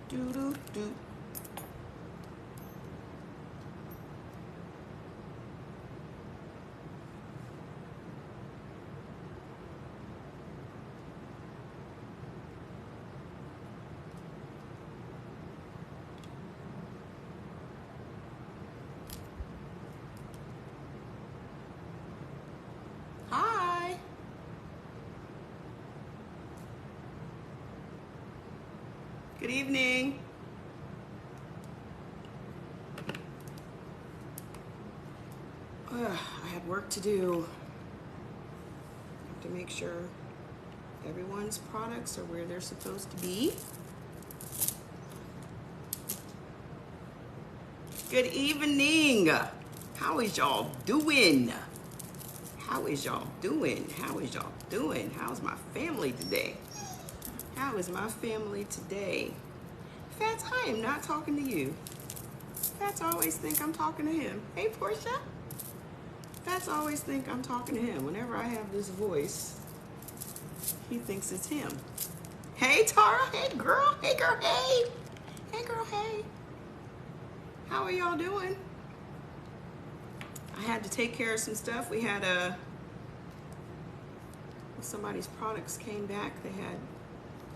Do do do. Hi. Good evening. I had work to do. I have to make sure everyone's products are where they're supposed to be. Good evening. How is y'all doing? How is y'all doing? How is y'all doing? How's my family today? How is my family today? Fats, I am not talking to you. Fats always think I'm talking to him. Hey, Portia. Fats always think I'm talking to him. Whenever I have this voice, he thinks it's him. Hey, Tara. Hey, girl. Hey, girl. Hey. Hey, girl. Hey. How are y'all doing? I had to take care of some stuff. We had somebody's products came back. They had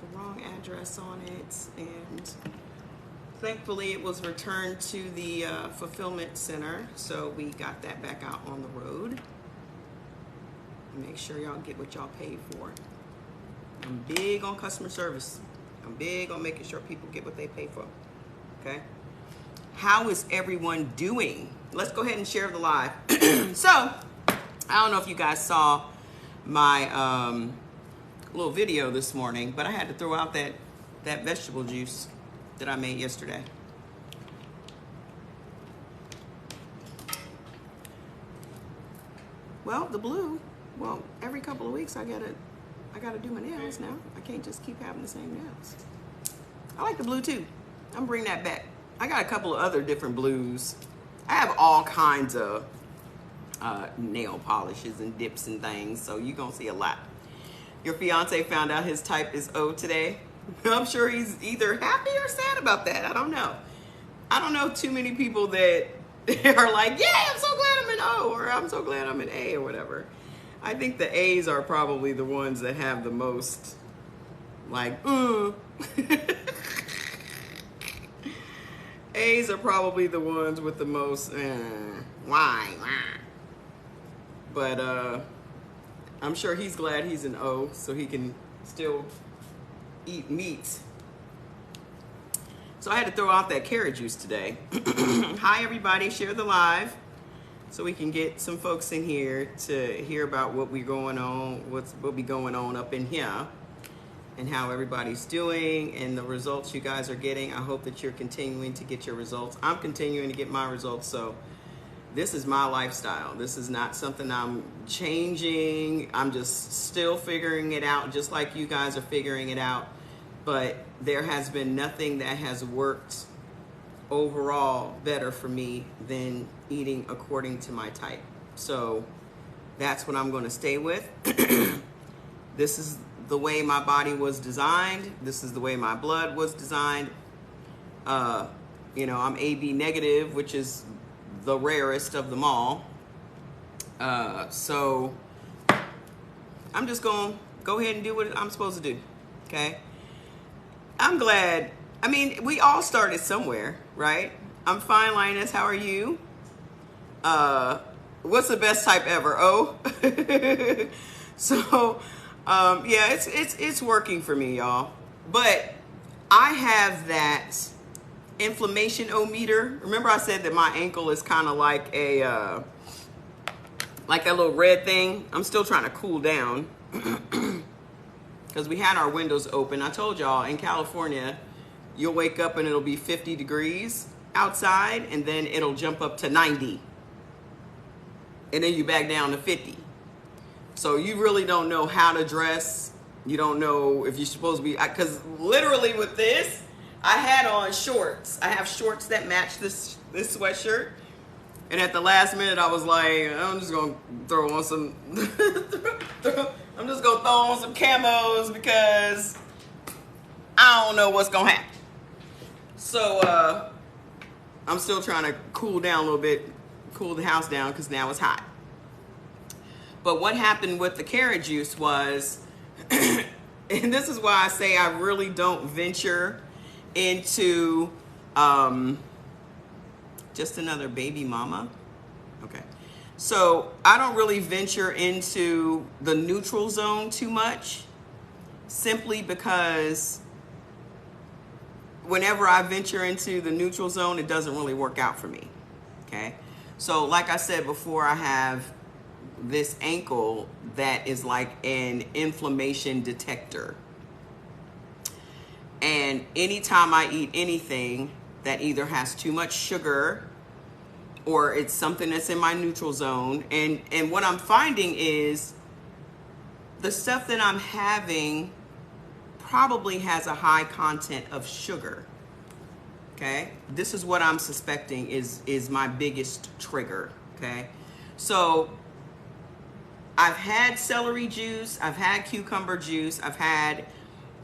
the wrong address on it, and thankfully it was returned to the fulfillment center, so we got that back out on the road. Make sure y'all get what y'all paid for. I'm big on customer service. I'm big on making sure people get what they pay for. Okay? How is everyone doing? Let's go ahead and share the live. So, I don't know if you guys saw my little video this morning, but I had to throw out that vegetable juice that I made yesterday. Well, the blue, every couple of weeks I gotta do my nails now. I can't just keep having the same nails. I like the blue too. I'm bringing that back. I got a couple of other different blues. I have all kinds of nail polishes and dips and things, so you're gonna see a lot. Your fiance found out his type is O today. I'm sure he's either happy or sad about that. I don't know. I don't know too many people that are like, yeah, I'm so glad I'm an O, or I'm so glad I'm an A, or whatever. I think the A's are probably the ones that have the most, like, A's are probably the ones with the most, why? But I'm sure he's glad he's an O, so he can still eat meat. So I had to throw out that carrot juice today. Hi, everybody. Share the live so we can get some folks in here to hear about what be going on up in here and how everybody's doing and the results you guys are getting. I hope that you're continuing to get your results. I'm continuing to get my results, so this is my lifestyle. This is not something I'm changing. I'm just still figuring it out, just like you guys are figuring it out. But there has been nothing that has worked overall better for me than eating according to my type. So that's what I'm going to stay with. This is the way my body was designed. This is the way my blood was designed. I'm AB negative, which is the rarest of them all. So I'm just going to go ahead and do what I'm supposed to do. Okay. I'm glad. I mean, we all started somewhere, right? I'm fine, Linus. How are you? What's the best type ever? O. So, yeah, it's working for me, y'all. But I have that inflammation-o-meter. Remember I said that my ankle is kind of like a like that little red thing? I'm still trying to cool down because we had our windows open. I told y'all in California, you'll wake up and it'll be 50 degrees outside, and then it'll jump up to 90. And then you back down to 50. So you really don't know how to dress. You don't know if you're supposed to be, because literally with this, I had on shorts. I have shorts that match this sweatshirt. And at the last minute, I was like, I'm just going to throw on some, I'm just going to throw on some camos because I don't know what's going to happen. So I'm still trying to cool down a little bit, cool the house down because now it's hot. But what happened with the carrot juice was, and this is why I say I really don't venture into just another baby mama. Okay. So I don't really venture into the neutral zone too much, simply because whenever I venture into the neutral zone, it doesn't really work out for me. Okay. So like I said before, I have this ankle that is like an inflammation detector. And anytime I eat anything that either has too much sugar or it's something that's in my neutral zone, and what I'm finding is the stuff that I'm having probably has a high content of sugar. Okay, this is what I'm suspecting is my biggest trigger. Okay, so I've had celery juice, I've had cucumber juice, I've had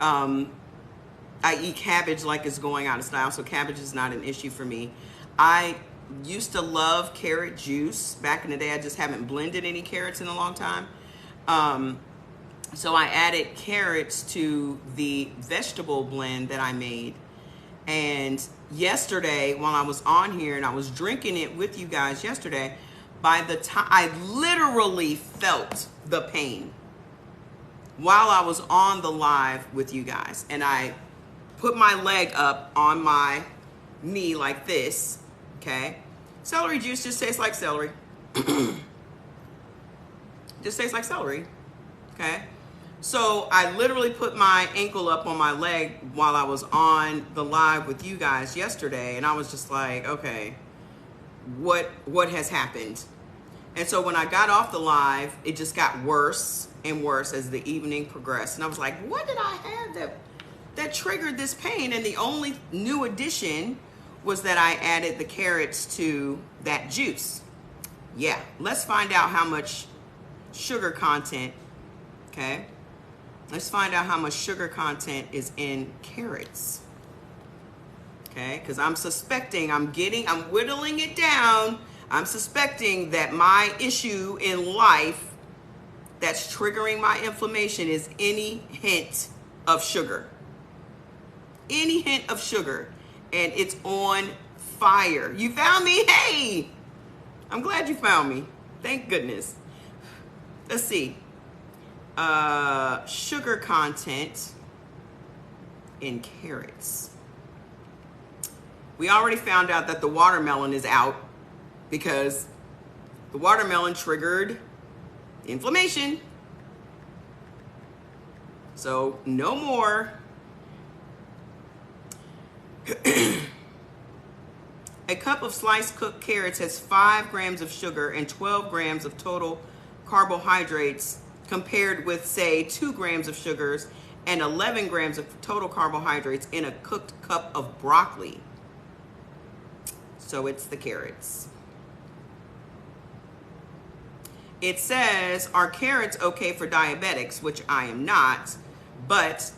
I eat cabbage like it's going out of style, so cabbage is not an issue for me. I used to love carrot juice back in the day. I just haven't blended any carrots in a long time. So I added carrots to the vegetable blend that I made. And yesterday, while I was on here and I was drinking it with you guys yesterday, by the time I literally felt the pain while I was on the live with you guys. And I put my leg up on my knee like this, okay? Celery juice just tastes like celery. Just tastes like celery, okay? So I literally put my ankle up on my leg while I was on the live with you guys yesterday, and I was just like, okay, what has happened? And so when I got off the live, it just got worse and worse as the evening progressed. And I was like, what did I have that triggered this pain? And the only new addition was that I added the carrots to that juice. Yeah, let's find out how much sugar content, okay? Let's find out how much sugar content is in carrots. Okay, because I'm suspecting, I'm whittling it down. I'm suspecting that my issue in life that's triggering my inflammation is any hint of sugar. Any hint of sugar. And it's on fire. You found me? Hey! I'm glad you found me. Thank goodness. Let's see. Sugar content in carrots. We already found out that the watermelon is out because the watermelon triggered inflammation. So no more. A cup of sliced cooked carrots has 5 grams of sugar and 12 grams of total carbohydrates, compared with, say, 2 grams of sugars and 11 grams of total carbohydrates in a cooked cup of broccoli. So it's the carrots. It says, are carrots okay for diabetics? Which I am not, but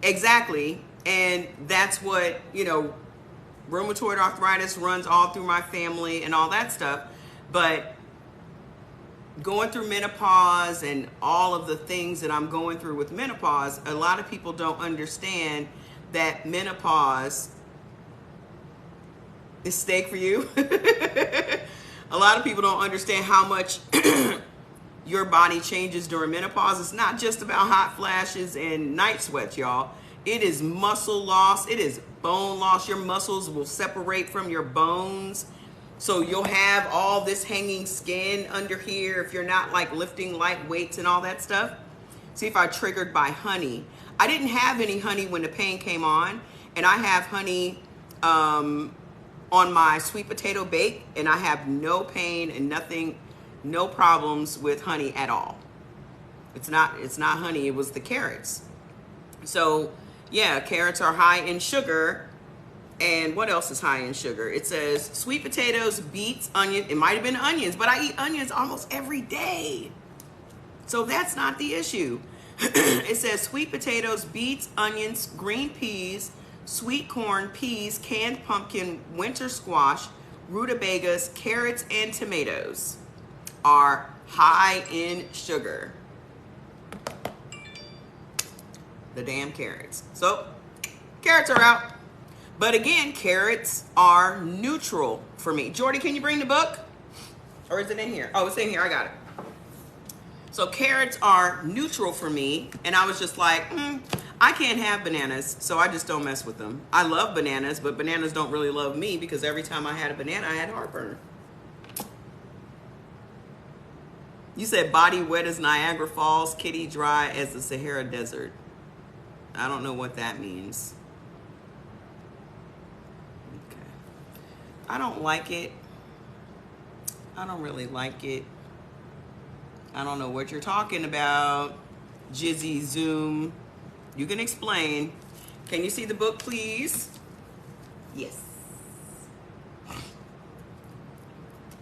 exactly. And that's what, rheumatoid arthritis runs all through my family and all that stuff. But going through menopause and all of the things that I'm going through with menopause, a lot of people don't understand that menopause is steak for you. A lot of people don't understand how much your body changes during menopause. It's not just about hot flashes and night sweats, y'all. It is muscle loss. It is bone loss. Your muscles will separate from your bones. So you'll have all this hanging skin under here if you're not like lifting light weights and all that stuff. See if I triggered by honey. I didn't have any honey when the pain came on, and I have honey on my sweet potato bake, and I have no pain and nothing, no problems with honey at all. It's not honey, it was the carrots. So yeah, carrots are high in sugar. And what else is high in sugar? It says sweet potatoes, beets, onion. It might have been onions, but I eat onions almost every day. So that's not the issue. It says sweet potatoes, beets, onions, green peas, sweet corn, peas, canned pumpkin, winter squash, rutabagas, carrots, and tomatoes are high in sugar. The damn carrots. So, carrots are out. But again, carrots are neutral for me. Jordy, can you bring the book? Or is it in here? Oh, it's in here. I got it. So carrots are neutral for me. And I was just like, I can't have bananas, so I just don't mess with them. I love bananas, but bananas don't really love me because every time I had a banana, I had heartburn. You said body wet as Niagara Falls, kitty dry as the Sahara Desert. I don't know what that means. Okay. I don't like it. I don't really like it. I don't know what you're talking about. Jizzy Zoom. You can explain. Can you see the book, please? Yes.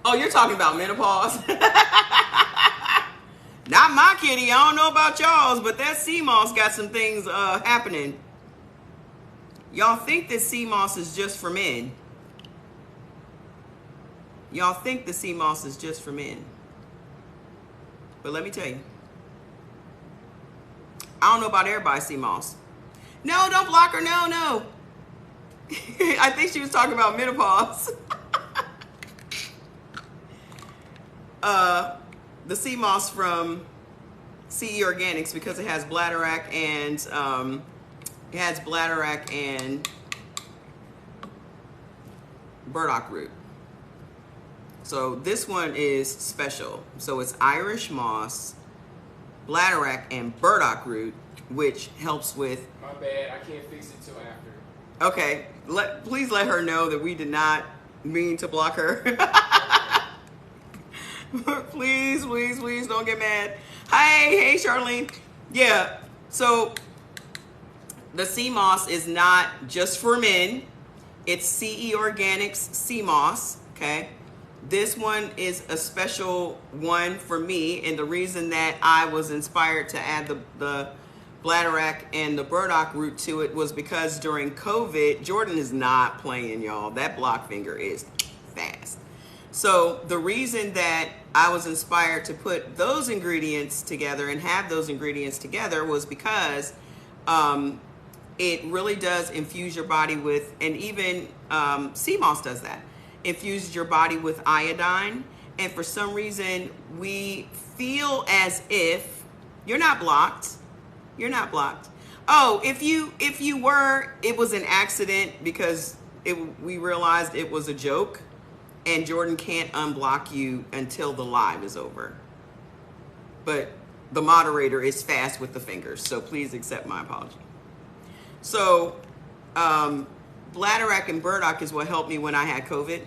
Oh, you're talking about menopause? Not my kitty. I don't know about y'all's, but that sea moss got some things happening. Y'all think that sea moss is just for men. Y'all think the sea moss is just for men. But let me tell you. I don't know about everybody's sea moss. No, don't block her. No, no. I think she was talking about menopause. The sea moss from CE Organics, because it has bladderwrack and burdock root. So this one is special. So it's Irish moss, bladderwrack, and burdock root, which helps with... My bad, I can't fix it till after. Okay, please let her know that we did not mean to block her. Please, please, please don't get mad. Hey, Charlene. Yeah, so the sea moss is not just for men. It's CE Organics sea moss, okay? This one is a special one for me, and the reason that I was inspired to add the bladderwrack and the burdock root to it was because during COVID, Jordan is not playing, y'all. That block finger is fast. So the reason that I was inspired to put those ingredients together and have those ingredients together was because it really does infuse your body with, and even sea moss does that, infuses your body with iodine. And for some reason, we feel as if you're not blocked. You're not blocked. Oh, if you were, it was an accident because we realized it was a joke. And Jordan can't unblock you until the live is over. But the moderator is fast with the fingers, so please accept my apology. So, bladderwrack and burdock is what helped me when I had COVID.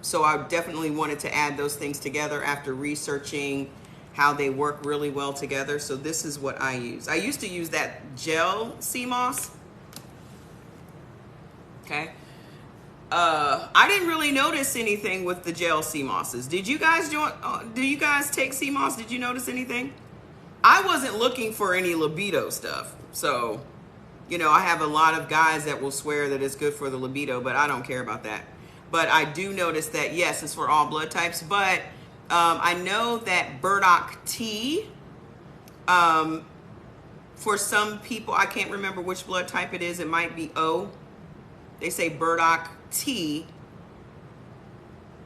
So I definitely wanted to add those things together after researching how they work really well together. So this is what I use. I used to use that gel sea moss. Okay. I didn't really notice anything with the gel sea mosses. Did you guys do you guys take sea moss? Did you notice anything? I wasn't looking for any libido stuff. So, you know, I have a lot of guys that will swear that it's good for the libido, but I don't care about that. But I do notice that, yes, it's for all blood types. But I know that burdock tea, for some people, I can't remember which blood type it is. It might be O. They say burdock tea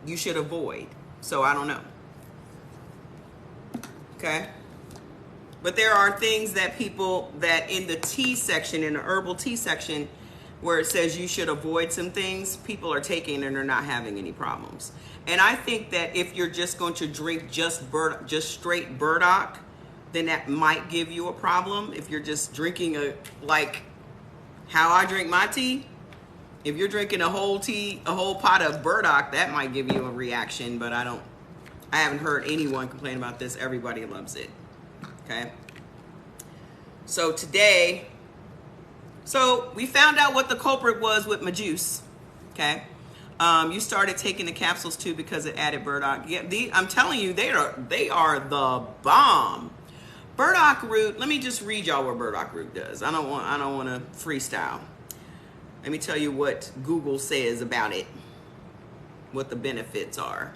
you should avoid. So I don't know. Okay. But there are things that people that in the tea section, in the herbal tea section, where it says you should avoid some things, people are taking and are not having any problems. And I think that if you're just going to drink just straight burdock, then that might give you a problem. If you're just drinking like how I drink my tea, if you're drinking a whole pot of burdock, that might give you a reaction, but I haven't heard anyone complain about this. Everybody loves it. Okay. So today, we found out what the culprit was with my juice. Okay. You started taking the capsules too because it added burdock. Yeah, I'm telling you, they are the bomb. Burdock root, let me just read y'all what burdock root does. I don't want to freestyle. Let me tell you what Google says about it, what the benefits are.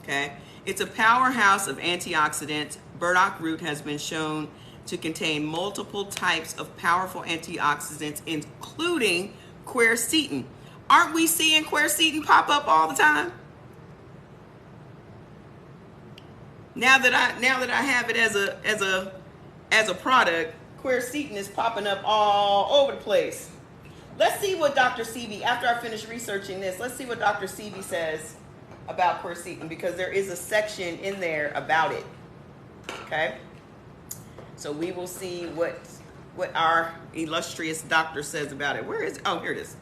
Okay? It's a powerhouse of antioxidants. Burdock root has been shown to contain multiple types of powerful antioxidants, including quercetin. Aren't we seeing quercetin pop up all the time? Now that I have it as a product, quercetin is popping up all over the place. Let's see what Dr. Sebi, after I finish researching this, let's see what Dr. Sebi says about quercetin, because there is a section in there about it. Okay? So we will see what our illustrious doctor says about it. Where is it? Oh, here it is.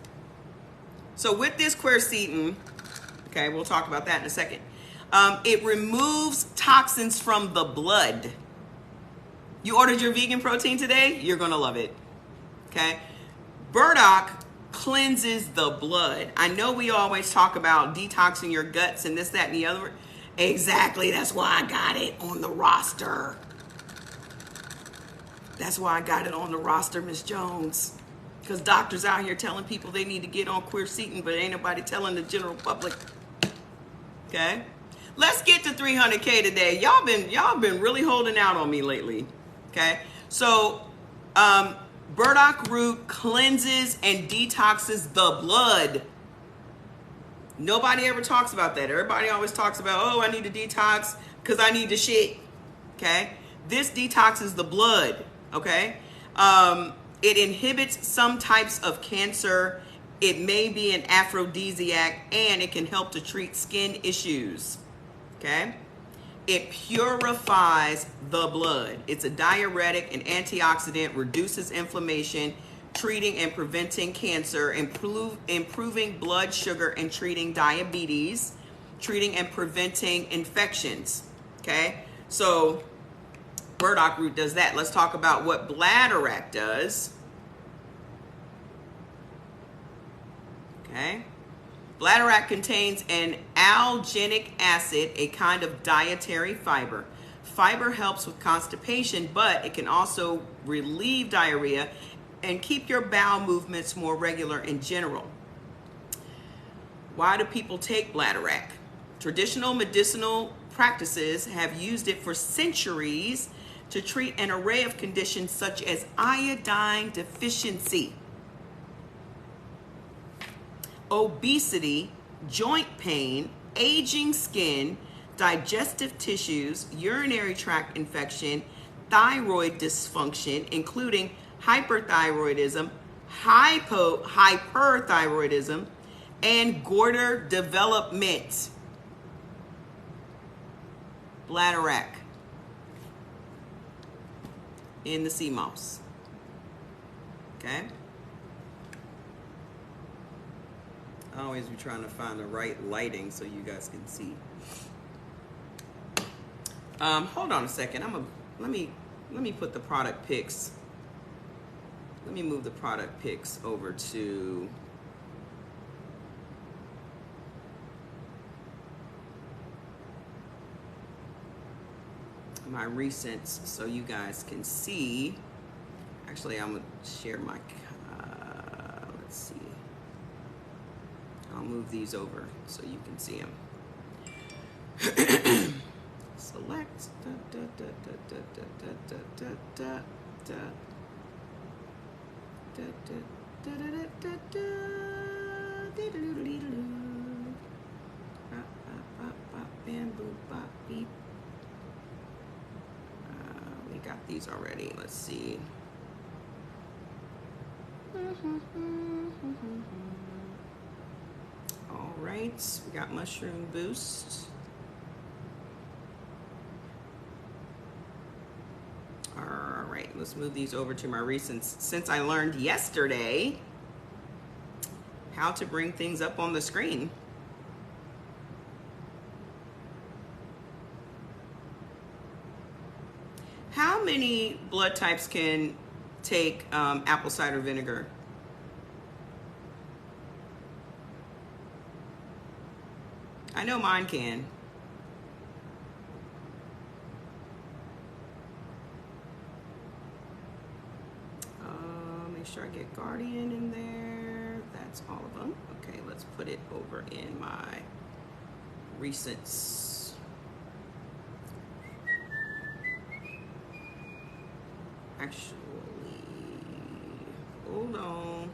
So with this quercetin, okay, we'll talk about that in a second. It removes toxins from the blood. You ordered your vegan protein today? You're going to love it. Okay? Burdock cleanses the blood. I know we always talk about detoxing your guts and this, that, and the other. Exactly. That's why I got it on the roster. That's why I got it on the roster, Miss Jones. Because doctors out here telling people they need to get on quercetin, but ain't nobody telling the general public. Okay? Let's get to 300K today. Y'all been really holding out on me lately. Okay? So, burdock root cleanses and detoxes the blood. Nobody ever talks about that. Everybody always talks about, oh, I need to detox because I need to shit. Okay? This detoxes the blood. Okay? It inhibits some types of cancer. It may be an aphrodisiac, and it can help to treat skin issues. Okay? It purifies the blood. It's a diuretic, an antioxidant, reduces inflammation, treating and preventing cancer, improving blood sugar and treating diabetes, treating and preventing infections. Okay? So burdock root does that. Let's talk about what bladderwrack does. Okay? Bladderwrack contains an alginic acid, a kind of dietary fiber. Fiber helps with constipation, but it can also relieve diarrhea and keep your bowel movements more regular in general. Why do people take bladderwrack? Traditional medicinal practices have used it for centuries to treat an array of conditions such as iodine deficiency, obesity, joint pain, aging skin, digestive tissues, urinary tract infection, thyroid dysfunction, including hyperthyroidism, hyperthyroidism, and goiter development. Bladderwrack in the sea moss. Okay? I always be trying to find the right lighting so you guys can see. Hold on a second. Let me put the product pics. Let me move the product pics over to my recents so you guys can see. Actually, I'm gonna share my let's see. I'll move these over so you can see them. Select. We got these already. Let's see. All right, we got Mushroom Boost. All right, let's move these over to my recents. Since I learned yesterday how to bring things up on the screen. How many blood types can take apple cider vinegar? I know mine can. sure I get Guardian in there. That's all of them. Okay, let's put it over in my recents. Actually, hold on.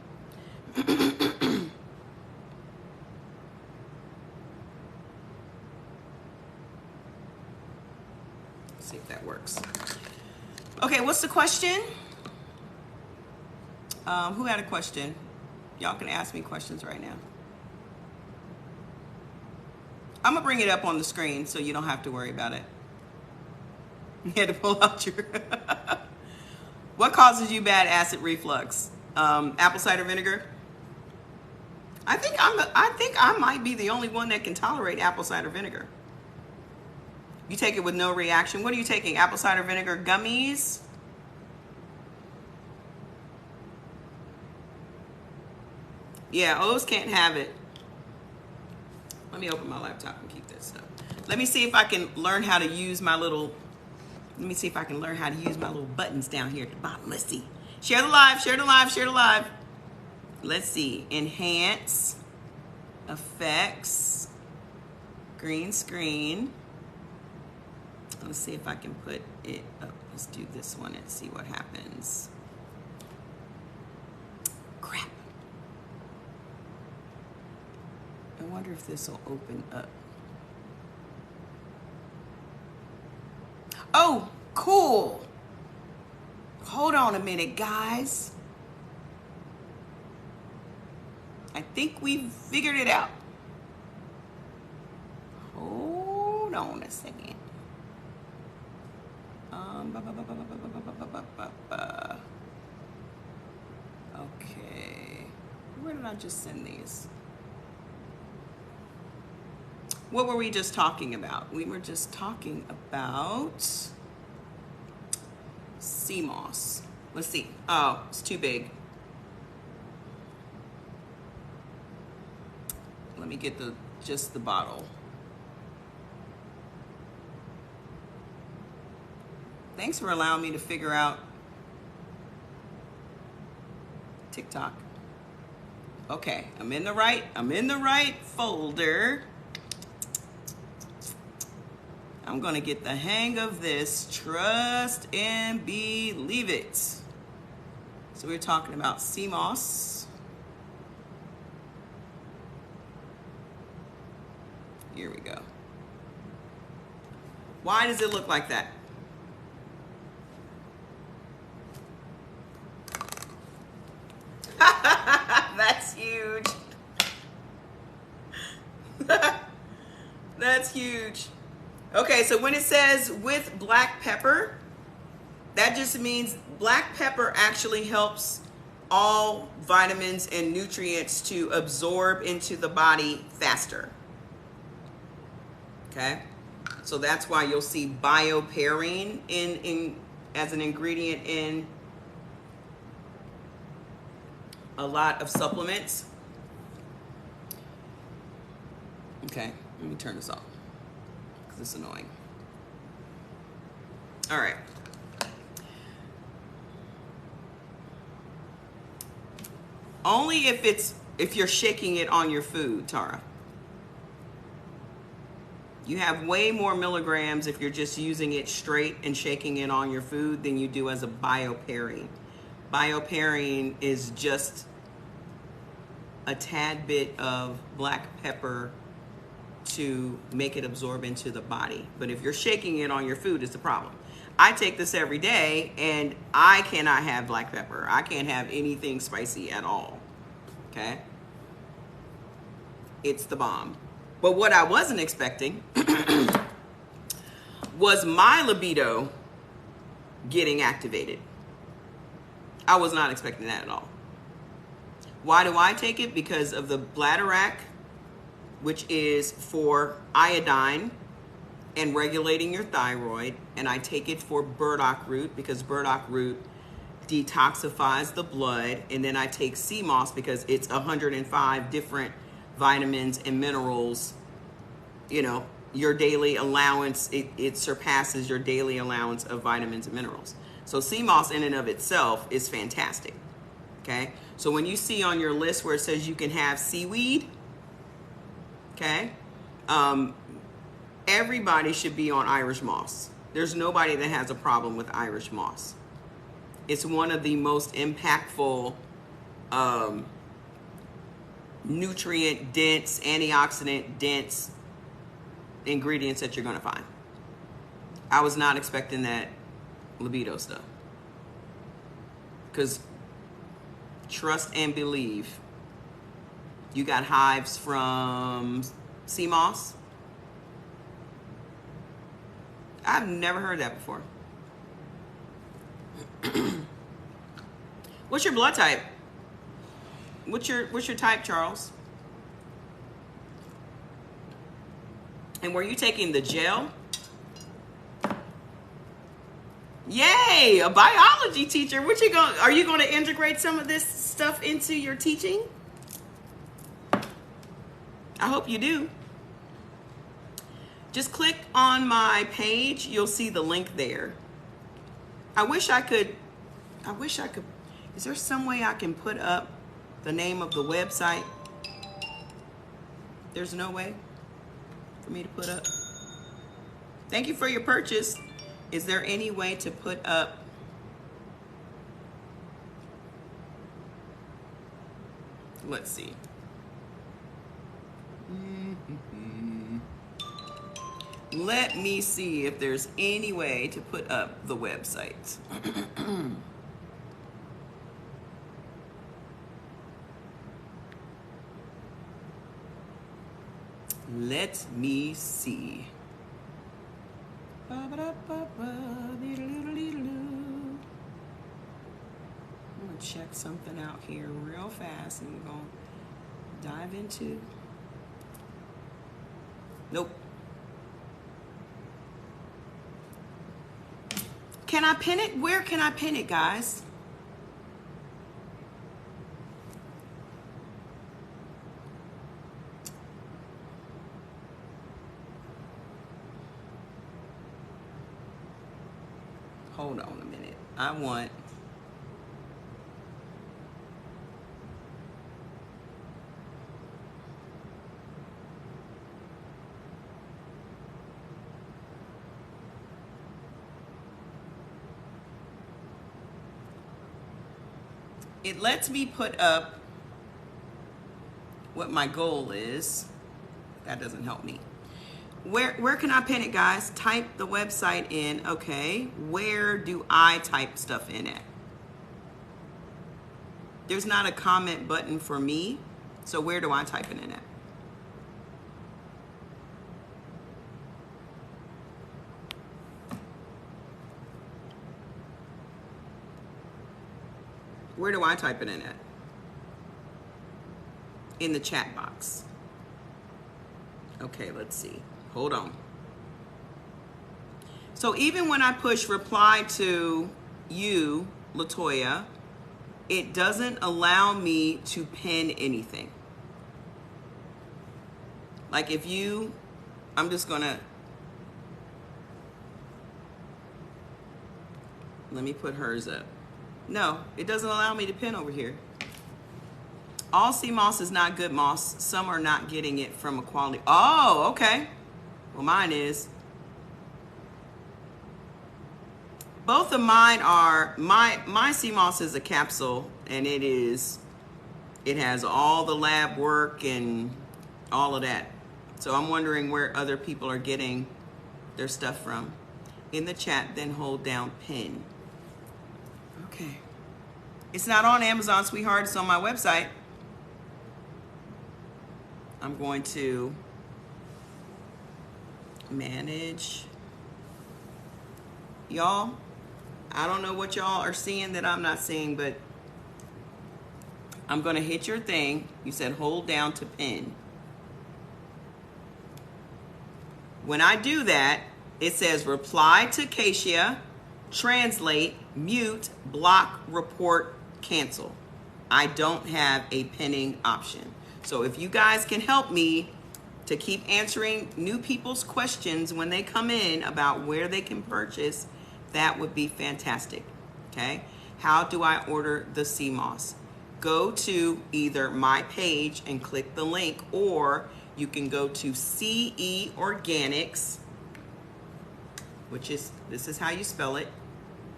See if that works. Okay, what's the question? Who had a question? Y'all can ask me questions right now. I'm gonna bring it up on the screen so you don't have to worry about it. You had to pull out your. What causes you bad acid reflux? Apple cider vinegar. I think I might be the only one that can tolerate apple cider vinegar. You take it with no reaction. What are you taking? Apple cider vinegar gummies? Yeah, O's can't have it. Let me open my laptop and keep this up. Let me see if I can learn how to use my little. Let me see if I can learn how to use my little buttons down here at the bottom. Let's see. Share the live, share the live, share the live. Let's see. Enhance, effects, green screen. Let's see if I can put it up. Let's do this one and see what happens. Crap. I wonder if this will open up. Oh, cool. Hold on a minute, guys. I think we've figured it out. Hold on a second. Okay. Where did I just send these? What were we just talking about? We were just talking about sea moss. Let's see. Oh, it's too big. Let me get just the bottle. Thanks for allowing me to figure out TikTok. Okay, I'm in the right folder. I'm gonna get the hang of this. Trust and believe it. So we're talking about sea moss. Here we go. Why does it look like that? That's huge. That's huge. Okay, so when it says with black pepper, that just means black pepper actually helps all vitamins and nutrients to absorb into the body faster. Okay, so that's why you'll see bioperine in as an ingredient in a lot of supplements. Okay, let me turn this off because it's annoying. All right. Only if you're shaking it on your food, Tara. You have way more milligrams if you're just using it straight and shaking it on your food than you do as a bioperine. Bioperine is just a tad bit of black pepper to make it absorb into the body. But if you're shaking it on your food, it's the problem. I take this every day and I cannot have black pepper. I can't have anything spicy at all. Okay? It's the bomb. But what I wasn't expecting was my libido getting activated. I was not expecting that at all. Why do I take it? Because of the bladderwrack, which is for iodine and regulating your thyroid. And I take it for burdock root because burdock root detoxifies the blood. And then I take sea moss because it's 105 different vitamins and minerals. You know, your daily allowance, it surpasses your daily allowance of vitamins and minerals. So sea moss in and of itself is fantastic. Okay, so when you see on your list where it says you can have seaweed, okay, everybody should be on Irish moss. There's nobody that has a problem with Irish moss. It's one of the most impactful nutrient dense, antioxidant dense ingredients that you're going to find. I was not expecting that libido stuff. Because trust and believe, you got hives from sea moss. I've never heard that before. What's your blood type? What's your type, Charles? And were you taking the gel? Yay, a biology teacher. Are you going to integrate some of this stuff into your teaching? I hope you do. Just click on my page. You'll see the link there. I wish I could. Is there some way I can put up the name of the website? There's no way for me to put up. Thank you for your purchase. Is there any way to put up? Let's see. Let me see if there's any way to put up the website. Let me see. I'm gonna check something out here real fast and we're gonna dive into. Nope. Can I pin it? Where can I pin it, guys? Hold on a minute. I want. It lets me put up what my goal is. That doesn't help me. Where can I pin it, guys? Type the website in. Okay, where do I type stuff in at? There's not a comment button for me, so where do I type it in at? Where do I type it in at? In the chat box. Okay, let's see. Hold on. So even when I push reply to you, Latoya, it doesn't allow me to pin anything. Like if you, I'm just gonna, let me put hers up. No, it doesn't allow me to pin over here. All sea moss is not good moss. Some are not getting it from a quality. Oh, okay. Well, mine is. Both of mine are, my sea moss is a capsule and it has all the lab work and all of that. So I'm wondering where other people are getting their stuff from. In the chat, then hold down pin. Okay. It's not on Amazon, sweetheart. It's on my website. I'm going to manage. Y'all, I don't know what y'all are seeing that I'm not seeing, but I'm going to hit your thing. You said hold down to pin. When I do that, it says reply to Kasia, translate, mute, block, report, cancel. I don't have a pinning option. So if you guys can help me to keep answering new people's questions when they come in about where they can purchase, that would be fantastic. Okay? How do I order the sea moss? go to either my page and click the link, or you can go to CE Organics, this is how you spell it,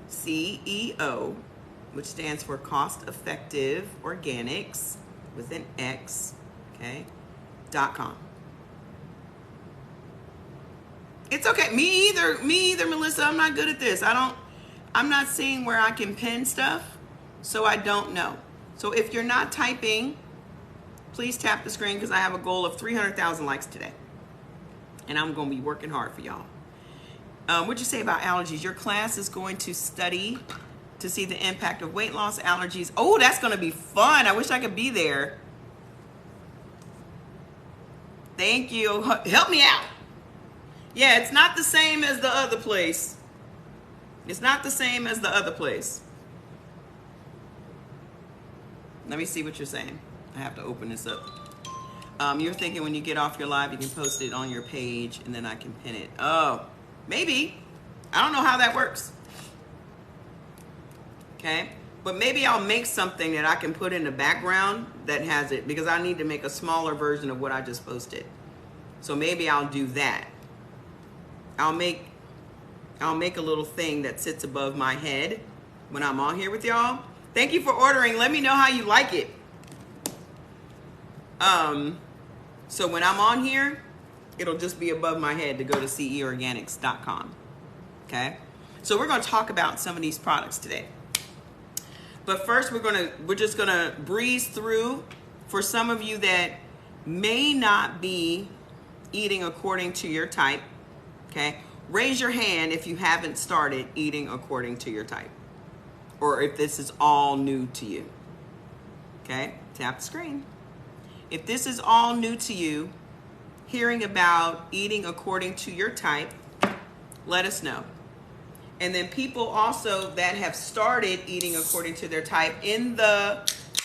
CEO, which stands for Cost Effective Organics with an X, okay, .com. It's okay. Me either, Melissa. I'm not good at this. I'm not seeing where I can pin stuff, so I don't know. So if you're not typing, please tap the screen, because I have a goal of 300,000 likes today. And I'm going to be working hard for y'all. What'd you say about allergies? Your class is going to study to see the impact of weight loss, allergies. Oh, that's going to be fun. I wish I could be there. Thank you. Help me out. Yeah, it's not the same as the other place. It's not the same as the other place. Let me see what you're saying. I have to open this up. You're thinking when you get off your live, you can post it on your page and then I can pin it. Oh, maybe. I don't know how that works. Okay, but maybe I'll make something that I can put in the background that has it, because I need to make a smaller version of what I just posted. So maybe I'll do that. I'll make a little thing that sits above my head when I'm on here with y'all. Thank you for ordering. Let me know how you like it. So when I'm on here, it'll just be above my head to go to ceorganics.com. Okay? So we're going to talk about some of these products today. But first we're just going to breeze through for some of you that may not be eating according to your type. Okay? Raise your hand if you haven't started eating according to your type, or if this is all new to you. Okay? Tap the screen. If this is all new to you, hearing about eating according to your type, let us know. And then people also that have started eating according to their type, in the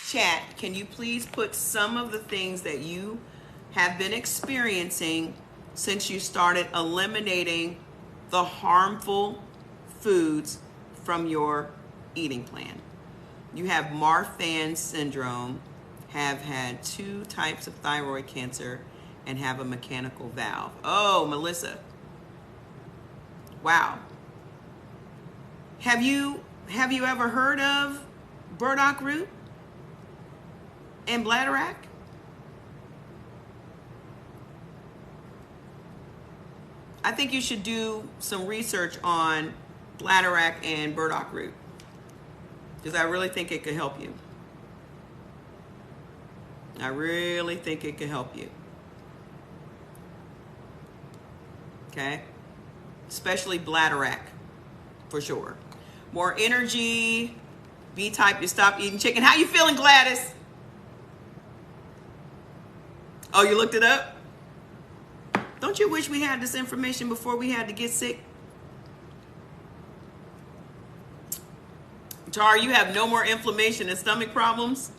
chat, can you please put some of the things that you have been experiencing since you started eliminating the harmful foods from your eating plan? You have Marfan syndrome, have had 2 types of thyroid cancer, and have a mechanical valve. Oh, Melissa. Wow. Have you ever heard of burdock root and bladderwrack? I think you should do some research on bladderwrack and burdock root, because I really think it could help you. I really think it could help you. Okay? Especially bladderwrack, for sure. More energy, B-type, you stop eating chicken. How you feeling, Gladys? Oh, you looked it up? Don't you wish we had this information before we had to get sick? Tara, you have no more inflammation and stomach problems?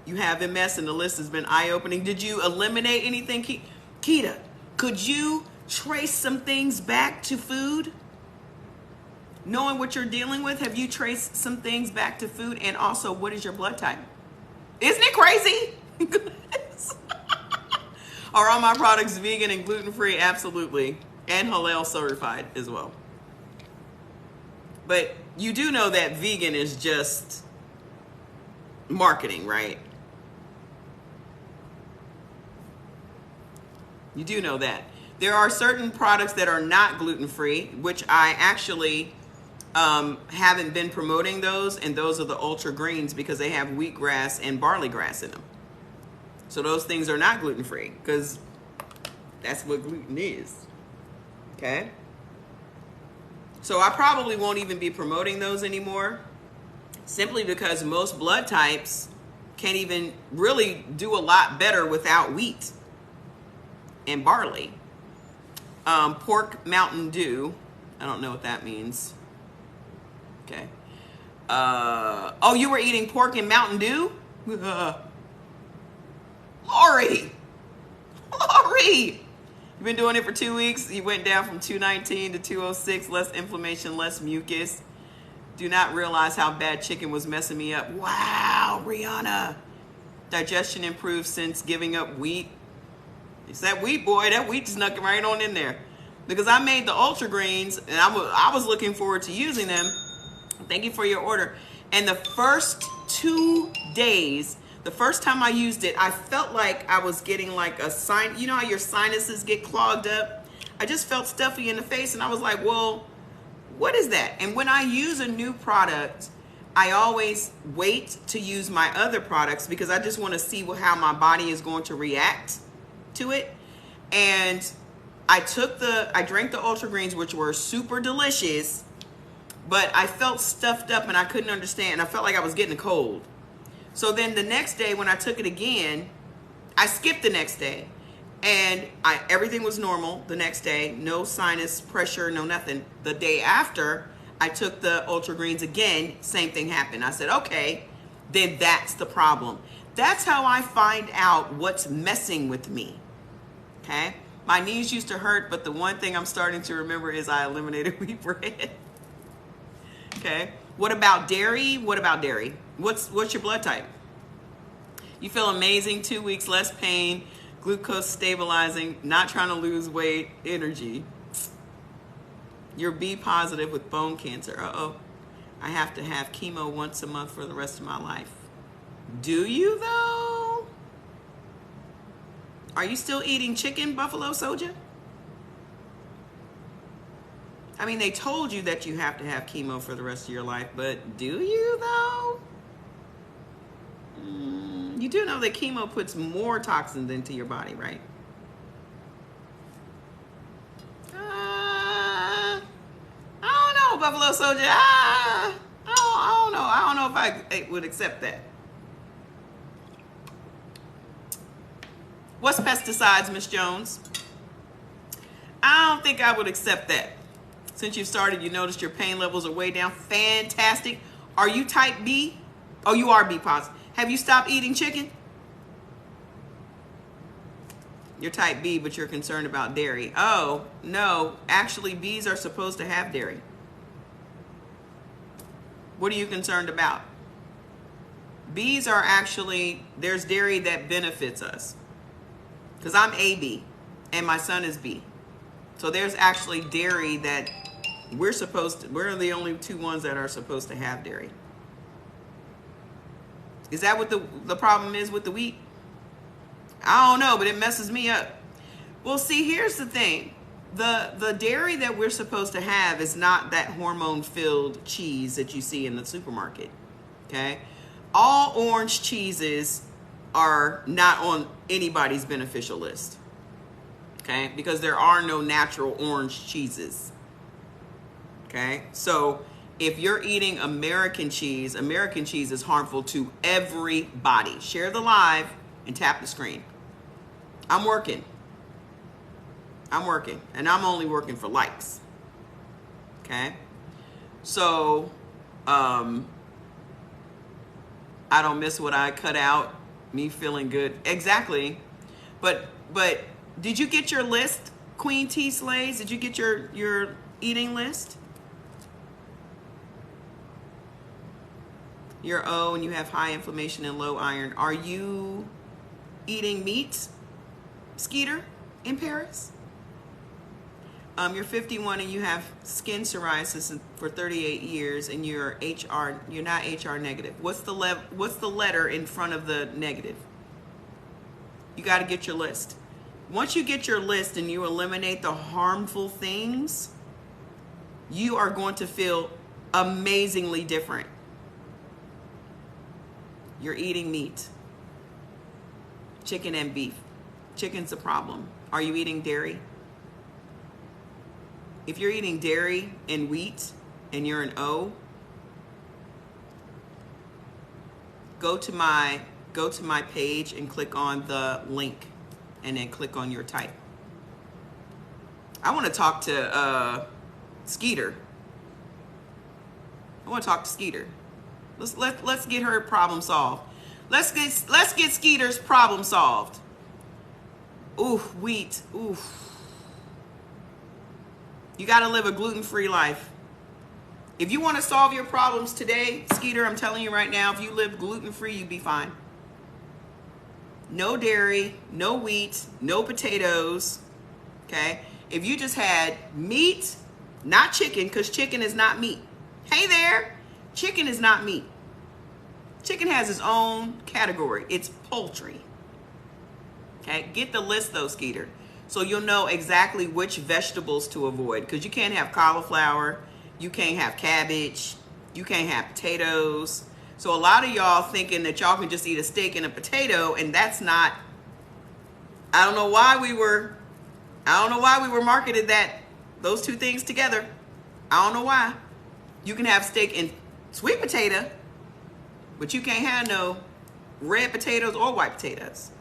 You have MS, and the list has been eye-opening. Did you eliminate anything? Keita, could you trace some things back to food? Knowing what you're dealing with, have you traced some things back to food? And also, what is your blood type? Isn't it crazy? Are all my products vegan and gluten-free? Absolutely. And halal certified as well. But you do know that vegan is just marketing, right? You do know that. There are certain products that are not gluten-free, which I actually haven't been promoting those, and those are the ultra greens, because they have wheatgrass and barley grass in them. So those things are not gluten-free, because that's what gluten is. Okay? So I probably won't even be promoting those anymore, simply because most blood types can't even really do a lot better without wheat and barley. Pork Mountain Dew. I don't know what that means. Okay. Oh, you were eating pork and Mountain Dew? Lori! You've been doing it for 2 weeks. You went down from 219 to 206. Less inflammation, less mucus. Do not realize how bad chicken was messing me up. Wow, Rihanna. Digestion improved since giving up wheat. It's that wheat, boy. That wheat snuck right on in there. Because I made the Ultra Greens, and I was looking forward to using them. Thank you for your order. And the first 2 days, the first time I used it, I felt like I was getting like a sign. You know how your sinuses get clogged up? I just felt stuffy in the face, and I was like, well, what is that? And when I use a new product, I always wait to use my other products because I just want to see how my body is going to react to it. And I drank the Ultra Greens, which were super delicious, but I felt stuffed up and I couldn't understand. I felt like I was getting a cold. So then the next day when I took it again, I skipped the next day. And everything was normal the next day. No sinus pressure, no nothing. The day after, I took the Ultra Greens again. Same thing happened. I said, okay, then that's the problem. That's how I find out what's messing with me. Okay? My knees used to hurt, but the one thing I'm starting to remember is I eliminated wheat bread. Okay? What about dairy? What about dairy? What's your blood type? You feel amazing, 2 weeks, less pain, glucose stabilizing, not trying to lose weight, energy. You're B positive with bone cancer. Uh-oh. I have to have chemo once a month for the rest of my life. Do you though? Are you still eating chicken, buffalo soja? I mean, they told you that you have to have chemo for the rest of your life, but do you though? You do know that chemo puts more toxins into your body, right? I don't know, buffalo soldier. I don't know. I don't know if I would accept that. What's pesticides, Miss Jones? I don't think I would accept that. Since you started, you noticed your pain levels are way down. Fantastic. Are you type B? Oh, you are B positive. Have you stopped eating chicken? You're type B, but you're concerned about dairy. Oh, no. Actually, Bs are supposed to have dairy. What are you concerned about? Bs are actually, there's dairy that benefits us. Because I'm AB, and my son is B. So there's actually dairy that we're the only two ones that are supposed to have dairy. Is that what the problem is with the wheat? I don't know, but it messes me up. Well, see, here's the thing. The dairy that we're supposed to have is not that hormone-filled cheese that you see in the supermarket, okay? All orange cheeses are not on anybody's beneficial list, okay? Because there are no natural orange cheeses, okay? So if you're eating American cheese is harmful to everybody. Share the live and tap the screen. I'm working, and I'm only working for likes, okay? So, I don't miss what I cut out, me feeling good. Exactly, but did you get your list, Queen T Slays? Did you get your eating list? You're O and you have high inflammation and low iron. Are you eating meat, Skeeter, in Paris? You're 51 and you have skin psoriasis for 38 years and you're not HR negative. What's the letter in front of the negative? You got to get your list. Once you get your list and you eliminate the harmful things, you are going to feel amazingly different. You're eating meat, chicken and beef. Chicken's a problem. Are you eating dairy? If you're eating dairy and wheat and you're an O, go to my page and click on the link and then click on your type. I want to talk to Skeeter. I want to talk to Skeeter. Let's get her problem solved. Let's get Skeeter's problem solved. Ooh, wheat. Ooh. You got to live a gluten-free life. If you want to solve your problems today, Skeeter, I'm telling you right now, if you lived gluten-free, you'd be fine. No dairy, no wheat, no potatoes, okay? If you just had meat, not chicken, because chicken is not meat. Hey there, chicken is not meat. Chicken has its own category. It's poultry. Okay, get the list though, Skeeter, so you'll know exactly which vegetables to avoid, because you can't have cauliflower, you can't have cabbage, you can't have potatoes. So a lot of y'all thinking that y'all can just eat a steak and a potato, and that's not, I don't know why we were marketed those two things together. I don't know why. You can have steak and sweet potato, but you can't have no red potatoes or white potatoes.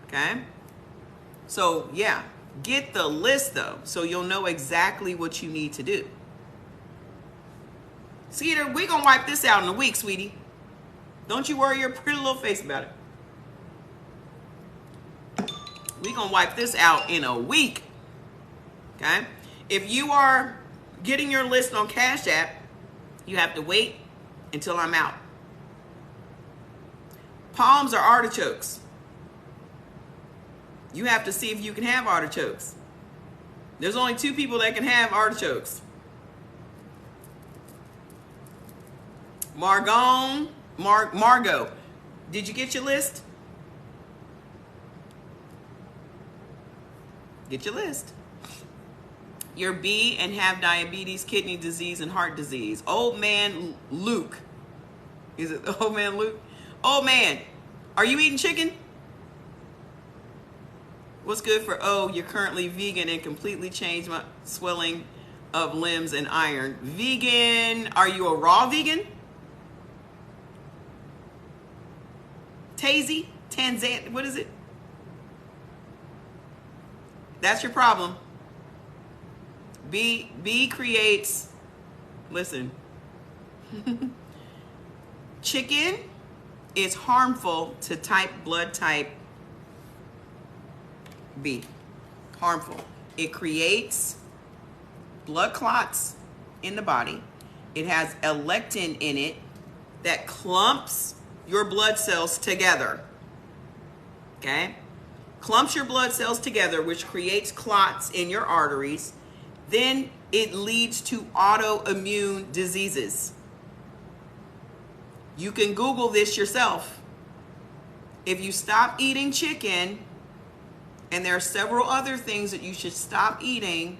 Okay? So yeah, get the list though, so you'll know exactly what you need to do. Skeeter, we're gonna wipe this out in a week, sweetie. Don't you worry your pretty little face about it. We're gonna wipe this out in a week. Okay? If you are getting your list on Cash App, you have to wait until I'm out. Palms are artichokes. You have to see if you can have artichokes. There's only 2 people that can have artichokes. Margot, did you get your list? Get your list. You're B and have diabetes, kidney disease, and heart disease. Old man Luke. Is it old man Luke? Old man, are you eating chicken? What's good for O? You're currently vegan and completely changed my swelling of limbs and iron. Vegan, are you a raw vegan? Tazy, Tanzan, what is it? That's your problem. B creates, listen, chicken is harmful to blood type B. Harmful. It creates blood clots in the body. It has a lectin in it that clumps your blood cells together. Okay? Clumps your blood cells together, which creates clots in your arteries. Then it leads to autoimmune diseases. You can Google this yourself. If you stop eating chicken, and there are several other things that you should stop eating,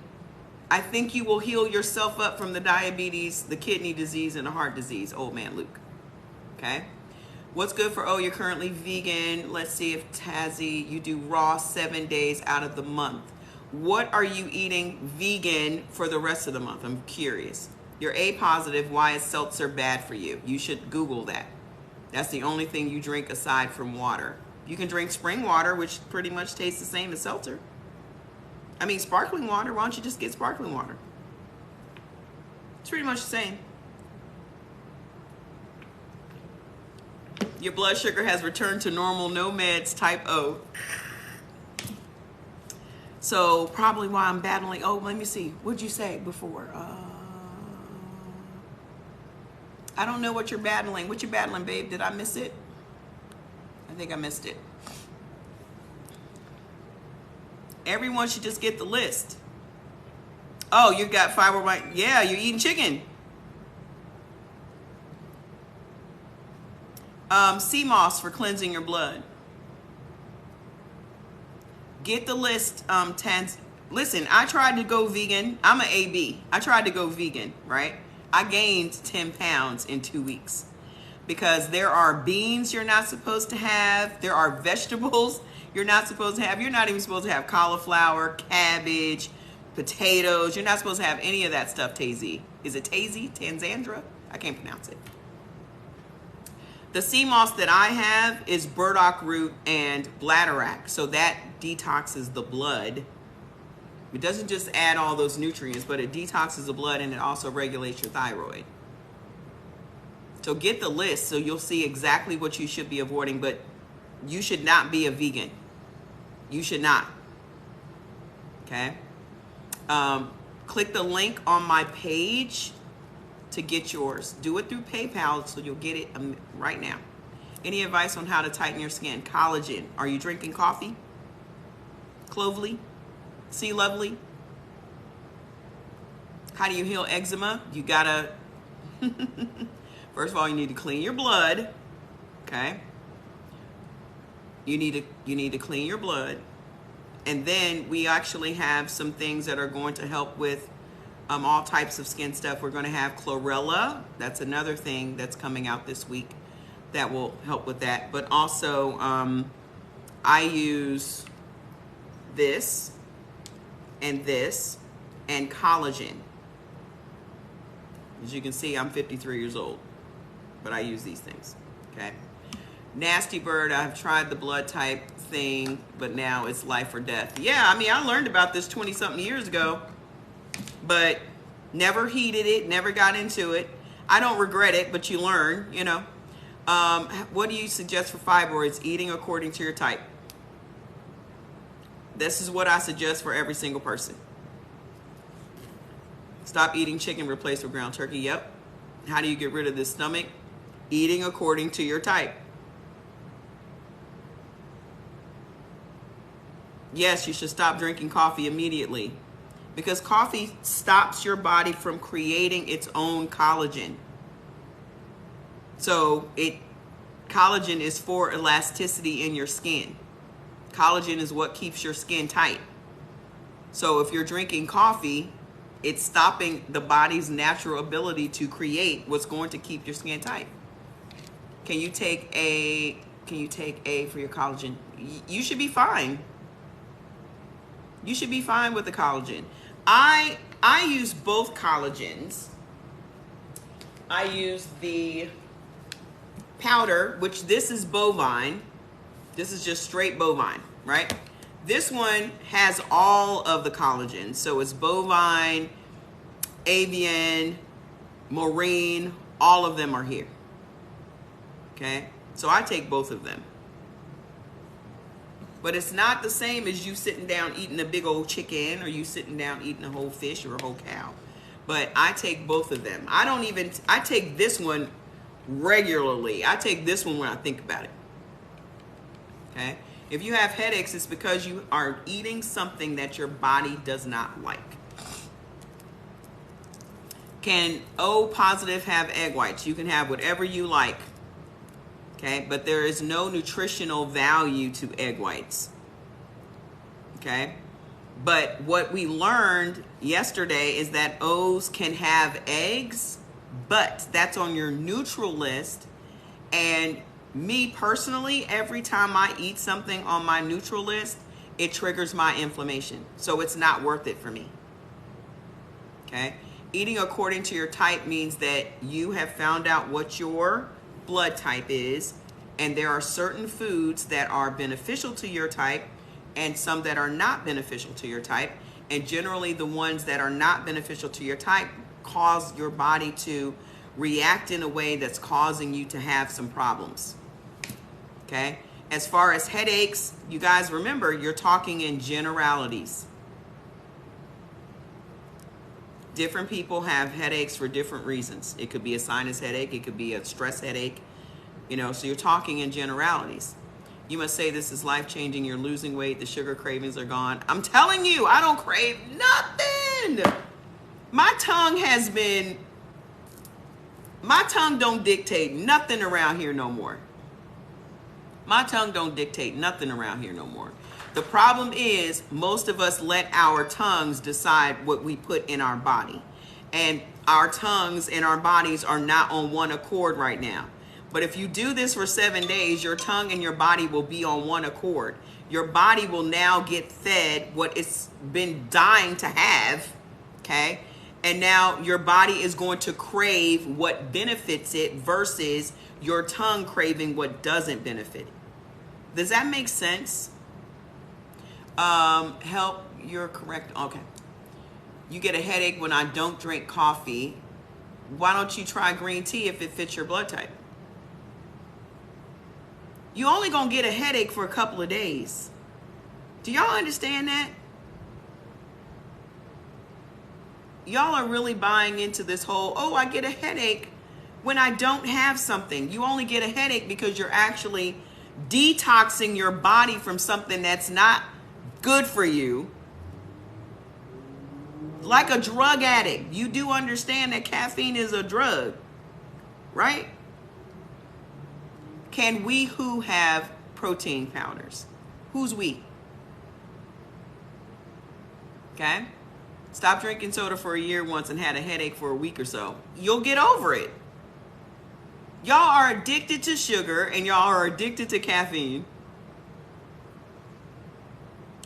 I think you will heal yourself up from the diabetes, the kidney disease, and the heart disease, old man Luke. Okay? What's good for, you're currently vegan. Let's see if Tazzy, you do raw 7 days out of the month. What are you eating vegan for the rest of the month? I'm curious. You're A positive. Why is seltzer bad for you? You should Google that. That's the only thing you drink aside from water. You can drink spring water, which pretty much tastes the same as seltzer. I mean, sparkling water. Why don't you just get sparkling water? It's pretty much the same. Your blood sugar has returned to normal, no meds, type O. So probably why I'm battling, let me see. What'd you say before? I don't know what you're battling. What you battling, babe? Did I miss it? I think I missed it. Everyone should just get the list. Oh, you got fibromyalgia. Yeah, you're eating chicken. Sea moss for cleansing your blood. Get the list. Listen, I tried to go vegan. I'm an AB. I tried to go vegan, right? I gained 10 pounds in 2 weeks because there are beans you're not supposed to have. There are vegetables you're not supposed to have. You're not even supposed to have cauliflower, cabbage, potatoes. You're not supposed to have any of that stuff, Tazy. Is it Tazy? Tanzandra? I can't pronounce it. The sea moss that I have is burdock root and bladderwrack. So that detoxes the blood. It doesn't just add all those nutrients, but it detoxes the blood and it also regulates your thyroid. So get the list so you'll see exactly what you should be avoiding, but you should not be a vegan. You should not. Okay? Click the link on my page to get yours. Do it through PayPal so you'll get it right now. Any advice on how to tighten your skin? Collagen. Are you drinking coffee? Clovely? Sea Lovely? How do you heal eczema? You gotta, first of all, you need to clean your blood, okay? You need to clean your blood. And then we actually have some things that are going to help with all types of skin stuff. We're going to have chlorella. That's another thing that's coming out this week that will help with that. But also, I use this and collagen. As you can see, I'm 53 years old, but I use these things, okay? Nasty Bird, I've tried the blood type thing, but now it's life or death. Yeah, I mean, I learned about this 20-something years ago, but never heeded it, never got into it. I don't regret it, but you learn, you know. What do you suggest for fibroids? Eating according to your type. This is what I suggest for every single person. Stop eating chicken, replace with ground turkey. Yep. How do you get rid of this stomach? Eating according to your type. Yes, you should stop drinking coffee immediately because coffee stops your body from creating its own collagen. So collagen is for elasticity in your skin. Collagen is what keeps your skin tight. So if you're drinking coffee, it's stopping the body's natural ability to create what's going to keep your skin tight. Can you take A for your collagen? You should be fine. You should be fine with the collagen. I use both collagens. I use the powder, which this is bovine. This is just straight bovine, right? This one has all of the collagen. So it's bovine, avian, marine, all of them are here. Okay? So I take both of them. But it's not the same as you sitting down eating a big old chicken or you sitting down eating a whole fish or a whole cow. But I take both of them. I take this one regularly. I take this one when I think about it. Okay? If you have headaches, it's because you are eating something that your body does not like. Can O positive have egg whites? You can have whatever you like. Okay, but there is no nutritional value to egg whites. Okay, but what we learned yesterday is that O's can have eggs, but that's on your neutral list. And me personally, every time I eat something on my neutral list, it triggers my inflammation. So it's not worth it for me. Okay, eating according to your type means that you have found out what your blood type is, and there are certain foods that are beneficial to your type and some that are not beneficial to your type, and generally the ones that are not beneficial to your type cause your body to react in a way that's causing you to have some problems. Okay, as far as headaches, you guys remember, you're talking in generalities. Different people have headaches for different reasons. It could be a sinus headache. It could be a stress headache. You know, so you're talking in generalities. You must say this is life-changing. You're losing weight. The sugar cravings are gone. I'm telling you, I don't crave nothing. My tongue don't dictate nothing around here no more. My tongue don't dictate nothing around here no more. The problem is most of us let our tongues decide what we put in our body. And our tongues and our bodies are not on one accord right now. But if you do this for 7 days, your tongue and your body will be on one accord. Your body will now get fed what it's been dying to have, okay? And now your body is going to crave what benefits it versus your tongue craving what doesn't benefit it. Does that make sense? Help, you're correct. Okay. You get a headache when I don't drink coffee. Why don't you try green tea if it fits your blood type? You only gonna get a headache for a couple of days. Do y'all understand that? y'all are really buying into this whole, oh, I get a headache when I don't have something. You only get a headache because you're actually detoxing your body from something that's not good for you. Like a drug addict, you do understand that caffeine is a drug, right? Can we who have protein powders? Who's we? Okay? Stop drinking soda for a year once and had a headache for a week or so. You'll get over it. Y'all are addicted to sugar and y'all are addicted to caffeine.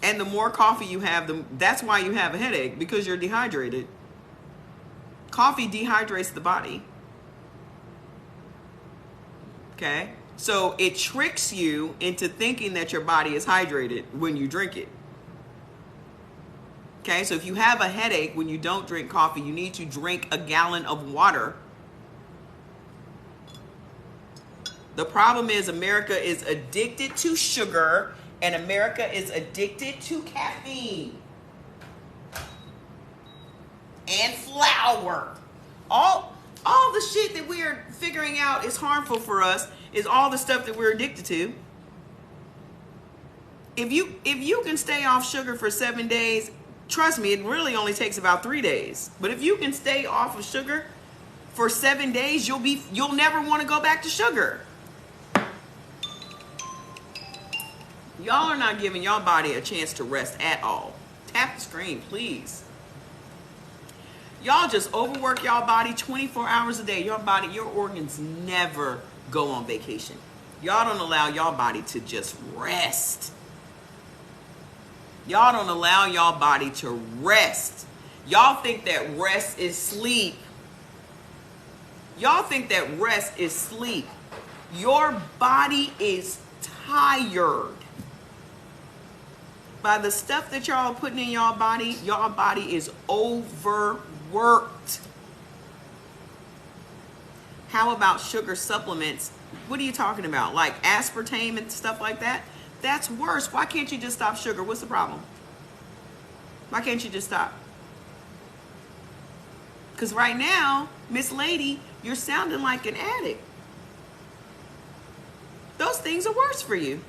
And the more coffee you have, that's why you have a headache, because you're dehydrated. Coffee dehydrates the body. Okay? So it tricks you into thinking that your body is hydrated when you drink it. Okay? So if you have a headache when you don't drink coffee, you need to drink a gallon of water. The problem is America is addicted to sugar and America is addicted to caffeine and flour. All the shit that we're figuring out is harmful for us is all the stuff that we're addicted to. If you can stay off sugar for 7 days, trust me, it really only takes about 3 days. But if you can stay off of sugar for 7 days, you'll never want to go back to sugar. Y'all are not giving y'all body a chance to rest at all. Tap the screen, please. Y'all just overwork y'all body 24 hours a day. Your body, your organs never go on vacation. Y'all don't allow y'all body to just rest. Y'all don't allow y'all body to rest. Y'all think that rest is sleep. Y'all think that rest is sleep. Your body is tired. By the stuff that y'all are putting in y'all body is overworked. How about sugar supplements? What are you talking about? Like aspartame and stuff like that? That's worse. Why can't you just stop sugar? What's the problem? Why can't you just stop? Because right now, Miss Lady, you're sounding like an addict. Those things are worse for you.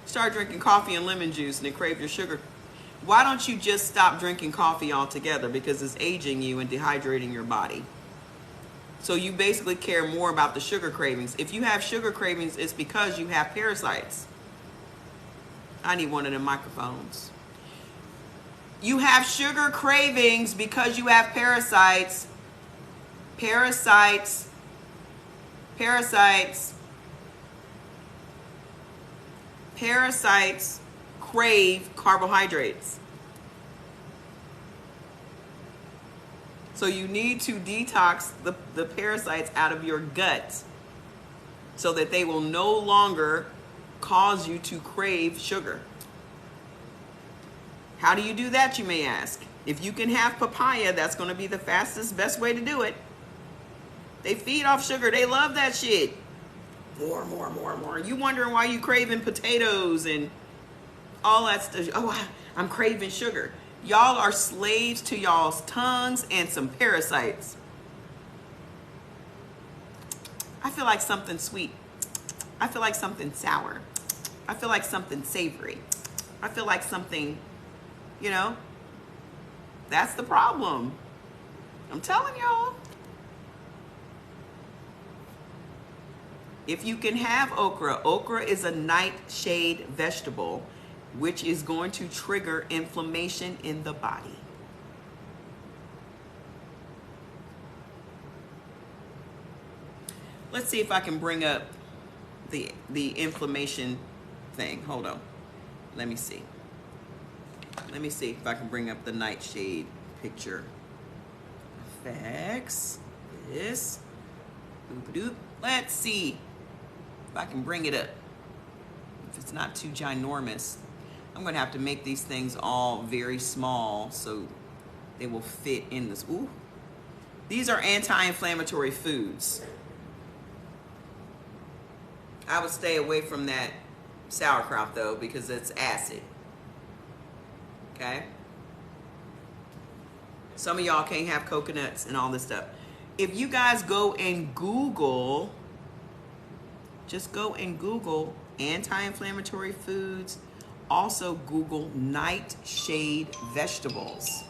Start drinking coffee and lemon juice and then crave your sugar. Why don't you just stop drinking coffee altogether? Because it's aging you and dehydrating your body. So you basically care more about the sugar cravings. If you have sugar cravings, it's because you have parasites. I need one of them microphones. You have sugar cravings because you have parasites. Parasites. Parasites crave carbohydrates. So you need to detox the parasites out of your gut so that they will no longer cause you to crave sugar. How do you do that, you may ask? If you can have papaya, that's going to be the fastest, best way to do it. They feed off sugar. They love that shit. More. You wondering why you craving potatoes and all that stuff. Oh, I'm craving sugar. Y'all are slaves to y'all's tongues and some parasites. I feel like something sweet. I feel like something sour. I feel like something savory. I feel like something, that's the problem. I'm telling y'all. If you can have okra is a nightshade vegetable, which is going to trigger inflammation in the body. Let's see if I can bring up the inflammation thing. Hold on. Let me see. Let me see if I can bring up the nightshade picture. Effects. This. Doop-a-doop. Let's see if I can bring it up. If it's not too ginormous. I'm going to have to make these things all very small so they will fit in this. Ooh. These are anti-inflammatory foods. I would stay away from that sauerkraut though because it's acid. Okay? Some of y'all can't have coconuts and all this stuff. If you guys go and Google, just go and Google anti-inflammatory foods. Also Google nightshade vegetables.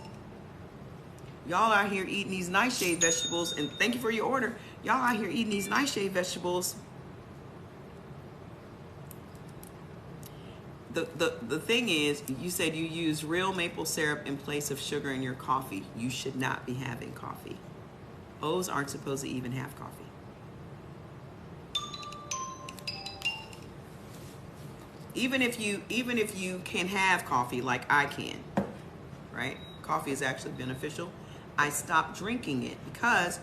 Y'all out here eating these nightshade vegetables, and thank you for your order. Y'all out here eating these nightshade vegetables. The thing is, you said you use real maple syrup in place of sugar in your coffee. You should not be having coffee. O's aren't supposed to even have coffee. Even if you can have coffee like I can, right? Coffee is actually beneficial. I stopped drinking it because,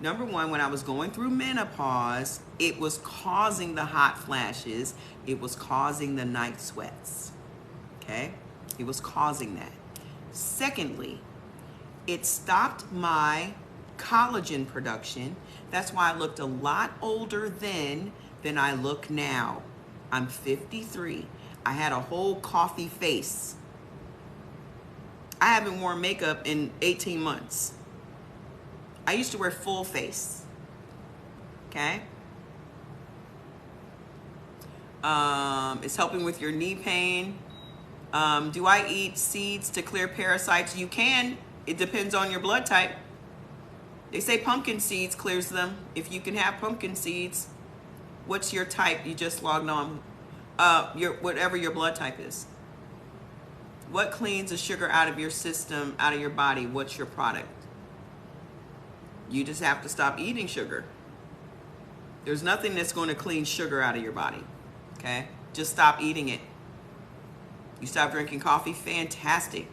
number one, when I was going through menopause, it was causing the hot flashes. It was causing the night sweats. Okay? It was causing that. Secondly, it stopped my collagen production. That's why I looked a lot older then than I look now. I'm 53. I had a whole coffee face. I haven't worn makeup in 18 months. I used to wear full face. Okay? It's helping with your knee pain. Do I eat seeds to clear parasites? You can. It depends on your blood type. They say pumpkin seeds clears them. If you can have pumpkin seeds, what's your type? You just logged on. Whatever your blood type is. What cleans the sugar out of your system, out of your body? What's your product? You just have to stop eating sugar. There's nothing that's going to clean sugar out of your body. Okay? Just stop eating it. You stop drinking coffee? Fantastic.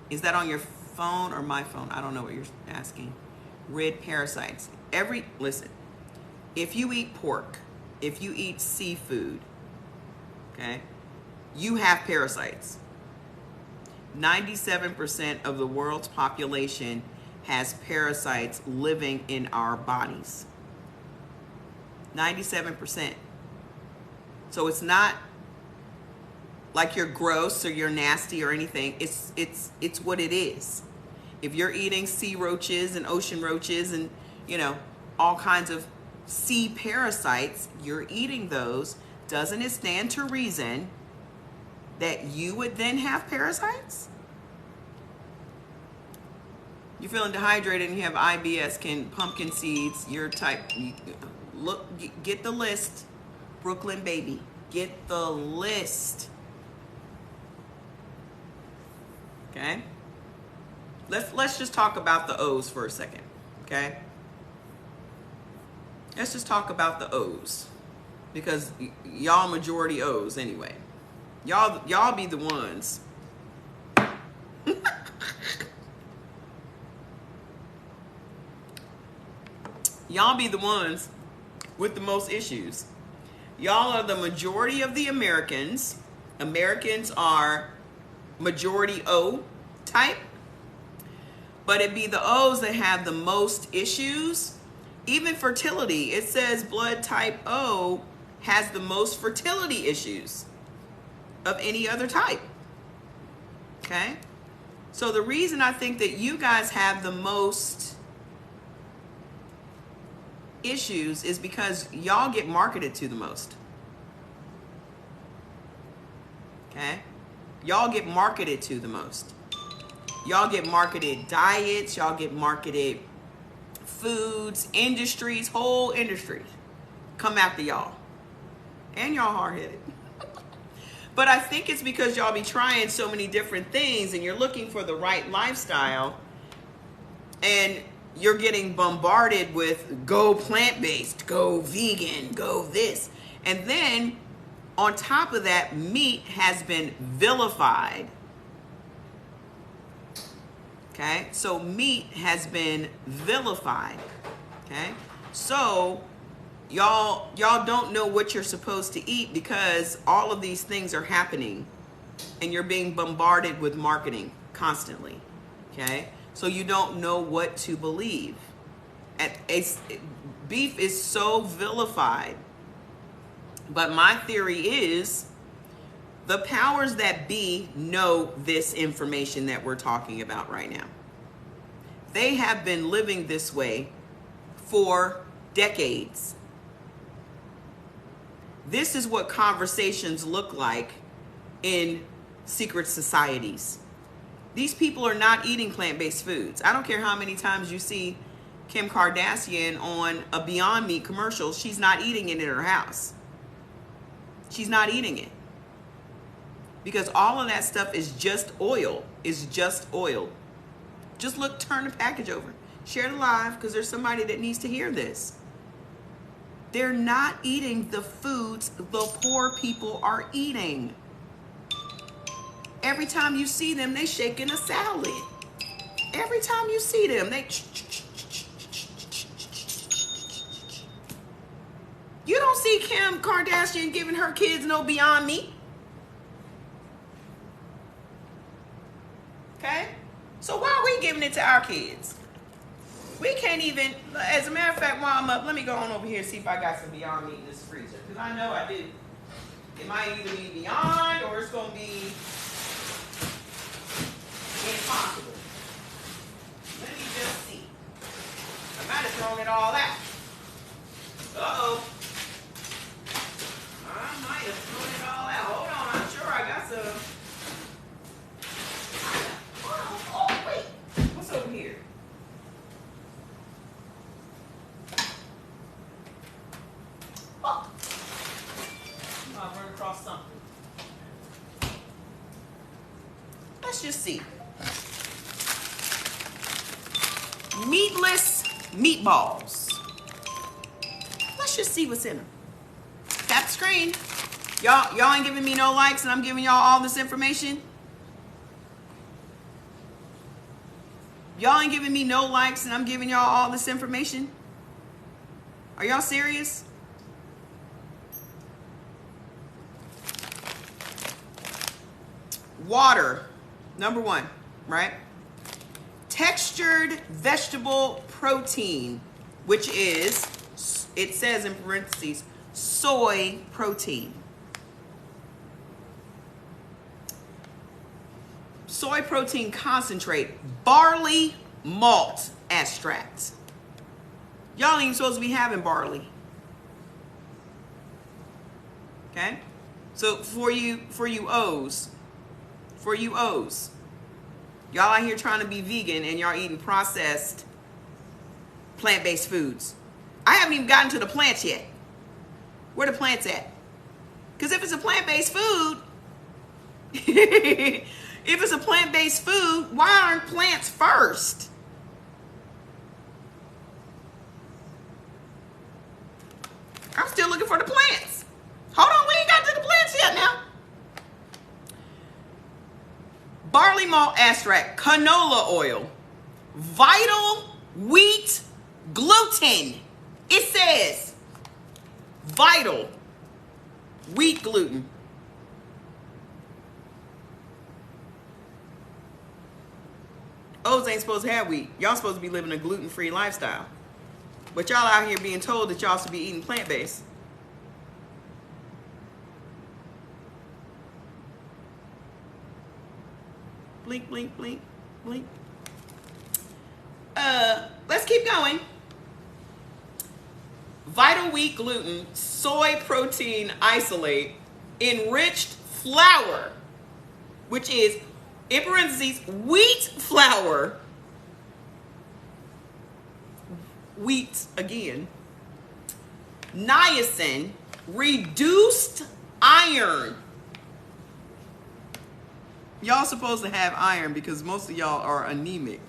Is that on your phone or my phone? I don't know what you're asking. Rid parasites. Listen, if you eat pork, if you eat seafood, okay, you have parasites. 97% of the world's population has parasites living in our bodies. 97%. So it's not like you're gross or you're nasty or anything. It's what it is. If you're eating sea roaches and ocean roaches and, all kinds of sea parasites, you're eating those. Doesn't it stand to reason that you would then have parasites? You're feeling dehydrated and you have IBS, can pumpkin seeds, your type, look, get the list. Brooklyn baby, get the list. Okay? Let's just talk about the O's for a second, okay? Let's just talk about the O's, because y'all majority O's anyway. Y'all be the ones. Y'all be the ones with the most issues. Y'all are the majority of the Americans. Americans are majority O type. But it be the O's that have the most issues. Even fertility, it says blood type O has the most fertility issues of any other type. Okay? So the reason I think that you guys have the most issues is because y'all get marketed to the most. Okay? Y'all get marketed to the most. Y'all get marketed diets, y'all get marketed foods, industries, whole industries come after y'all. And y'all hard-headed. But I think it's because y'all be trying so many different things and you're looking for the right lifestyle and you're getting bombarded with go plant-based, go vegan, go this. And then on top of that, meat has been vilified. Okay, so meat has been vilified. Okay, so y'all don't know what you're supposed to eat because all of these things are happening and you're being bombarded with marketing constantly. Okay, so you don't know what to believe. Beef is so vilified. But my theory is the powers that be know this information that we're talking about right now. They have been living this way for decades. This is what conversations look like in secret societies. These people are not eating plant-based foods. I don't care how many times you see Kim Kardashian on a Beyond Meat commercial. She's not eating it in her house. She's not eating it. Because all of that stuff is just oil. It's just oil. Just look, turn the package over. Share the live because there's somebody that needs to hear this. They're not eating the foods the poor people are eating. Every time you see them, they shaking a salad. Every time you see them, they... You don't see Kim Kardashian giving her kids no Beyond Meat. Okay? So why are we giving it to our kids? We can't even, as a matter of fact, while I'm up, let me go on over here and see if I got some Beyond Meat in this freezer. Because I know I do. It might either be Beyond or it's going to be Impossible. Let me just see. I might have thrown it all out. Uh-oh. I might have thrown it all out. Hold on, I'm sure I got some. Oh, wait. What's over here? Oh. I'll run across something. Let's just see. Meatless meatballs. Let's just see what's in them. Tap the screen. Y'all ain't giving me no likes and I'm giving y'all all this information. Y'all ain't giving me no likes and I'm giving y'all all this information. Are y'all serious? Water, number one, right? Textured vegetable protein, which is, it says in parentheses, soy protein. Soy protein concentrate, barley malt extract. Y'all ain't supposed to be having barley. Okay? So for you O's, y'all out here trying to be vegan and y'all eating processed plant-based foods. I haven't even gotten to the plants yet. Where the plants at? Because if it's a plant-based food, if it's a plant-based food, why aren't plants first? I'm still looking for the plants. Hold on, we ain't got to the plants yet now. Barley malt extract, canola oil, vital wheat gluten. It says vital wheat gluten. O's ain't supposed to have wheat. Y'all supposed to be living a gluten-free lifestyle. But y'all out here being told that y'all should be eating plant-based. Blink, blink, blink, blink. Let's keep going. Vital wheat gluten, soy protein isolate, enriched flour, which is, in parentheses, wheat flour. Wheat again. Niacin, reduced iron. Y'all supposed to have iron because most of y'all are anemic.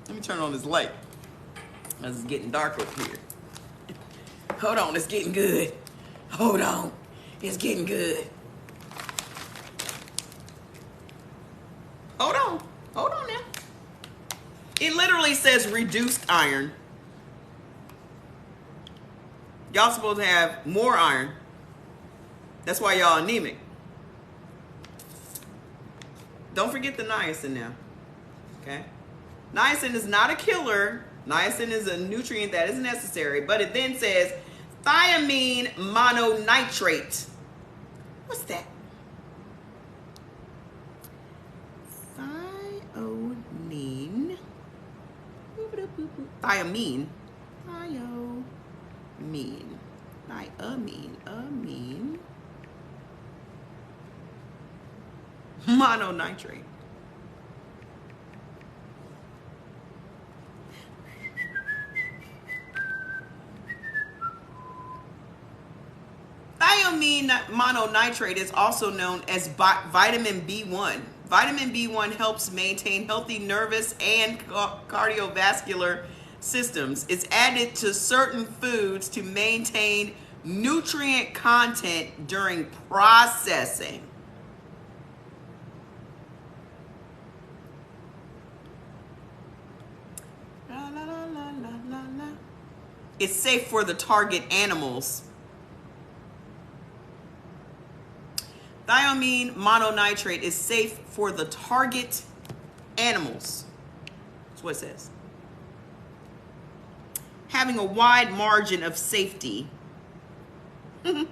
Let me turn on this light. It's getting dark over here. Hold on, it's getting good. Hold on, it's getting good. Hold on now. It literally says reduced iron. Y'all supposed to have more iron. That's why y'all anemic. Don't forget the niacin now. Okay? Niacin is not a killer. Niacin is a nutrient that is necessary, but it then says thiamine mononitrate. What's that? Thiamine thiamine, mononitrate. Thiamine mononitrate is also known as vitamin B1. Vitamin B1 helps maintain healthy nervous and cardiovascular systems. It's added to certain foods to maintain nutrient content during processing. It's safe for the target animals. Thiamine mononitrate is safe for the target animals. That's what it says. Having a wide margin of safety. The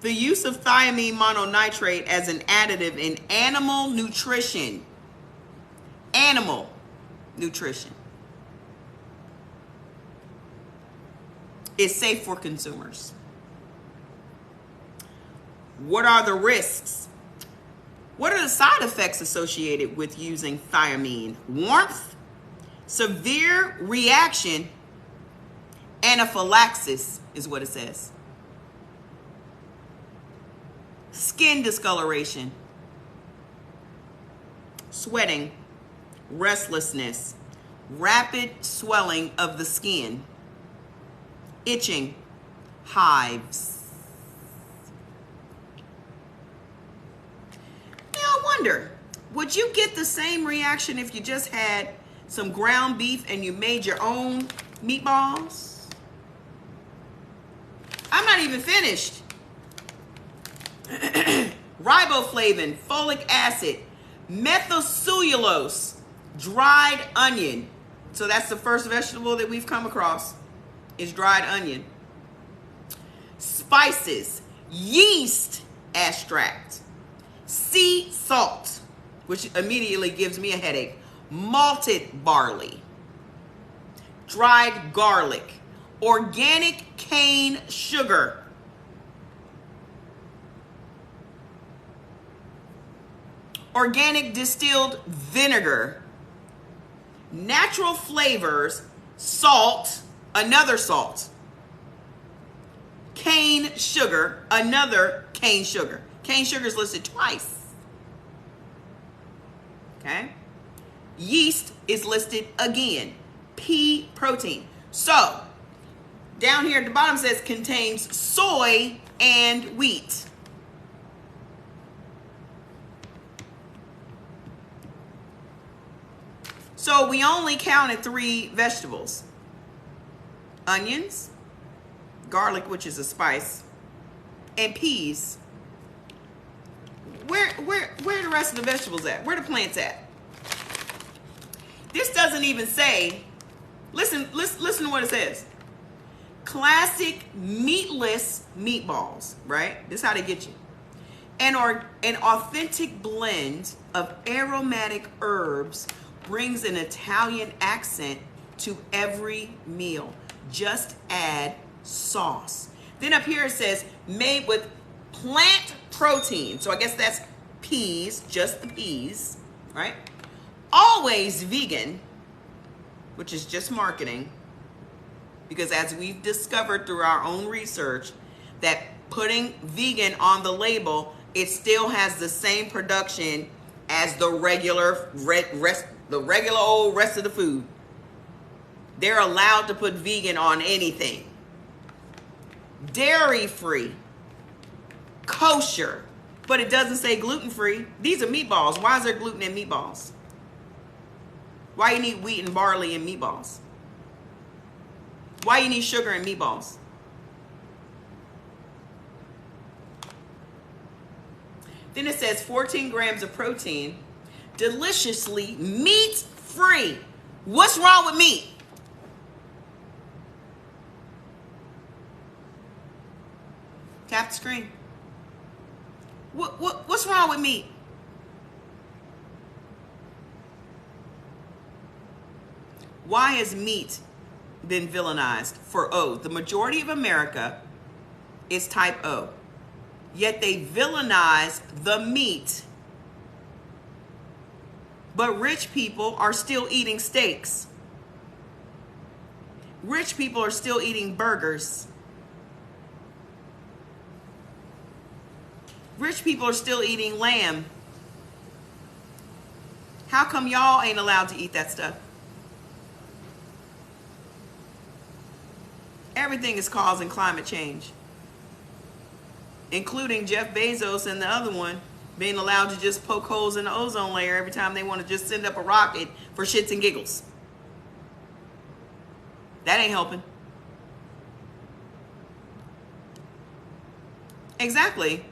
use of thiamine mononitrate as an additive in animal nutrition. Animal nutrition. Is safe for consumers. What are the risks? What are the side effects associated with using thiamine? Warmth, severe reaction, anaphylaxis is what it says. Skin discoloration, sweating, restlessness, rapid swelling of the skin, itching, hives. Now I wonder, would you get the same reaction if you just had some ground beef and you made your own meatballs? I'm not even finished. Riboflavin, folic acid, methylcellulose, dried onion. So that's the first vegetable that we've come across, is dried onion. Spices, yeast extract, sea salt, which immediately gives me a headache, malted barley, dried garlic, organic cane sugar, organic distilled vinegar, natural flavors, salt, another salt, cane sugar, another cane sugar. Cane sugar is listed twice. Okay? Yeast is listed again. Pea protein. So, down here at the bottom says contains soy and wheat. So we only counted 3 vegetables. Onions, garlic, which is a spice, and peas. Where are the rest of the vegetables at? Where are the plants at? This doesn't even say, listen to what it says. Classic meatless meatballs, right? This is how they get you. An authentic blend of aromatic herbs brings an Italian accent to every meal. Just add sauce. Then up here it says made with plant protein. So I guess that's peas, just the peas, right? Always vegan, which is just marketing, because as we've discovered through our own research, that putting vegan on the label, it still has the same production as the regular old rest of the food. They're allowed to put vegan on anything. Dairy-free, kosher, but it doesn't say gluten-free. These are meatballs. Why is there gluten in meatballs? Why you need wheat and barley in meatballs? Why you need sugar in meatballs? Then it says 14 grams of protein, deliciously meat-free. What's wrong with meat? Tap the screen. What's wrong with meat? Why is meat been villainized for O. The majority of America is type O. Yet they villainize the meat. But rich people are still eating steaks. Rich people are still eating burgers. Rich people are still eating lamb. How come y'all ain't allowed to eat that stuff? Everything is causing climate change, including Jeff Bezos and the other one being allowed to just poke holes in the ozone layer every time they want to just send up a rocket for shits and giggles. That ain't helping. Exactly.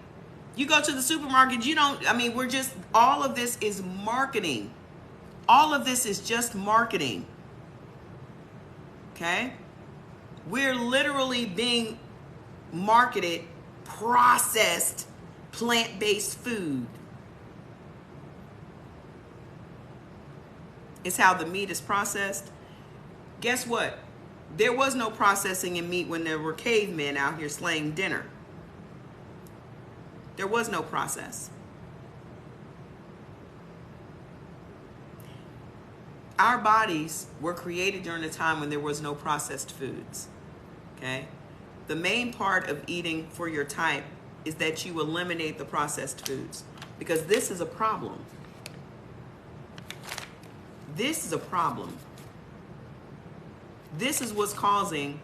You go to the supermarket, we're just, all of this is marketing. All of this is just marketing. Okay? We're literally being marketed processed plant-based food. It's how the meat is processed. Guess what? There was no processing in meat when there were cavemen out here slaying dinner. There was no process. Our bodies were created during a time when there was no processed foods. Okay? The main part of eating for your type is that you eliminate the processed foods, because this is a problem. This is a problem. This is what's causing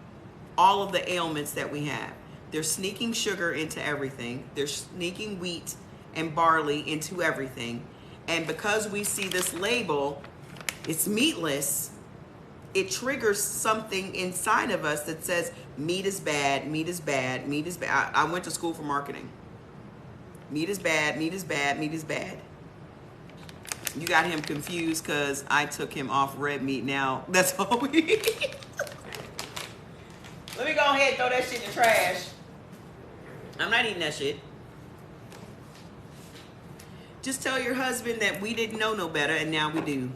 all of the ailments that we have. They're sneaking sugar into everything. They're sneaking wheat and barley into everything. And because we see this label, it's meatless, it triggers something inside of us that says meat is bad, meat is bad, meat is bad. I went to school for marketing. Meat is bad, meat is bad, meat is bad. You got him confused because I took him off red meat now. That's all we eat. Let me go ahead and throw that shit in the trash. I'm not eating that shit. Just tell your husband that we didn't know no better and now we do.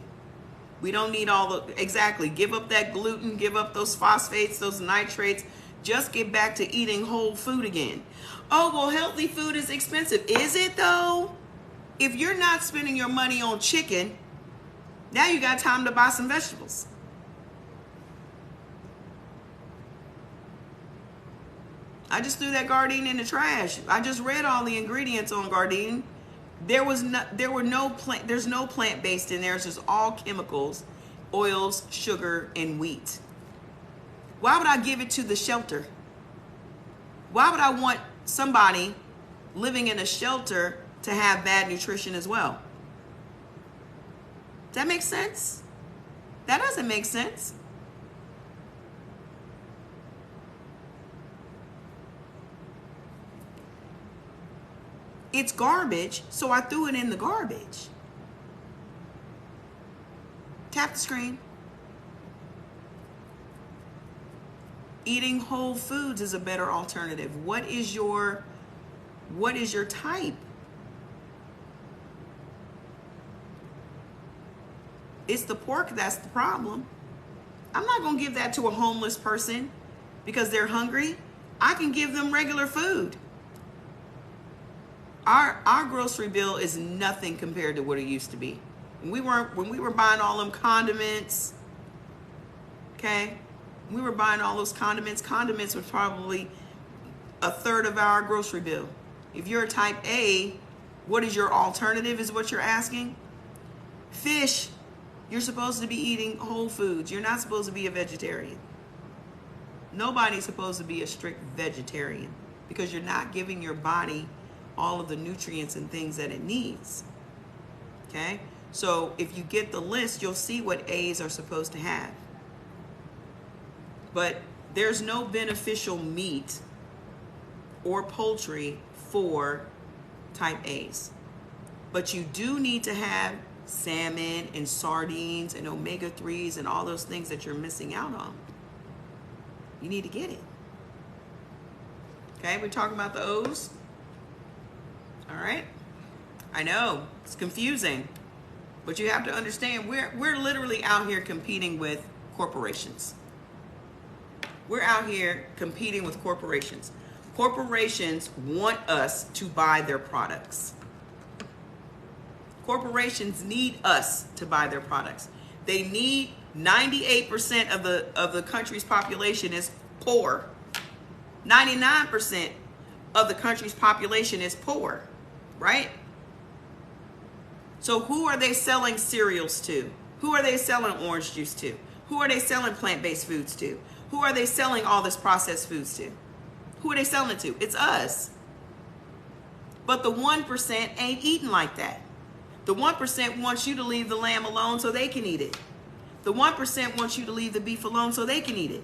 We don't need all the, exactly. Give up that gluten, give up those phosphates, those nitrates. Just get back to eating whole food again. Oh, well, healthy food is expensive. Is it though? If you're not spending your money on chicken, now you got time to buy some vegetables. I just threw that Gardein in the trash. I just read all the ingredients on Gardein. There's no plant-based in there. It's just all chemicals, oils, sugar, and wheat. Why would I give it to the shelter? Why would I want somebody living in a shelter to have bad nutrition as well? Does that make sense? That doesn't make sense. It's garbage, so I threw it in the garbage. Tap the screen. Eating whole foods is a better alternative. What is your type? It's the pork that's the problem. I'm not going to give that to a homeless person because they're hungry. I can give them regular food. Our grocery bill is nothing compared to what it used to be. When we were buying all them condiments, okay? We were buying all those condiments. Condiments was probably a third of our grocery bill. If you're a type A, what is your alternative is what you're asking? Fish. You're supposed to be eating whole foods. You're not supposed to be a vegetarian. Nobody's supposed to be a strict vegetarian because you're not giving your body all of the nutrients and things that it needs. Okay? So if you get the list, you'll see what A's are supposed to have. But there's no beneficial meat or poultry for type A's. But you do need to have salmon and sardines and omega-3s and all those things that you're missing out on. You need to get it. Okay, we're talking about the O's. All right. I know it's confusing, but you have to understand we're literally out here competing with corporations. We're out here competing with corporations. Corporations want us to buy their products. Corporations need us to buy their products. They need 98% of the country's population is poor. 99% of the country's population is poor, right? So who are they selling cereals to? Who are they selling orange juice to? Who are they selling plant-based foods to? Who are they selling all this processed foods to? Who are they selling it to? It's us. But the 1% ain't eating like that. The 1% wants you to leave the lamb alone so they can eat it. The 1% wants you to leave the beef alone so they can eat it.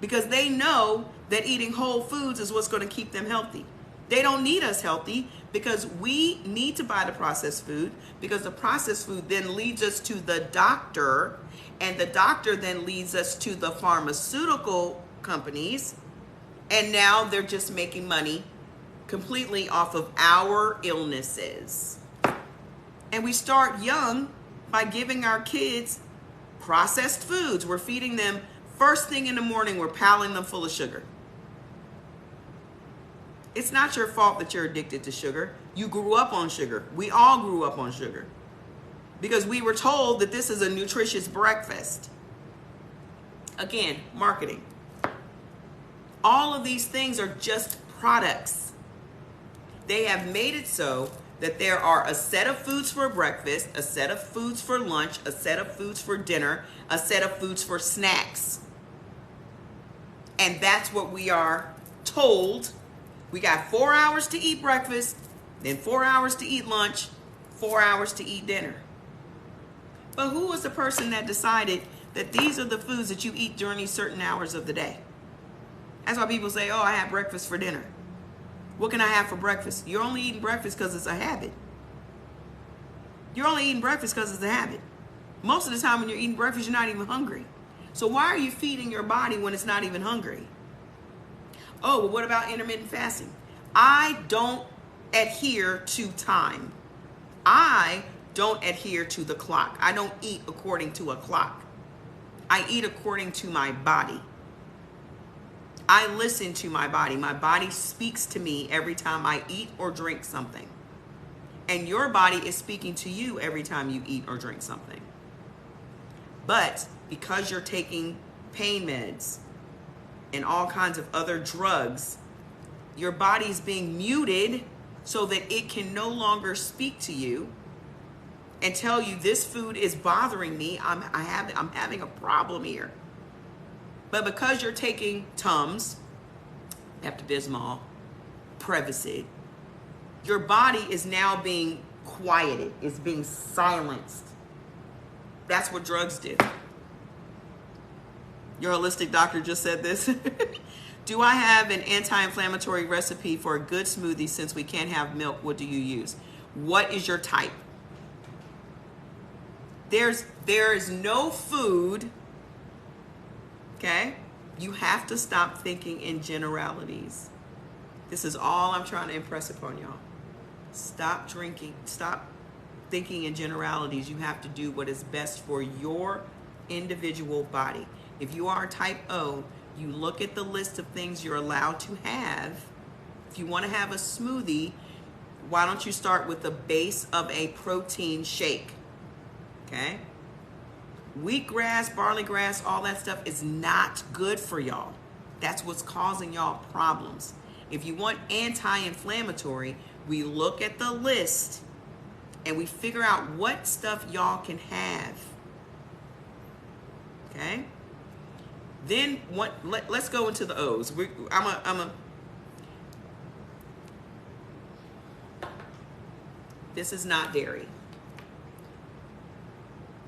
Because they know that eating whole foods is what's going to keep them healthy. They don't need us healthy because we need to buy the processed food, because the processed food then leads us to the doctor, and the doctor then leads us to the pharmaceutical companies, and now they're just making money completely off of our illnesses. And we start young by giving our kids processed foods. We're feeding them first thing in the morning, we're piling them full of sugar. It's not your fault that you're addicted to sugar. You grew up on sugar. We all grew up on sugar because we were told that this is a nutritious breakfast. Again, marketing. All of these things are just products. They have made it so that there are a set of foods for breakfast, a set of foods for lunch, a set of foods for dinner, a set of foods for snacks. And that's what we are told. We got 4 hours to eat breakfast, then 4 hours to eat lunch, 4 hours to eat dinner. But who was the person that decided that these are the foods that you eat during these certain hours of the day? That's why people say, oh, I had breakfast for dinner. What can I have for breakfast? You're only eating breakfast because it's a habit. You're only eating breakfast because it's a habit. Most of the time when you're eating breakfast, you're not even hungry. So why are you feeding your body when it's not even hungry? Oh, well, what about intermittent fasting? I don't adhere to time. I don't adhere to the clock. I don't eat according to a clock. I eat according to my body. I listen to my body. My body speaks to me every time I eat or drink something. And your body is speaking to you every time you eat or drink something. But because you're taking pain meds and all kinds of other drugs, your body's being muted so that it can no longer speak to you and tell you this food is bothering me. I'm having a problem here. But because you're taking Tums, Pepto-Bismol, Prevacid, your body is now being quieted. It's being silenced. That's what drugs do. Your holistic doctor just said this. Do I have an anti-inflammatory recipe for a good smoothie since we can't have milk? What do you use? What is your type? There is no food, okay? You have to stop thinking in generalities. This is all I'm trying to impress upon y'all. Stop thinking in generalities. You have to do what is best for your individual body. If you are type O, you look at the list of things you're allowed to have. If you want to have a smoothie, why don't you start with the base of a protein shake? Okay? Wheatgrass, barley grass, all that stuff is not good for y'all. That's what's causing y'all problems. If you want anti-inflammatory, we look at the list and we figure out what stuff y'all can have. Okay? Then let's go into the O's. This is not dairy.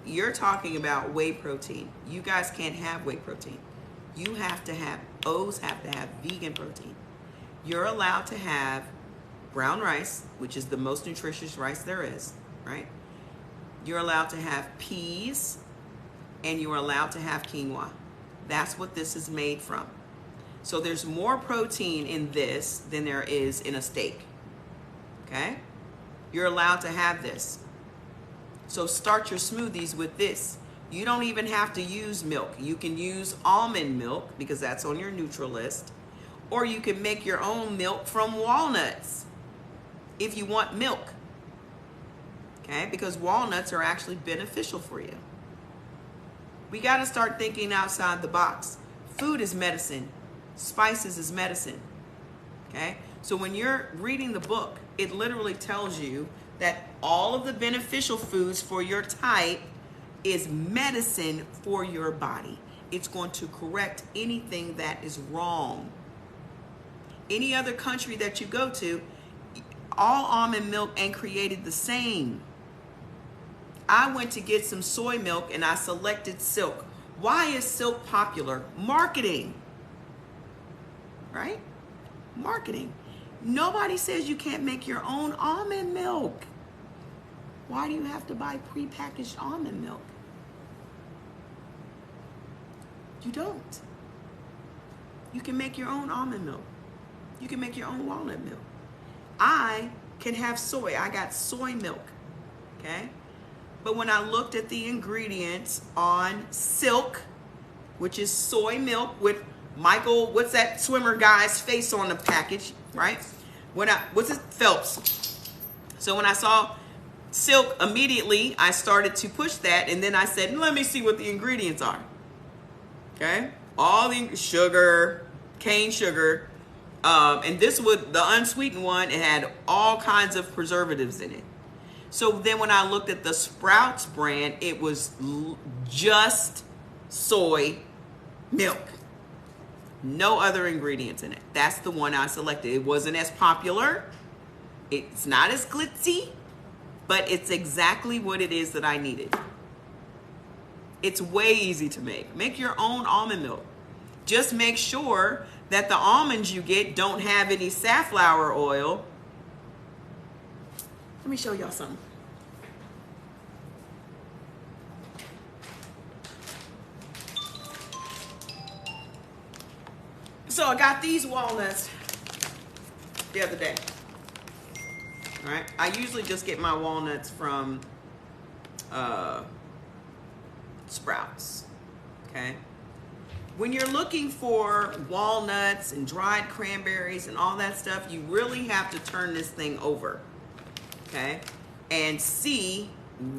You're talking about whey protein. You guys can't have whey protein. You have to have, O's have to have vegan protein. You're allowed to have brown rice, which is the most nutritious rice there is, right? You're allowed to have peas, and you're allowed to have quinoa. That's what this is made from. So there's more protein in this than there is in a steak, okay? You're allowed to have this. So start your smoothies with this. You don't even have to use milk. You can use almond milk because that's on your neutral list. Or you can make your own milk from walnuts if you want milk. Okay? Because walnuts are actually beneficial for you. We got to start thinking outside the box. Food is medicine. Spices is medicine. Okay? So when you're reading the book, it literally tells you that all of the beneficial foods for your type is medicine for your body. It's going to correct anything that is wrong. Any other country that you go to, all almond milk ain't created the same. I went to get some soy milk and I selected Silk. Why is Silk popular? Marketing. Right? Marketing. Nobody says you can't make your own almond milk. Why do you have to buy prepackaged almond milk? You don't. You can make your own almond milk. You can make your own walnut milk. I can have soy. I got soy milk. Okay? But when I looked at the ingredients on Silk, which is soy milk with Michael, what's that swimmer guy's face on the package, right? What's it? Phelps. So when I saw Silk, immediately I started to push that, and then I said, let me see what the ingredients are. Okay? All the sugar, cane sugar, and this was the unsweetened one. It had all kinds of preservatives in it. So then when I looked at the Sprouts brand, it was just soy milk. No other ingredients in it. That's the one I selected. It wasn't as popular. It's not as glitzy, but it's exactly what it is that I needed. It's way easy to make. Make your own almond milk. Just make sure that the almonds you get don't have any safflower oil. Let me show y'all something. So I got these walnuts the other day. All right. I usually just get my walnuts from Sprouts. Okay. When you're looking for walnuts and dried cranberries and all that stuff, you really have to turn this thing over. Okay. And see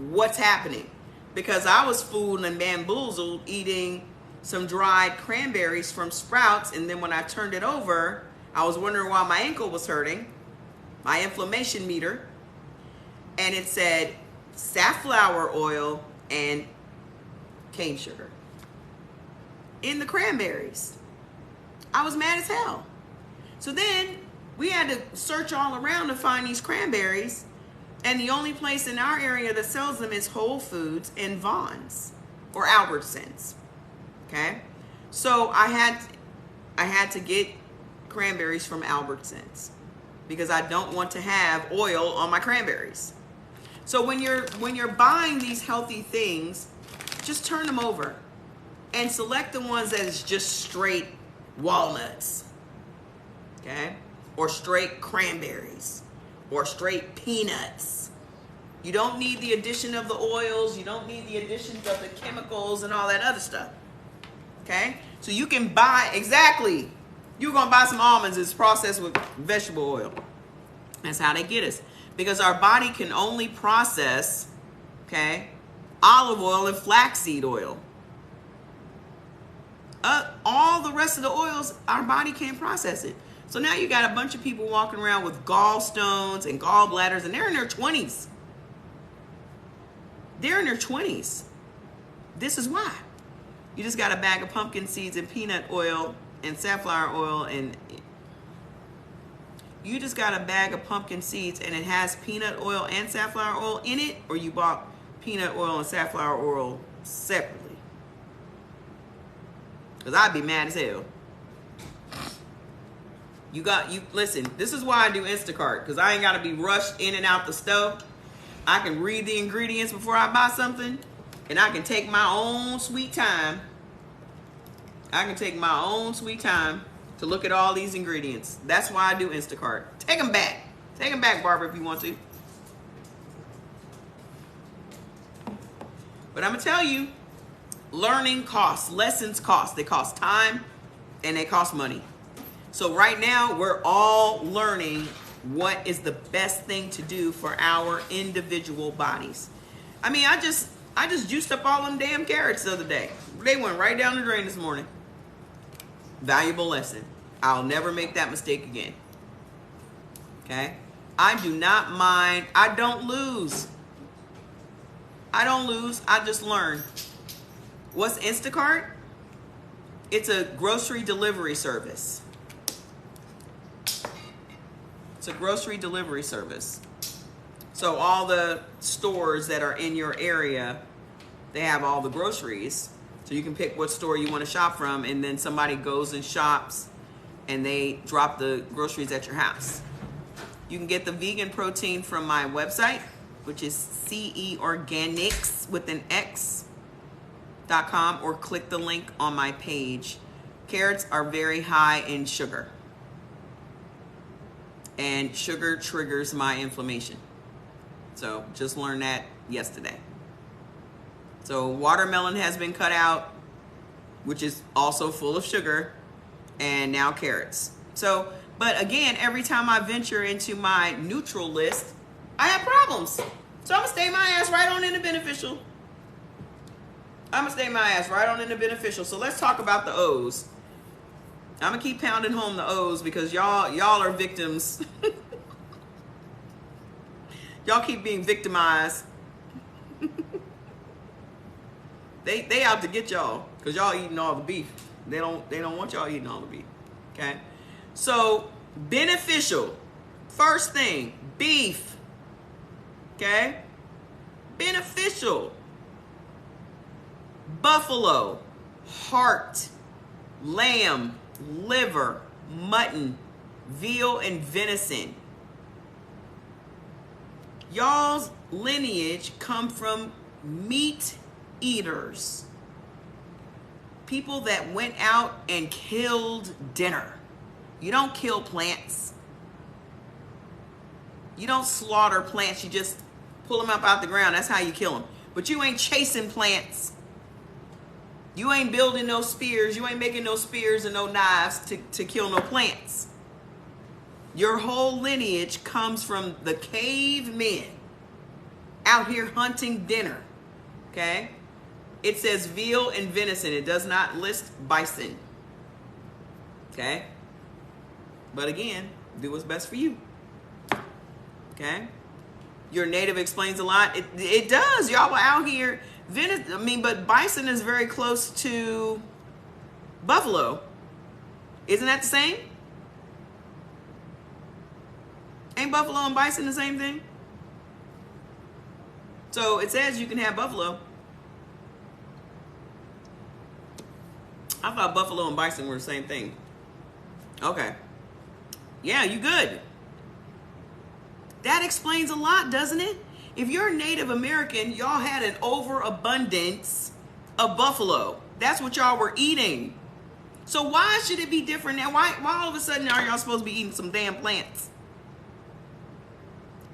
what's happening. Because I was fooled and bamboozled eating some dried cranberries from Sprouts, and then when I turned it over, I was wondering why my ankle was hurting, my inflammation meter, and it said safflower oil and cane sugar in the cranberries. I was mad as hell. So then we had to search all around to find these cranberries, and the only place in our area that sells them is Whole Foods and Vons or Albertsons. Okay, so I had to get cranberries from Albertsons because I don't want to have oil on my cranberries. So when you're buying these healthy things, just turn them over and select the ones that is just straight walnuts, okay, or straight cranberries, or straight peanuts. You don't need the addition of the oils. You don't need the additions of the chemicals and all that other stuff. Okay, so you can buy, exactly, you're going to buy some almonds that's processed with vegetable oil. That's how they get us. Because our body can only process, okay, olive oil and flaxseed oil. All the rest of the oils, our body can't process it. So now you got a bunch of people walking around with gallstones and gallbladders, and they're in their 20s. They're in their 20s. This is why. You just got a bag of pumpkin seeds and peanut oil and safflower oil, and you just got a bag of pumpkin seeds and it has peanut oil and safflower oil in it, or you bought peanut oil and safflower oil separately? Because I'd be mad as hell. Listen, this is why I do Instacart, because I ain't got to be rushed in and out the stove. I can read the ingredients before I buy something. And I can take my own sweet time. I can take my own sweet time to look at all these ingredients. That's why I do Instacart. Take them back. Take them back, Barbara, if you want to. But I'm going to tell you, learning costs, lessons cost. They cost time and they cost money. So right now we're all learning what is the best thing to do for our individual bodies. I mean, I just juiced up all them damn carrots the other day. They went right down the drain this morning. Valuable lesson. I'll never make that mistake again. Okay? I do not mind. I don't lose. I just learn. What's Instacart? It's a grocery delivery service. It's a grocery delivery service. So all the stores that are in your area, they have all the groceries. So you can pick what store you want to shop from, and then somebody goes and shops and they drop the groceries at your house. You can get the vegan protein from my website, which is ceorganics with an X.com, or click the link on my page. Carrots are very high in sugar, and sugar triggers my inflammation. So just learned that yesterday. So watermelon has been cut out, which is also full of sugar, and now carrots. So, but again, every time I venture into my neutral list, I have problems. So I'm gonna stay my ass right on in the beneficial. So let's talk about the O's. I'm gonna keep pounding home the O's because y'all are victims. Y'all keep being victimized. They out to get y'all because y'all eating all the beef. They don't want y'all eating all the beef. Okay? So beneficial. First thing, beef. Okay? Beneficial. Buffalo, heart, lamb, liver, mutton, veal, and venison. Y'all's lineage come from meat eaters. People that went out and killed dinner. You don't kill plants. You don't slaughter plants. You just pull them up out the ground. That's how you kill them. But you ain't chasing plants. You ain't building no spears. You ain't making no spears and no knives to kill no plants. Your whole lineage comes from the cavemen out here hunting dinner. Okay? It says veal and venison. It does not list bison. Okay? But again, do what's best for you. Okay? Your native explains a lot. It does. Y'all were out here. But bison is very close to buffalo. Isn't that the same? Ain't buffalo and bison the same thing? So it says you can have buffalo. I thought buffalo and bison were the same thing. Okay. Yeah, you good. That explains a lot, doesn't it? If you're Native American, y'all had an overabundance of buffalo. That's what y'all were eating. So why should it be different now? Why all of a sudden are y'all supposed to be eating some damn plants?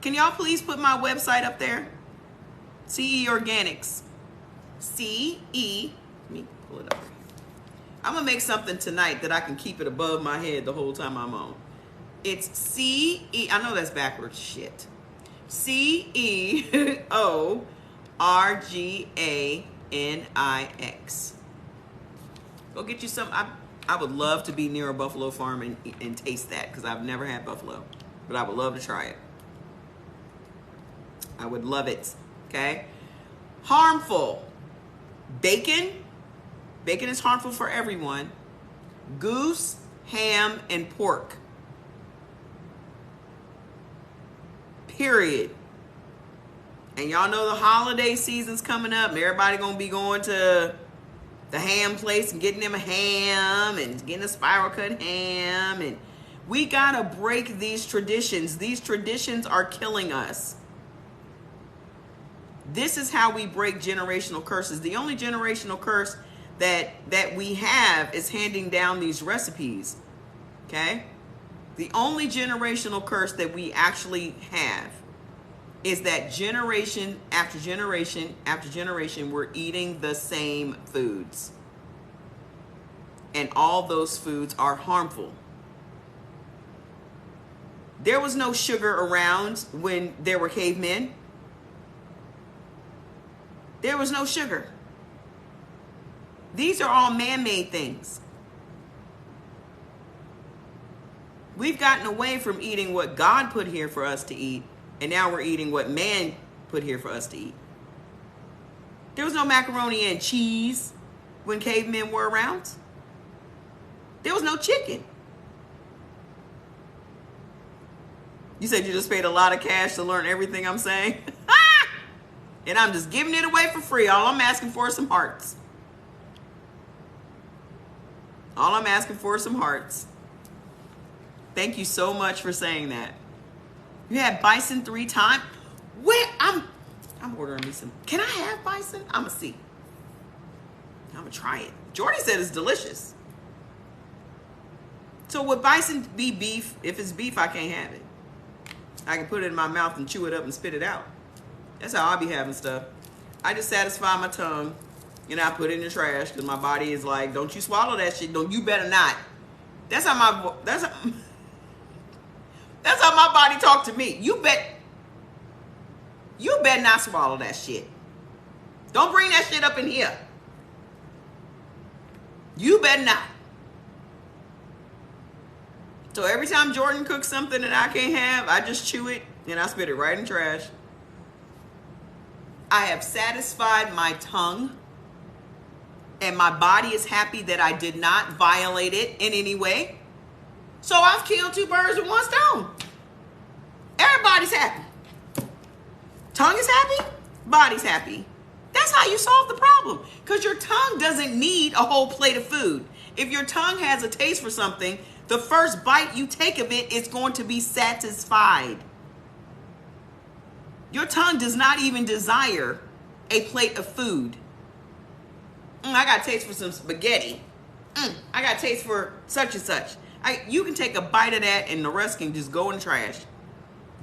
Can y'all please put my website up there? CE Organics. CE. Let me pull it up. I'm going to make something tonight that I can keep it above my head the whole time I'm on. It's CE. I know that's backwards shit. CEORGANIX. Go get you some. I would love to be near a buffalo farm and taste that because I've never had buffalo, but I would love to try it. I would love it. Okay. Harmful. Bacon. Bacon is harmful for everyone. Goose, ham, and pork. Period. And y'all know the holiday season's coming up. Everybody gonna be going to the ham place and getting them a ham and getting a spiral cut ham. And we gotta break these traditions. These traditions are killing us. This is how we break generational curses. The only generational curse that we have is handing down these recipes. Okay? The only generational curse that we actually have is that generation after generation after generation, we're eating the same foods. And all those foods are harmful. There was no sugar around when there were cavemen. There was no sugar. These are all man-made things. We've gotten away from eating what God put here for us to eat, and now we're eating what man put here for us to eat. There was no macaroni and cheese when cavemen were around. There was no chicken. You said you just paid a lot of cash to learn everything I'm saying? And I'm just giving it away for free. All I'm asking for is some hearts. All I'm asking for is some hearts. Thank you so much for saying that. You had bison 3 times? Where? I'm ordering me some. Can I have bison? I'm going to see. I'm going to try it. Jordy said it's delicious. So would bison be beef? If it's beef, I can't have it. I can put it in my mouth and chew it up and spit it out. That's how I be having stuff. I just satisfy my tongue and I put it in the trash because my body is like, don't you swallow that shit. Don't, you better not. That's how my body talk to me. You better not swallow that shit. Don't bring that shit up in here. You better not. So every time Jordan cooks something that I can't have, I just chew it and I spit it right in the trash. I have satisfied my tongue and my body is happy that I did not violate it in any way. So I've killed 2 birds with 1 stone. Everybody's happy. Tongue is happy, body's happy. That's how you solve the problem. Because your tongue doesn't need a whole plate of food. If your tongue has a taste for something, the first bite you take of it is going to be satisfied. Your tongue does not even desire a plate of food. I got a taste for some spaghetti. I got a taste for such and such. You can take a bite of that and the rest can just go in the trash.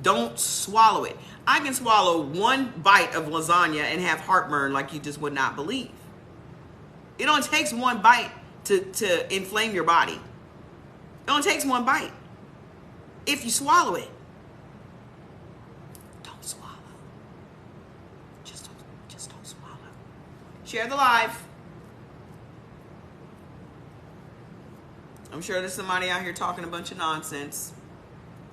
Don't swallow it. I can swallow 1 bite of lasagna and have heartburn like you just would not believe. It only takes 1 bite to inflame your body. It only takes 1 bite. If you swallow it. Don't swallow. Just don't swallow. Share the live. I'm sure there's somebody out here talking a bunch of nonsense,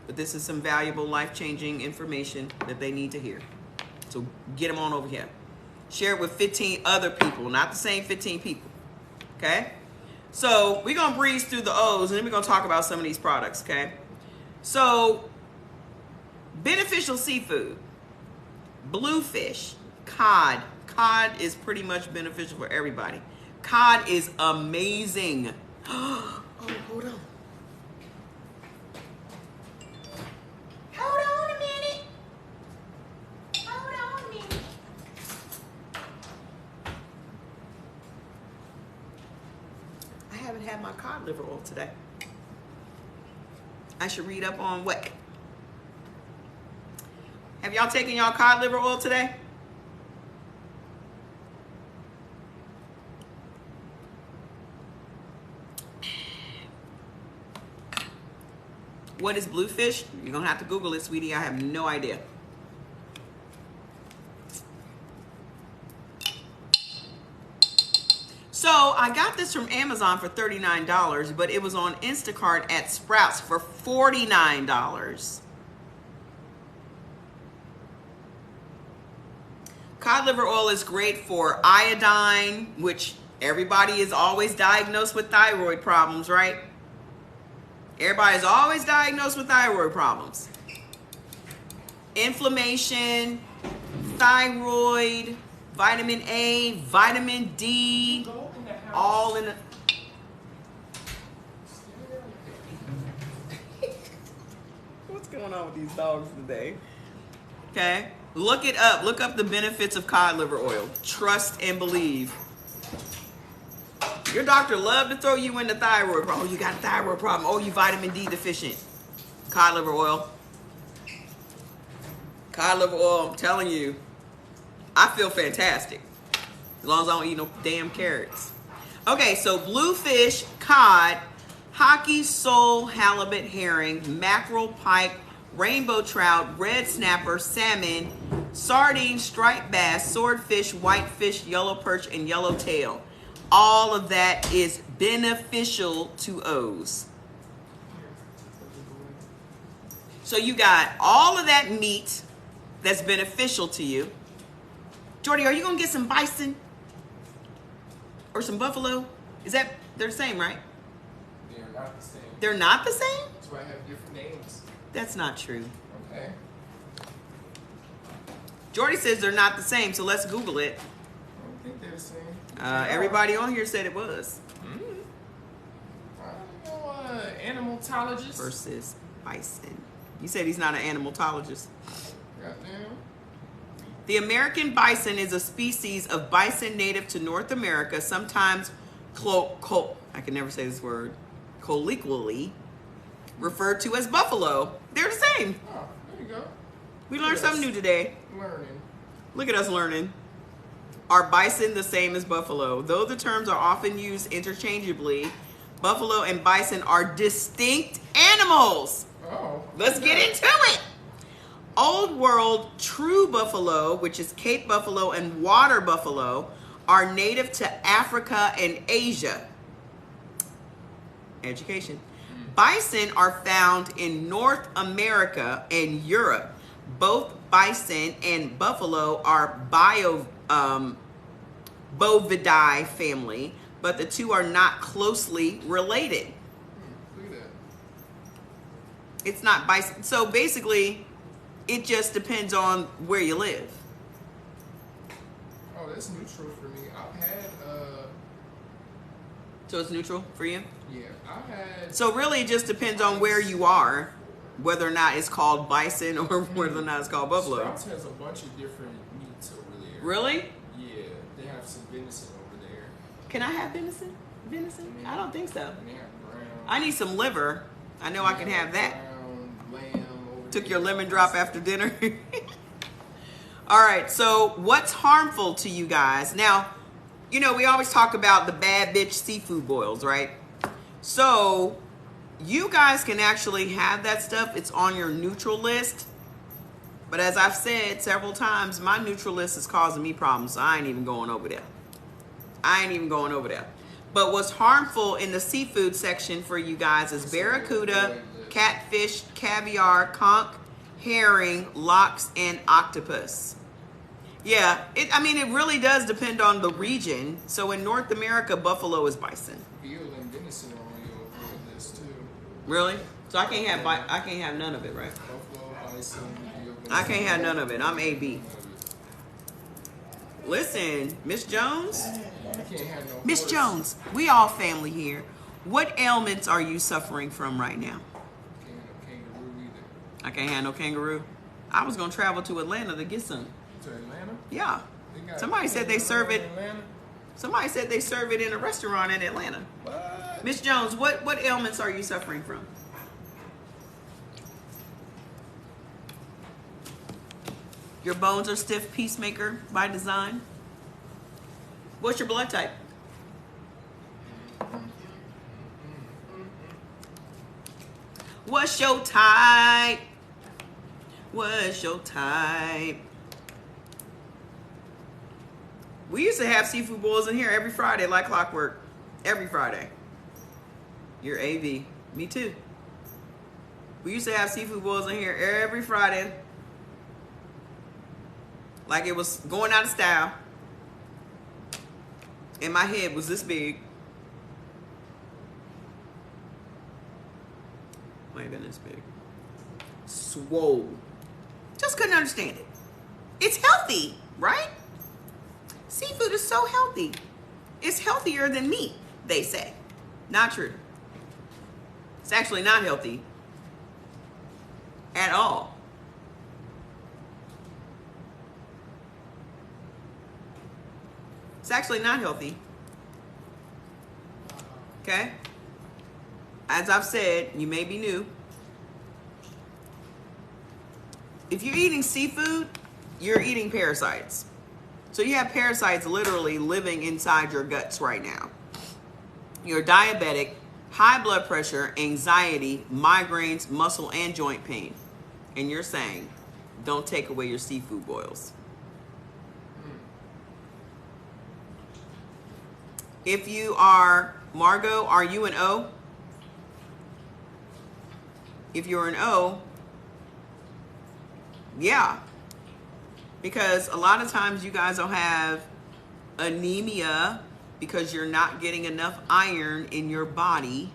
but this is some valuable, life-changing information that they need to hear. So get them on over here. Share it with 15 other people, not the same 15 people. Okay? So we're going to breeze through the O's and then we're going to talk about some of these products, okay? So beneficial seafood, bluefish, cod. Cod is pretty much beneficial for everybody. Cod is amazing. Oh, hold on. Hold on a minute. Hold on a minute. I haven't had my cod liver oil today. I should read up on what? Have y'all taken y'all cod liver oil today? What is bluefish? You're going to have to Google it, sweetie. I have no idea. So I got this from Amazon for $39, but it was on Instacart at Sprouts for $49. Cod liver oil is great for iodine, which everybody is always diagnosed with thyroid problems, right? Everybody's always diagnosed with thyroid problems. Inflammation, thyroid, vitamin A, vitamin D, all in the... What's going on with these dogs today? Okay, look it up. Look up the benefits of cod liver oil. Trust and believe. Your doctor loved to throw you in the thyroid problem. Oh, you got a thyroid problem. Oh, you vitamin D deficient. Cod liver oil. Cod liver oil, I'm telling you, I feel fantastic. As long as I don't eat no damn carrots. Okay, so bluefish, cod, hockey, sole, halibut, herring, mackerel, pike, rainbow trout, red snapper, salmon, sardine, striped bass, swordfish, whitefish, yellow perch, and yellowtail. All of that is beneficial to O's. So you got all of that meat that's beneficial to you. Jordy, are you gonna get some bison? Or some buffalo? They're the same, right? They're not the same. They're not the same? That's why I have different names. That's not true. Okay. Jordy says they're not the same, so let's Google it. I don't think they're the same. Everybody on here said it was. I don't know, animalologist. Versus bison. You said he's not an animalologist. Goddamn. The American bison is a species of bison native to North America, sometimes I can never say this word, colloquially referred to as buffalo. They're the same. Oh, there you go. We learned something new today. Learning. Look at us learning. Are bison the same as buffalo? Though the terms are often used interchangeably, buffalo and bison are distinct animals. Oh. Let's get into it. Old World true buffalo, which is Cape buffalo and water buffalo, are native to Africa and Asia. Education. Bison are found in North America and Europe. Both bison and buffalo are Bovidae family, but the two are not closely related. Look at that. It's not bison. So basically, it just depends on where you live. Oh, that's neutral for me. I've had, So it's neutral for you? yeah, I've had. So really, it just depends on where you are, whether or not it's called bison or whether or not it's called buffalo. Sprouts has a bunch of different meats over there. Really? Yeah, they have some venison over there. Can I have venison? Venison? I don't think so. And they have brown. I need some liver. I know I can have that. Brown lamb over Took there. your lemon drop after dinner. All right, so what's harmful to you guys? Now, you know, we always talk about the bad bitch seafood boils, right? So you guys can actually have that stuff. It's on your neutral list. But as I've said several times, my neutral list is causing me problems, so I ain't even going over there. But what's harmful in the seafood section for you guys is barracuda, catfish, caviar, conch, herring, lox, and octopus. Yeah, it really does depend on the region. So in North America, buffalo is bison. Veal and venison are on your list too. Really? So I can't have none of it, right? Buffalo, bison, veal, venison. I can't have none of it. I'm AB. Listen, Miss Jones. You can't have no Miss horse. Jones, we all family here. What ailments are you suffering from right now? Can't have kangaroo either. I can't have no kangaroo. I was gonna travel to Atlanta to get some. To Atlanta? Yeah. They got Somebody said they serve it. in Atlanta? Somebody said they serve it in a restaurant in Atlanta. What? Miss Jones, what ailments are you suffering from? Your bones are stiff, peacemaker by design. What's your blood type? What's your type? What's your type? We used to have seafood boils in here every Friday like clockwork. Every Friday. You're AV. Me too. We used to have seafood boils in here every Friday. Like it was going out of style. And my head was this big. Might have been this big. Swole. Just couldn't understand it. It's healthy, right? Seafood is so healthy. It's healthier than meat, they say. Not true. It's actually not healthy at all. It's actually not healthy. Okay? As I've said, you may be new. if you're eating seafood, you're eating parasites. So you have parasites literally living inside your guts right now. You're diabetic, high blood pressure, anxiety, migraines, muscle and joint pain. And you're saying, don't take away your seafood boils. If you are, Margot, are you an O? If you're an O, yeah. Because a lot of times you guys will have anemia because you're not getting enough iron in your body,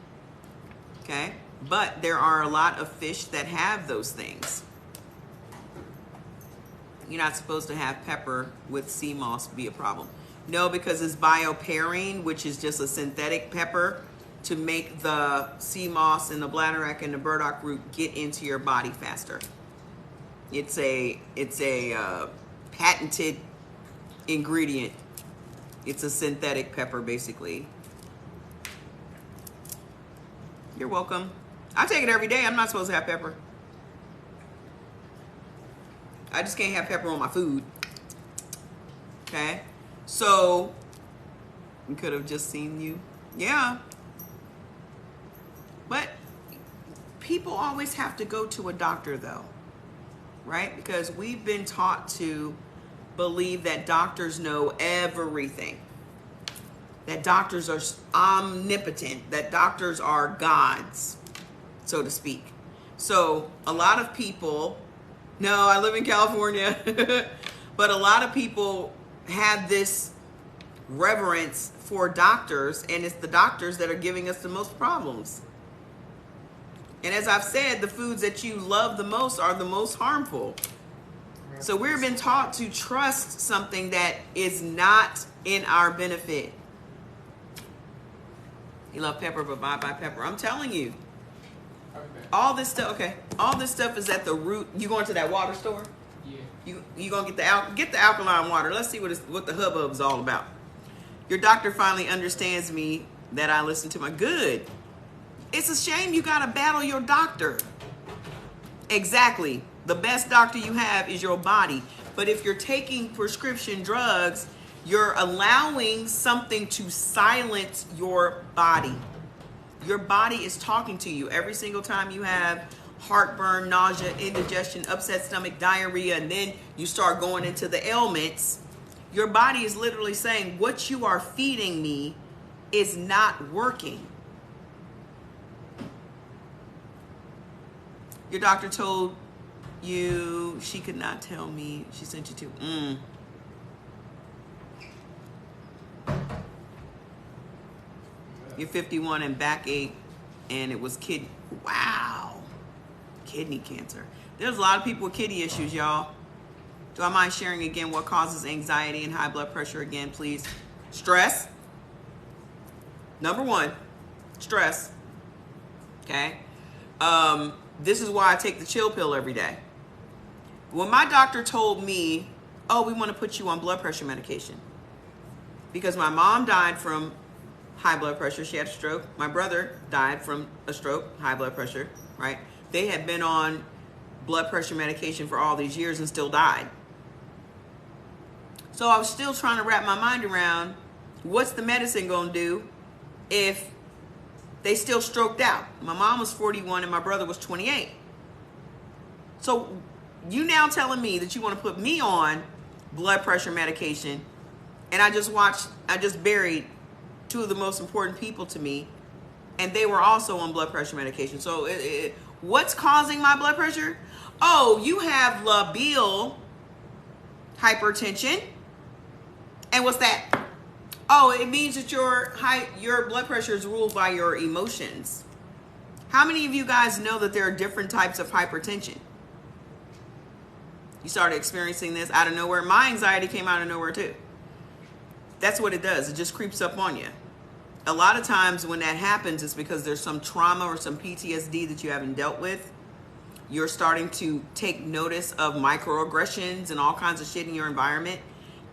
okay? But there are a lot of fish that have those things. You're not supposed to have pepper with sea moss be a problem. No, because it's bioperine, which is just a synthetic pepper to make the sea moss and the bladderwrack and the burdock root get into your body faster. It's a patented ingredient. It's a synthetic pepper, basically. You're welcome. I take it every day. I'm not supposed to have pepper. I just can't have pepper on my food. Okay? So, we could have just seen you. Yeah. But people always have to go to a doctor, though. Right? Because we've been taught to believe that doctors know everything. That doctors are omnipotent. That doctors are gods, so to speak. So a lot of people, no, I live in California, but a lot of people have this reverence for doctors, and it's the doctors that are giving us the most problems. And as I've said, the foods that you love the most are the most harmful. So we've been taught to trust something that is not in our benefit. You love pepper, but bye pepper. I'm telling you. All this stuff, okay. All this stuff is at the root. You going to that water store? Yeah. You gonna get the alkaline water. Let's see what the hubbub is all about. Your doctor finally understands me that I listen to my good. It's a shame you gotta battle your doctor. Exactly. The best doctor you have is your body. But if you're taking prescription drugs, you're allowing something to silence your body. Your body is talking to you every single time you have heartburn, nausea, indigestion, upset stomach, diarrhea, and then you start going into the ailments. Your body is literally saying, what you are feeding me is not working. Your doctor told you she could not tell me. She sent you to. You're 51 and backache, and it was kidney. Wow. Kidney cancer. There's a lot of people with kidney issues, y'all. Do I mind sharing again what causes anxiety and high blood pressure again, please? Stress. Number one, stress. Okay. This is why I take the chill pill every day. When my doctor told me, oh, we want to put you on blood pressure medication, because my mom died from high blood pressure. She had a stroke. My brother died from a stroke, high blood pressure, right? They had been on blood pressure medication for all these years and still died. So I was still trying to wrap my mind around what's the medicine going to do if they still stroked out. My mom was 41 and my brother was 28. So you now telling me that you want to put me on blood pressure medication, and I just buried two of the most important people to me, and they were also on blood pressure medication. So what's causing my blood pressure? Oh, you have labile hypertension. And what's that? Oh, it means that your blood pressure is ruled by your emotions. How many of you guys know that there are different types of hypertension? You started experiencing this out of nowhere. My anxiety came out of nowhere too. That's what it does. It just creeps up on you. A lot of times when that happens, it's because there's some trauma or some PTSD that you haven't dealt with. You're starting to take notice of microaggressions and all kinds of shit in your environment,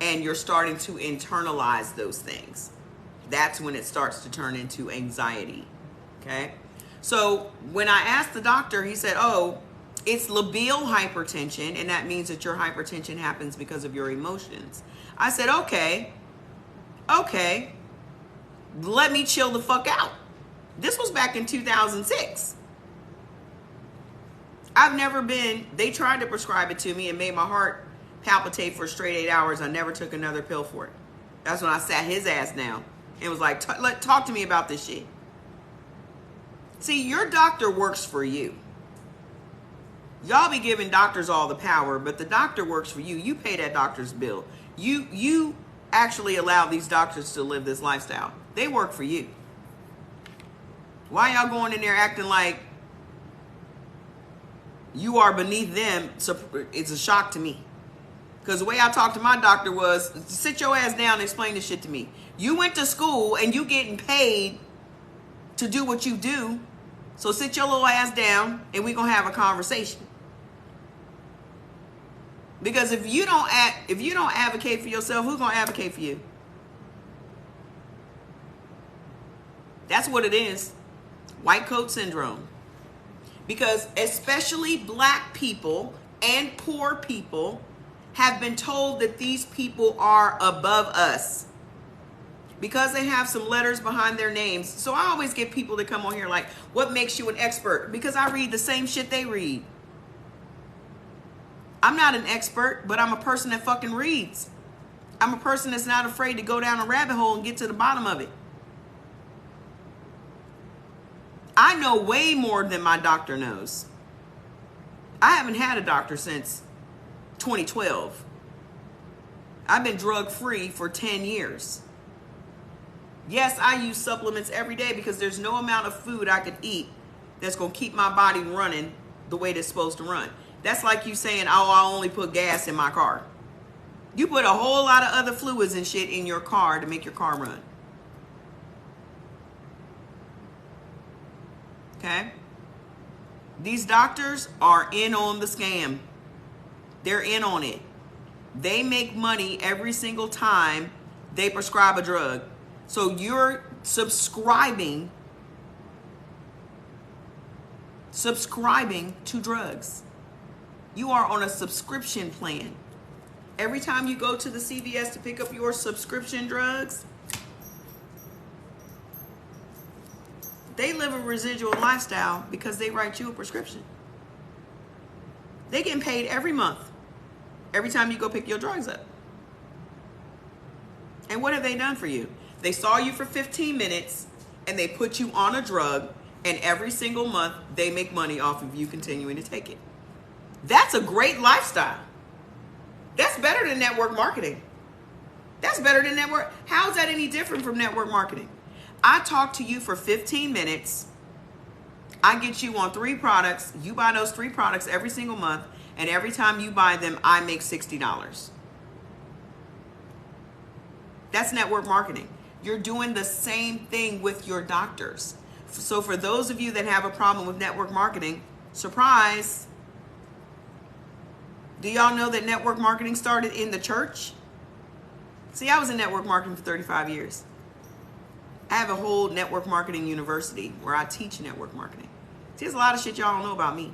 and you're starting to internalize those things. That's when it starts to turn into anxiety, okay? So when I asked the doctor, he said, oh, It's labile hypertension, and that means that your hypertension happens because of your emotions. I said, okay, let me chill the fuck out. This was back in 2006. They tried to prescribe it to me and made my heart palpitate for straight 8 hours. I never took another pill for it. That's when I sat his ass down and was like, talk to me about this shit. See, your doctor works for you. Y'all be giving doctors all the power, but the doctor works for you. You pay that doctor's bill. You actually allow these doctors to live this lifestyle. They work for you. Why y'all going in there acting like you are beneath them? It's a shock to me. Because the way I talked to my doctor was, sit your ass down and explain this shit to me. You went to school and you getting paid to do what you do. So sit your little ass down and we gonna have a conversation. Because if you don't advocate for yourself, who's gonna advocate for you? That's what it is. White coat syndrome. Because especially black people and poor people have been told that these people are above us because they have some letters behind their names. So I always get people to come on here like, what makes you an expert? Because I read the same shit they read. I'm not an expert, but I'm a person that fucking reads. I'm a person that's not afraid to go down a rabbit hole and get to the bottom of it. I know way more than my doctor knows. I haven't had a doctor since 2012. I've been drug-free for 10 years. Yes, I use supplements every day because there's no amount of food I could eat that's going to keep my body running the way it's supposed to run. That's like you saying, oh, I only put gas in my car. You put a whole lot of other fluids and shit in your car to make your car run. Okay? These doctors are in on the scam. They're in on it. They make money every single time they prescribe a drug. So you're subscribing to drugs. You are on a subscription plan. Every time you go to the CVS to pick up your subscription drugs, they live a residual lifestyle because they write you a prescription. They getting paid every month, every time you go pick your drugs up. And what have they done for you? They saw you for 15 minutes and they put you on a drug, and every single month they make money off of you continuing to take it. That's a great lifestyle. That's better than network marketing. That's better than network. How is that any different from network marketing? I talk to you for 15 minutes. I get you on 3 products. You buy those 3 products every single month. And every time you buy them, I make $60. That's network marketing. You're doing the same thing with your doctors. So for those of you that have a problem with network marketing, surprise. Do y'all know that network marketing started in the church? See, I was in network marketing for 35 years. I have a whole network marketing university where I teach network marketing. See, there's a lot of shit y'all don't know about me.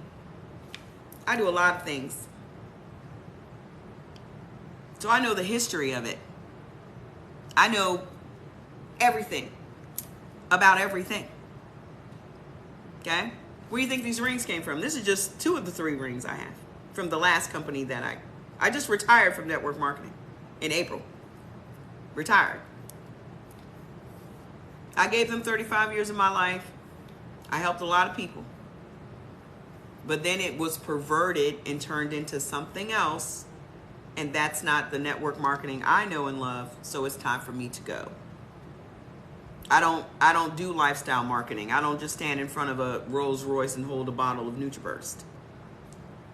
I do a lot of things. So I know the history of it. I know everything about everything. Okay? Where do you think these rings came from? This is just 2 of the 3 rings I have from the last company that I just retired from network marketing in April. Retired. I gave them 35 years of my life. I helped a lot of people. But then it was perverted and turned into something else. And that's not the network marketing I know and love. So it's time for me to go. I don't do lifestyle marketing. I don't just stand in front of a Rolls Royce and hold a bottle of NutriBurst.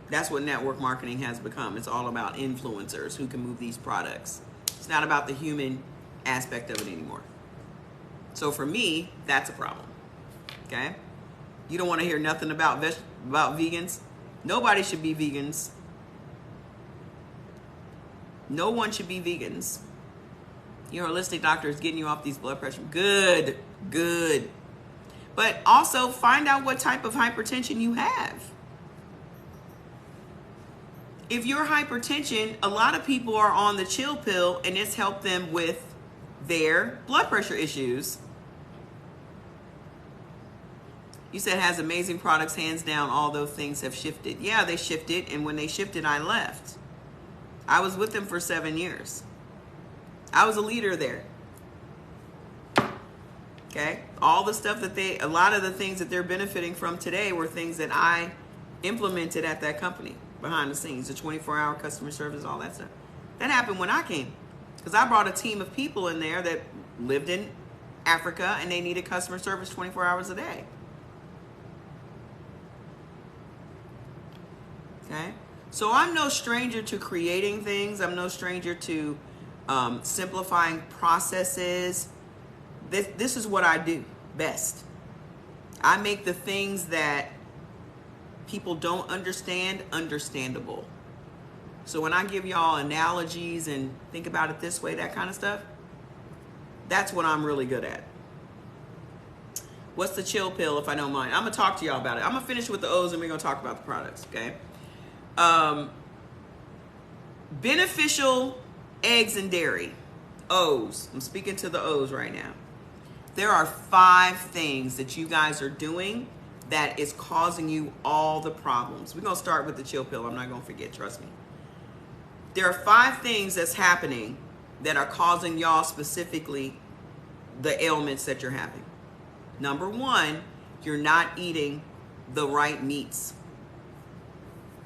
That's what network marketing has become. It's all about influencers who can move these products. It's not about the human aspect of it anymore. So for me, that's a problem. Okay? You don't want to hear nothing about vegans. Nobody should be vegans. No one should be vegans. Your holistic doctor is getting you off these blood pressure. Good, good. But also find out what type of hypertension you have. if you're hypertension, a lot of people are on the chill pill and it's helped them with their blood pressure issues. You said has amazing products, hands down, all those things have shifted. Yeah, they shifted, and when they shifted, I left. I was with them for 7 years. I was a leader there. Okay? All the stuff that a lot of the things that they're benefiting from today were things that I implemented at that company behind the scenes, the 24-hour customer service, all that stuff. That happened when I came, because I brought a team of people in there that lived in Africa and they needed customer service 24 hours a day. Okay? So I'm no stranger to creating things. I'm no stranger to simplifying processes. This is what I do best. I make the things that people don't understand understandable. So when I give y'all analogies and think about it this way, that kind of stuff, that's what I'm really good at. What's the chill pill, if I don't mind? I'm going to talk to y'all about it. I'm going to finish with the O's and we're going to talk about the products, okay? Beneficial eggs and dairy. O's. I'm speaking to the O's right now. There are 5 things that you guys are doing that is causing you all the problems. We're going to start with the chill pill. I'm not going to forget, trust me. There are 5 things that's happening that are causing y'all specifically the ailments that you're having. Number 1, you're not eating the right meats.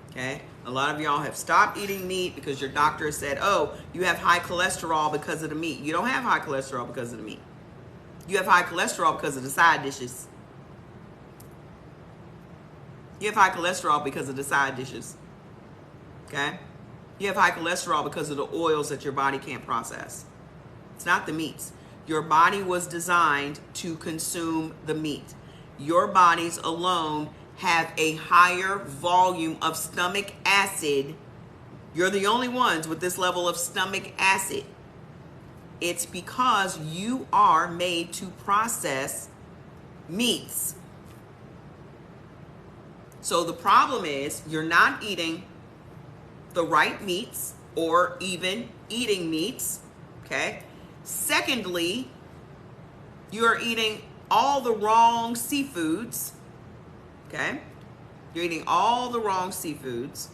Okay? A lot of y'all have stopped eating meat because your doctor has said, oh, you have high cholesterol because of the meat. You don't have high cholesterol because of the meat. You have high cholesterol because of the side dishes. You have high cholesterol because of the side dishes. Okay? You have high cholesterol because of the oils that your body can't process. It's not the meats. Your body was designed to consume the meat. Your bodies alone have a higher volume of stomach acid. You're the only ones with this level of stomach acid. It's because you are made to process meats. So the problem is you're not eating the right meats or even eating meats, okay? Secondly, you're eating all the wrong seafoods, okay? You're eating all the wrong seafoods.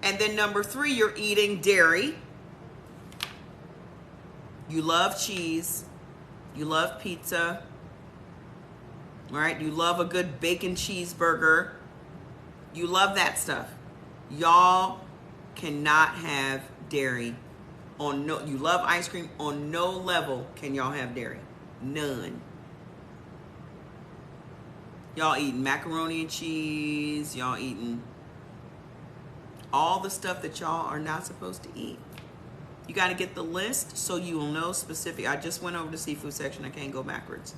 And then number 3, you're eating dairy. You love cheese. You love pizza. All right? You love a good bacon cheeseburger. You love that stuff. Y'all cannot have dairy on no. You love ice cream. On no level can y'all have dairy. None. Y'all eating macaroni and cheese. Y'all eating all the stuff that y'all are not supposed to eat. You got to get the list so you will know specific. I just went over the seafood section. I can't go backwards.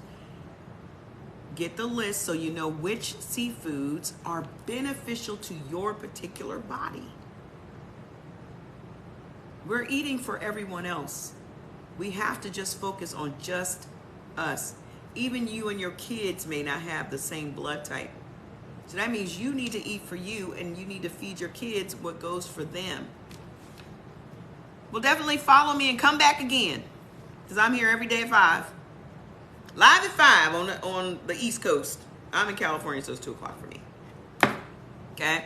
Get the list so you know which seafoods are beneficial to your particular body. We're eating for everyone else. We have to just focus on just us. Even you and your kids may not have the same blood type. So that means you need to eat for you and you need to feed your kids what goes for them. Well, definitely follow me and come back again, because I'm here every day at 5. Live at 5 on the East Coast. I'm in California, so it's 2 o'clock for me. Okay?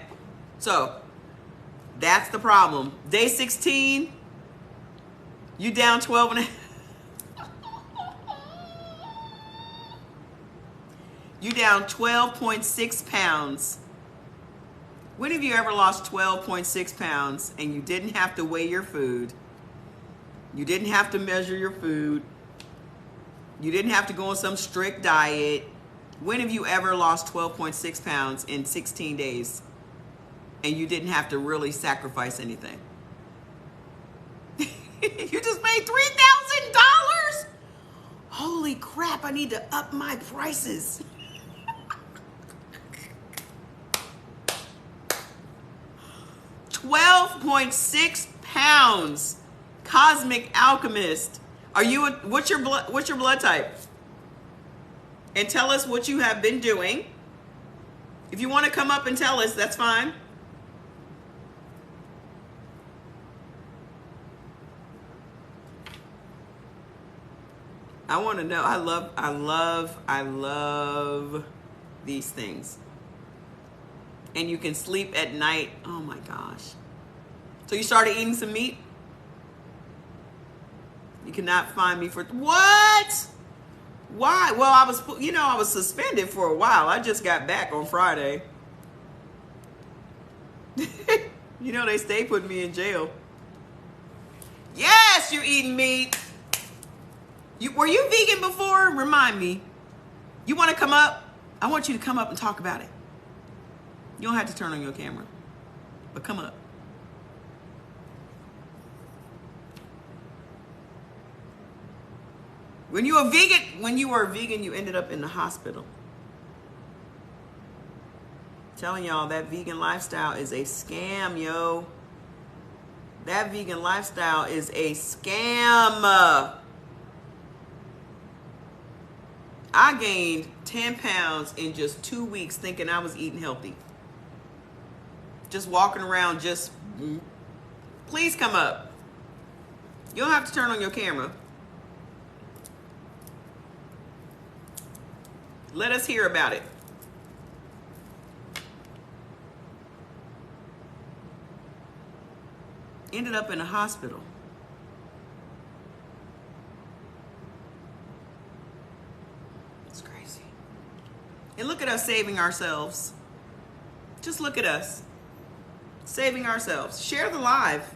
So, that's the problem. Day 16, you down 12 and a half. You down 12.6 pounds. When have you ever lost 12.6 pounds and you didn't have to weigh your food? You didn't have to measure your food. You didn't have to go on some strict diet. When have you ever lost 12.6 pounds in 16 days and you didn't have to really sacrifice anything? You just made $3,000? Holy crap, I need to up my prices. 12.6 pounds. Cosmic Alchemist. Are you what's your blood type? And tell us what you have been doing. If you want to come up and tell us, that's fine. I want to know. I love these things. And you can sleep at night. Oh my gosh. So you started eating some meat? You cannot find me for what? Why? Well, I was suspended for a while. I just got back on Friday. They stay putting me in jail. Yes, you're eating meat. Were you vegan before? Remind me. You want to come up? I want you to come up and talk about it. You don't have to turn on your camera, but come up. When you were vegan, you ended up in the hospital. Telling y'all that vegan lifestyle is a scam, yo. That vegan lifestyle is a scam. I gained 10 pounds in just 2 weeks thinking I was eating healthy. Just walking around, please come up. You don't have to turn on your camera. Let us hear about it. Ended up in a hospital. It's crazy. And look at us saving ourselves. Just look at us. Saving ourselves. Share the live.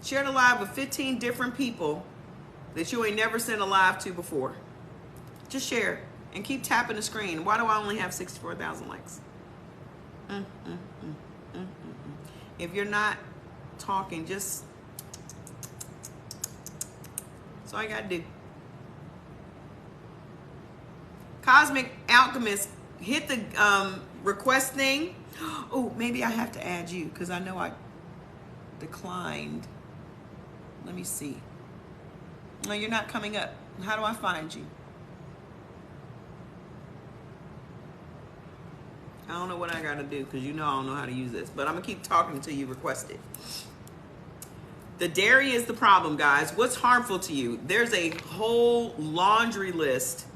Share the live with 15 different people that you ain't never sent a live to before. Just share and keep tapping the screen. Why do I only have 64,000 likes? If you're not talking, just that's all you gotta do. Cosmic Alchemist, hit the request thing. Oh, maybe I have to add you because I know I declined. Let me see. No, you're not coming up. How do I find you? I don't know what I gotta do because I don't know how to use this, but I'm gonna keep talking until you request it. The dairy is the problem, guys. What's harmful to you? There's a whole laundry list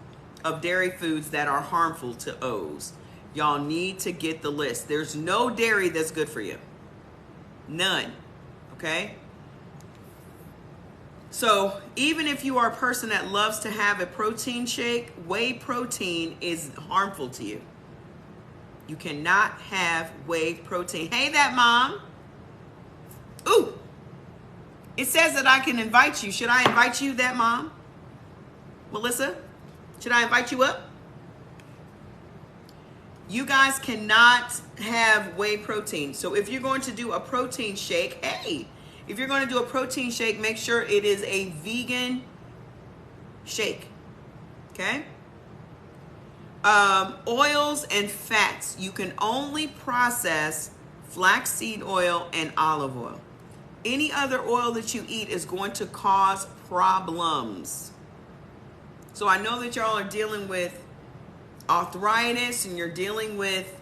of dairy foods that are harmful to O's. Y'all need to get the list. There's no dairy that's good for you. None. Okay? So even if you are a person that loves to have a protein shake, whey protein is harmful to you. You cannot have whey protein. Hey, that mom. Ooh. It says that I can invite you. Should I invite you, that mom? Melissa? Should I invite you up? You guys cannot have whey protein. So if you're going to do a protein shake, if you're going to do a protein shake, make sure it is a vegan shake. Okay? Oils and fats. You can only process flaxseed oil and olive oil. Any other oil that you eat is going to cause problems. So I know that y'all are dealing with arthritis and you're dealing with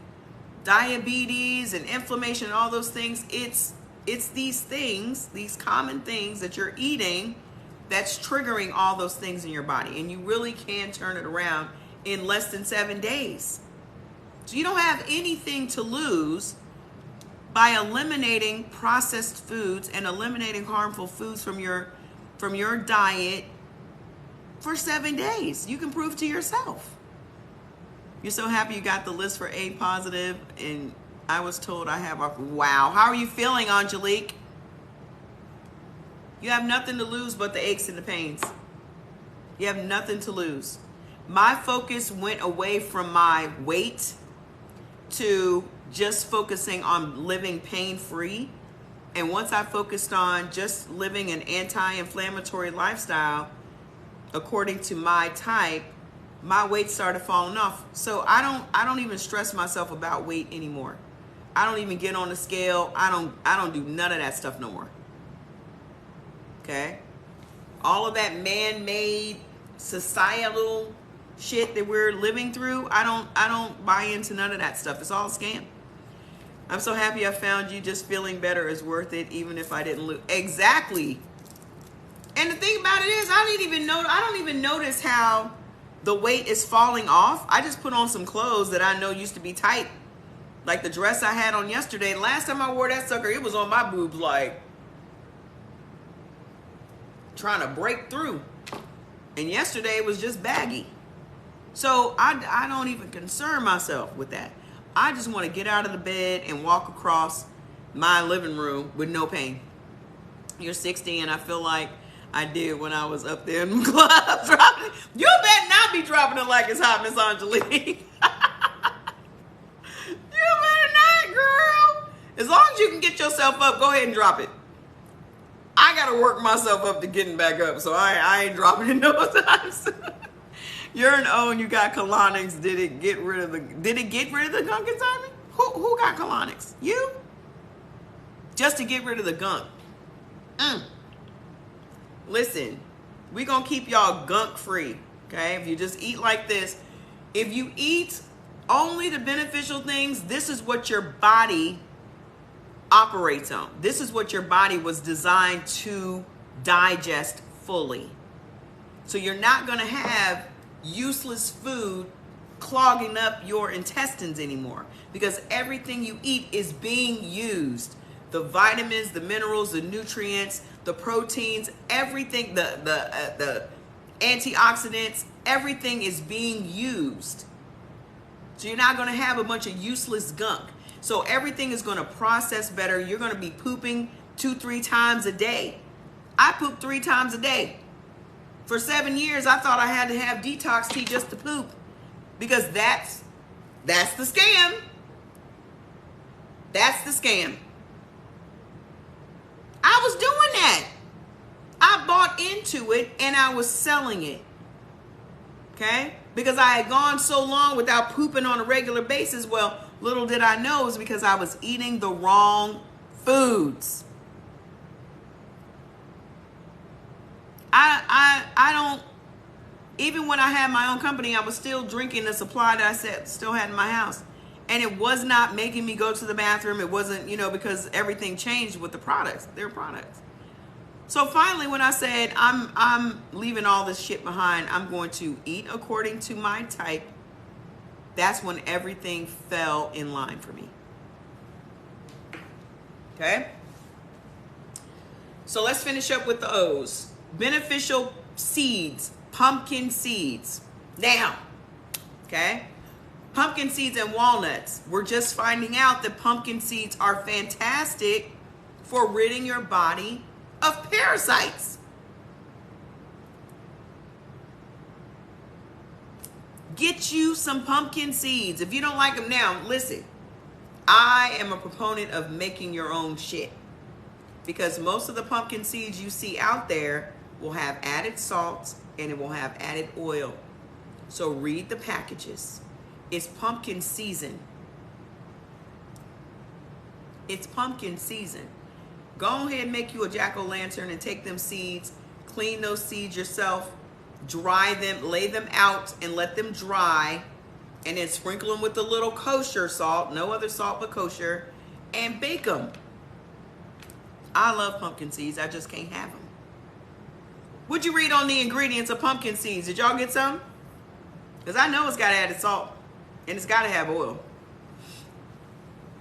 diabetes and inflammation and all those things. It's these things, these common things that you're eating that's triggering all those things in your body. And you really can turn it around in less than 7 days. So you don't have anything to lose by eliminating processed foods and eliminating harmful foods from your diet for 7 days. You can prove to yourself. You're so happy you got the list for A positive, and I was told I have a wow. How are you feeling, Angelique? You have nothing to lose but the aches and the pains. You have nothing to lose. My focus went away from my weight to just focusing on living pain-free. And once I focused on just living an anti-inflammatory lifestyle, according to my type, my weight started falling off. So I don't even stress myself about weight anymore. I don't even get on the scale. I don't do none of that stuff no more. Okay? All of that man-made societal shit that we're living through, I don't buy into none of that stuff. It's all a scam. I'm so happy I found you. Just feeling better is worth it, even if I didn't lose. Exactly. And the thing about it is, I don't even notice how the weight is falling off. I just put on some clothes that I know used to be tight. Like the dress I had on yesterday. Last time I wore that sucker, it was on my boobs like trying to break through. And yesterday it was just baggy. So I don't even concern myself with that. I just want to get out of the bed and walk across my living room with no pain. You're 60 and I feel like I did when I was up there in the club dropping. You better not be dropping it like it's hot, Miss Angelique. You better not, girl. As long as you can get yourself up, go ahead and drop it. I gotta work myself up to getting back up, so I ain't dropping it no times. You're an O and you got colonics. Did it get rid of the gunk inside me? Who got colonics? You? Just to get rid of the gunk. Listen, we gonna keep y'all gunk free, okay? If you just eat like this, if you eat only the beneficial things, this is what your body operates on. This is what your body was designed to digest fully. So you're not gonna have useless food clogging up your intestines anymore, because everything you eat is being used. The vitamins, the minerals, the nutrients, the proteins, everything, the antioxidants, everything is being used. So you're not going to have a bunch of useless gunk. So everything is going to process better. You're going to be pooping 2-3 times a day. I poop 3 times a day. For 7 years, I thought I had to have detox tea just to poop, because that's the scam. That's the scam. I was doing that. I bought into it and I was selling it. Okay? Because I had gone so long without pooping on a regular basis. Well, little did I know it was because I was eating the wrong foods. I don't, even when I had my own company, I was still drinking the supply that I still had in my house. And it was not making me go to the bathroom. It wasn't, because everything changed with the products, their products. So finally, when I said, I'm leaving all this shit behind, I'm going to eat according to my type, that's when everything fell in line for me. Okay? So let's finish up with the O's. Beneficial seeds, pumpkin seeds. Now, okay? Pumpkin seeds and walnuts. We're just finding out that pumpkin seeds are fantastic for ridding your body of parasites. Get you some pumpkin seeds. If you don't like them now, listen. I am a proponent of making your own shit, because most of the pumpkin seeds you see out there will have added salt and it will have added oil. So read the packages. It's pumpkin season. It's pumpkin season. Go ahead and make you a jack-o'-lantern and take them seeds, clean those seeds yourself, dry them, lay them out and let them dry, and then sprinkle them with a little kosher salt, no other salt but kosher, and bake them. I love pumpkin seeds. I just can't have them. What'd you read on the ingredients of pumpkin seeds? Did y'all get some? Because I know it's got added salt. And it's got to have oil.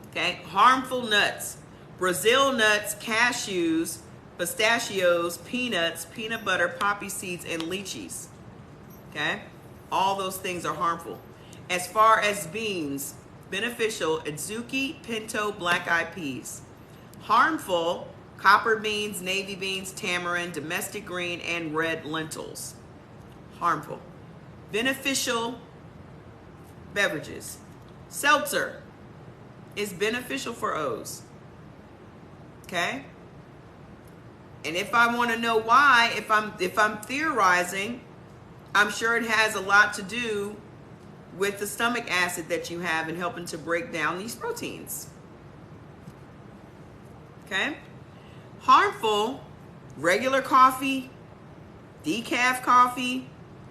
Okay, harmful nuts. Brazil nuts, cashews, pistachios, peanuts, peanut butter, poppy seeds, and lychees. Okay, all those things are harmful. As far as beans, beneficial, adzuki, pinto, black-eyed peas. Harmful, copper beans, navy beans, tamarind, domestic green, and red lentils. Harmful. Beneficial beverages. Seltzer is beneficial for O's. Okay? And if I want to know why, if I'm theorizing, I'm sure it has a lot to do with the stomach acid that you have in helping to break down these proteins. Okay? Harmful, regular coffee, decaf coffee.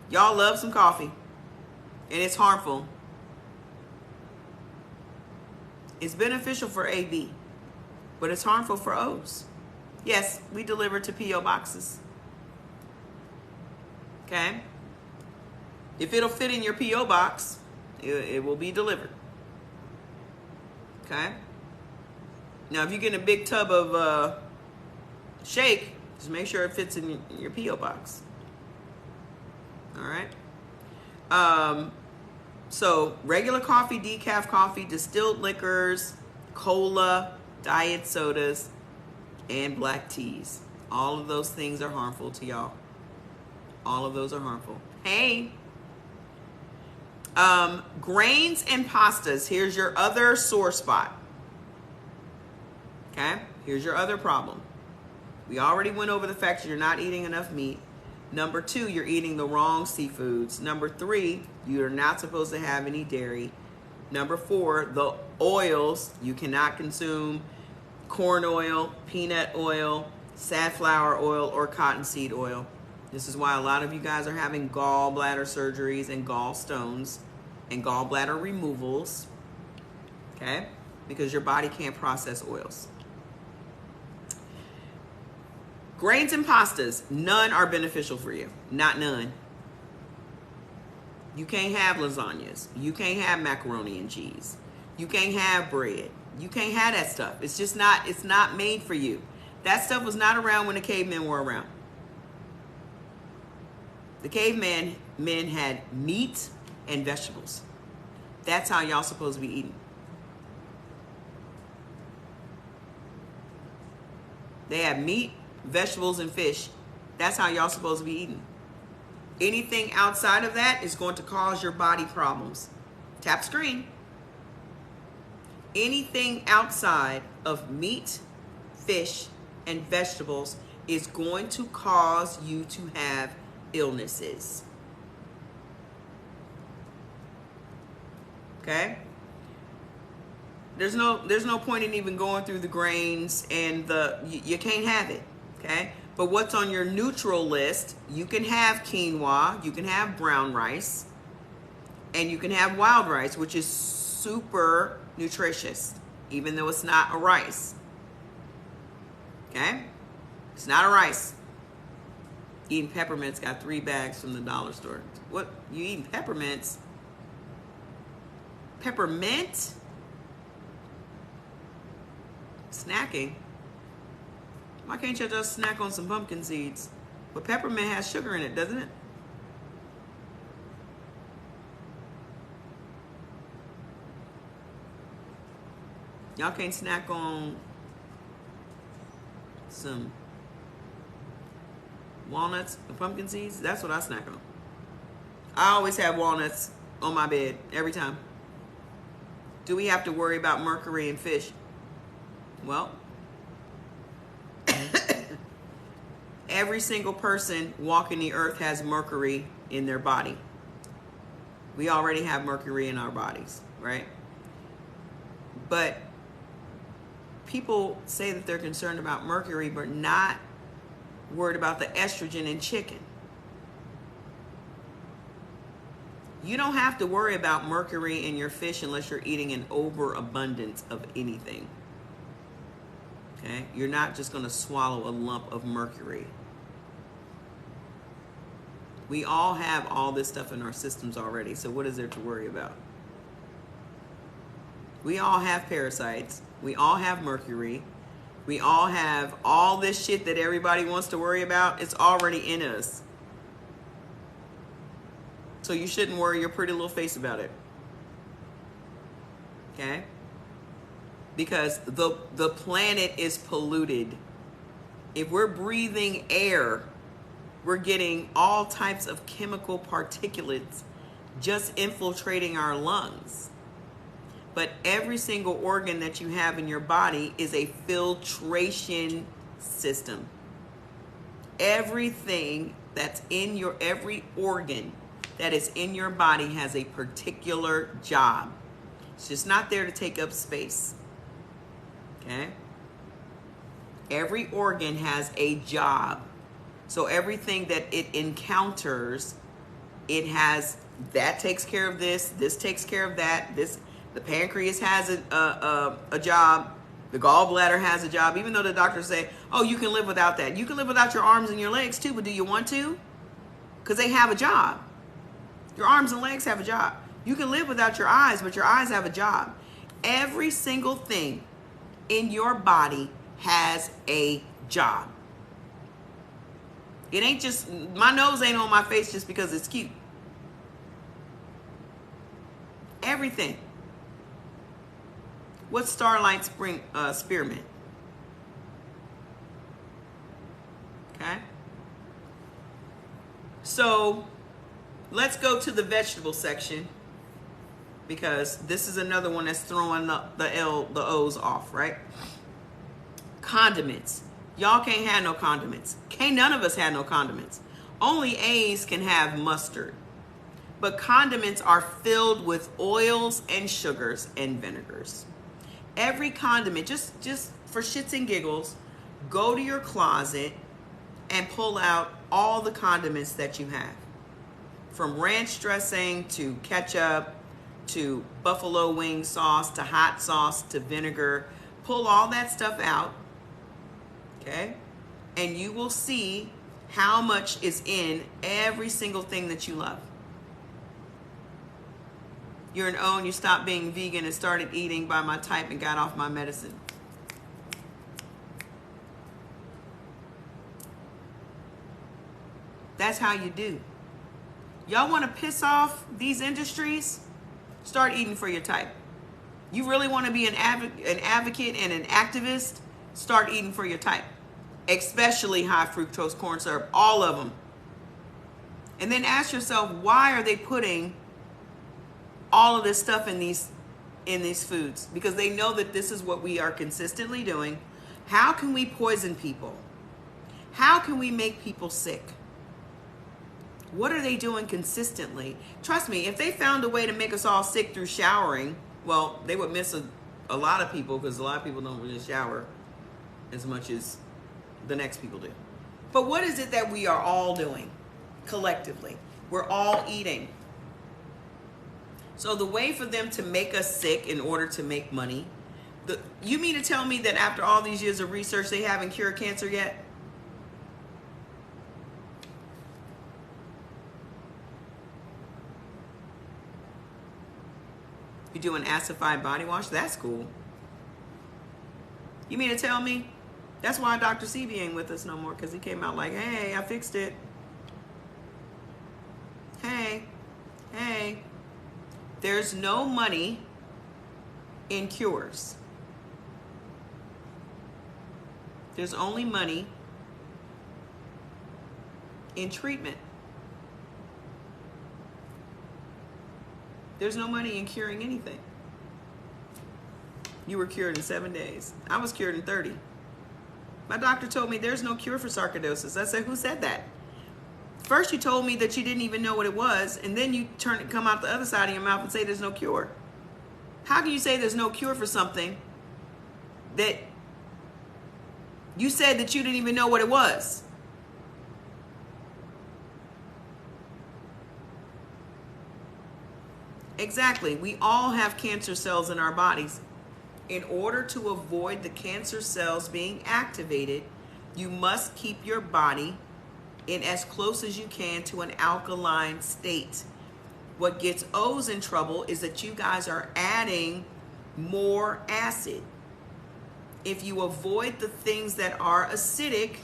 Y'all love some coffee. And it's harmful. It's beneficial for AB, but it's harmful for O's. Yes, we deliver to P.O. boxes. Okay? If it'll fit in your P.O. box, it will be delivered. Okay? Now, if you get a big tub of shake, just make sure it fits in your P.O. box. All right? So, regular coffee, decaf coffee, distilled liquors, cola, diet sodas, and black teas. All of those things are harmful to y'all. All of those are harmful. Hey! Grains and pastas. Here's your other sore spot. Okay? Here's your other problem. We already went over the fact that you're not eating enough meat. Number 2, you're eating the wrong seafoods. Number 3, you're not supposed to have any dairy. Number 4, the oils. You cannot consume corn oil, peanut oil, safflower oil, or cottonseed oil. This is why a lot of you guys are having gallbladder surgeries and gallstones and gallbladder removals, okay? Because your body can't process oils. Grains and pastas, none are beneficial for you. Not none. You can't have lasagnas. You can't have macaroni and cheese. You can't have bread. You can't have that stuff. It's just not, it's not made for you. That stuff was not around when the cavemen were around. The cavemen had meat and vegetables. That's how y'all supposed to be eating. They have meat, vegetables, and fish. That's how y'all supposed to be eating. Anything outside of that is going to cause your body problems. Tap screen. Anything outside of meat, fish, and vegetables is going to cause you to have illnesses. Okay? There's no point in even going through the grains and you can't have it. Okay? But what's on your neutral list, you can have quinoa, you can have brown rice, and you can have wild rice, which is super nutritious, even though it's not a rice. Okay? It's not a rice. Eating peppermints, got 3 bags from the dollar store. What? You eating peppermints? Peppermint? Snacking? Why can't you just snack on some pumpkin seeds? But peppermint has sugar in it, doesn't it? Y'all can't snack on some walnuts and pumpkin seeds? That's what I snack on. I always have walnuts on my bed every time. Do we have to worry about mercury in fish? Well, every single person walking the earth has mercury in their body. We already have mercury in our bodies, right? But people say that they're concerned about mercury, but not worried about the estrogen in chicken. You don't have to worry about mercury in your fish unless you're eating an overabundance of anything. Okay? You're not just going to swallow a lump of mercury. We all have all this stuff in our systems already, so what is there to worry about? We all have parasites. We all have mercury. We all have all this shit that everybody wants to worry about. It's already in us. So you shouldn't worry your pretty little face about it. Okay? Because the planet is polluted. If we're breathing air, we're getting all types of chemical particulates just infiltrating our lungs. But every single organ that you have in your body is a filtration system. Everything that's in your, every organ that is in your body has a particular job. It's just not there to take up space. Okay? Every organ has a job. So everything that it encounters, it has, that takes care of this takes care of that, the pancreas has a job, the gallbladder has a job, even though the doctors say, oh, you can live without that. You can live without your arms and your legs too, but do you want to? because they have a job. Your arms and legs have a job. You can live without your eyes, but your eyes have a job. Every single thing in your body has a job. It ain't just, my nose ain't on my face just because it's cute. Everything. What's Starlight Spearmint? Okay. So let's go to the vegetable section, because this is another one that's throwing the O's off, right? Condiments. Y'all can't have no condiments. Can't none of us have no condiments. Only A's can have mustard. But condiments are filled with oils and sugars and vinegars. Every condiment, just for shits and giggles, go to your closet and pull out all the condiments that you have. From ranch dressing to ketchup to buffalo wing sauce to hot sauce to vinegar. Pull all that stuff out, okay? And you will see how much is in every single thing that you love. You're an O and you stopped being vegan and started eating by my type and got off my medicine. That's how you do. Y'all want to piss off these industries? Start eating for your type. You really want to be an advocate and an activist? Start eating for your type. Especially high fructose corn syrup, all of them. And then ask yourself, why are they putting all of this stuff in these foods? Because they know that this is what we are consistently doing. How can we poison people? How can we make people sick? What are they doing consistently? Trust me, if they found a way to make us all sick through showering, well, they would miss a lot of people, because a lot of people don't really shower as much as the next people do. But what is it that we are all doing collectively? We're all eating. So the way for them to make us sick in order to make money, you mean to tell me that after all these years of research, they haven't cured cancer yet? You do an acidified body wash? That's cool. You mean to tell me? That's why Dr. CB ain't with us no more, because he came out like, hey, I fixed it. Hey. There's no money in cures. There's only money in treatment. There's no money in curing anything. You were cured in 7 days. I was cured in 30. My doctor told me there's no cure for sarcoidosis. I said, who said that? First you told me that you didn't even know what it was, and then you come out the other side of your mouth and say there's no cure. How can you say there's no cure for something that you said that you didn't even know what it was? Exactly. We all have cancer cells in our bodies. In order to avoid the cancer cells being activated, you must keep your body in as close as you can to an alkaline state. What gets O's in trouble is that you guys are adding more acid. If you avoid the things that are acidic,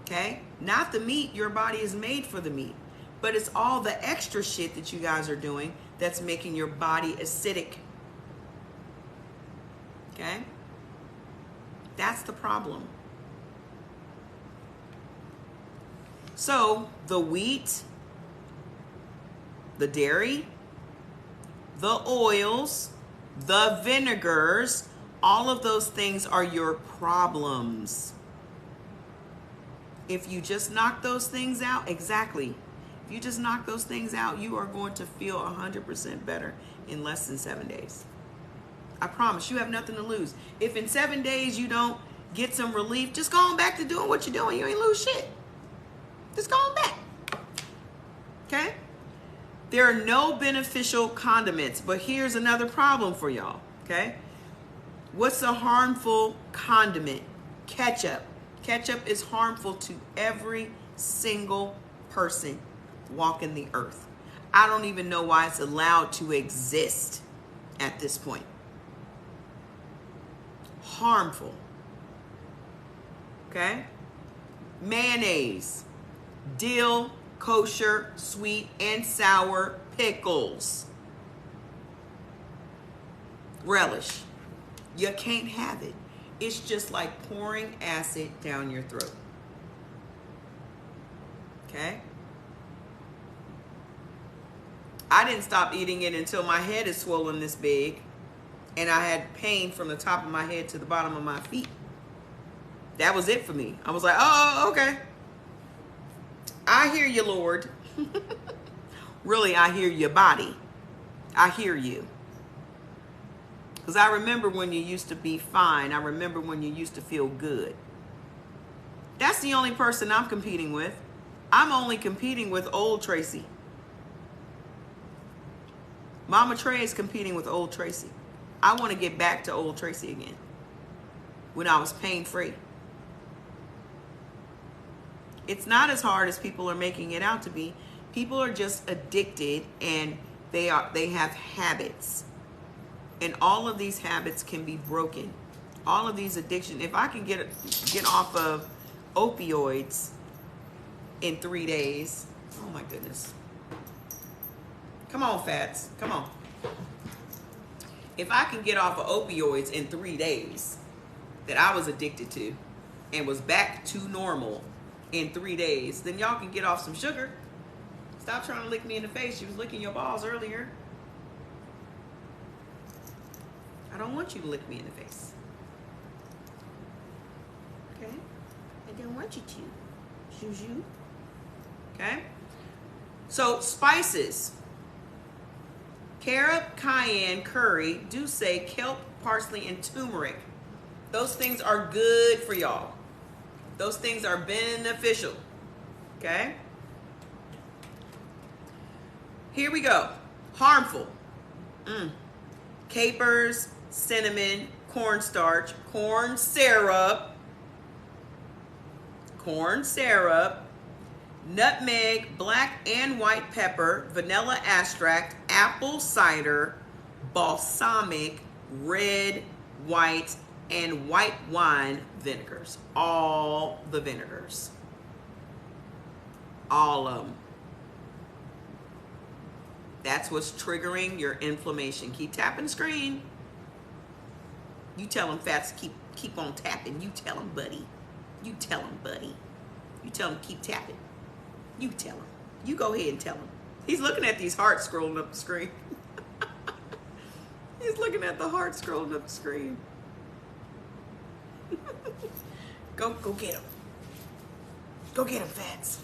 okay, not the meat, your body is made for the meat, but it's all the extra shit that you guys are doing that's making your body acidic. Okay? That's the problem. So the wheat, the dairy, the oils, the vinegars, all of those things are your problems. If you just knock those things out, exactly. If you just knock those things out, you are going to feel 100% better in less than 7 days. I promise, you have nothing to lose. If in 7 days you don't get some relief, just go on back to doing what you're doing. You ain't lose shit. Just go on back. Okay? There are no beneficial condiments, but here's another problem for y'all. Okay? What's a harmful condiment? Ketchup. Ketchup is harmful to every single person walking the earth. I don't even know why it's allowed to exist at this point. Harmful. Okay? Mayonnaise, dill, kosher, sweet, and sour pickles. Relish. You can't have it. It's just like pouring acid down your throat. Okay? I didn't stop eating it until my head is swollen this big and I had pain from the top of my head to the bottom of my feet. That was it for me. I was like, oh, okay. I hear you, Lord. Really, I hear your body. I hear you. Because I remember when you used to be fine. I remember when you used to feel good. That's the only person I'm competing with. I'm only competing with old Tracy. Mama Trey is competing with old Tracy. I want to get back to old Tracy again. When I was pain-free. It's not as hard as people are making it out to be. People are just addicted and they have habits. And all of these habits can be broken. All of these addictions. If I can get off of opioids in 3 days. Oh my goodness. Come on, Fats. Come on. If I can get off of opioids in 3 days that I was addicted to and was back to normal in 3 days, then y'all can get off some sugar. Stop trying to lick me in the face. You was licking your balls earlier. I don't want you to lick me in the face. Okay? I don't want you to. Juju. Okay? So, spices. Carob, cayenne, curry, douce, kelp, parsley, and turmeric. Those things are good for y'all. Those things are beneficial. Okay? Here we go. Harmful. Capers, cinnamon, cornstarch, corn syrup, nutmeg, black and white pepper, vanilla extract, apple cider, balsamic, red, white, and white wine vinegars. All the vinegars. All of them. That's what's triggering your inflammation. Keep tapping the screen. You tell them, Fats, keep on tapping. You tell them, buddy. You tell them, buddy. You tell them, keep tapping. You tell him. You go ahead and tell him. He's looking at these hearts scrolling up the screen. He's looking at the hearts scrolling up the screen. Go get him. Go get him, Fats.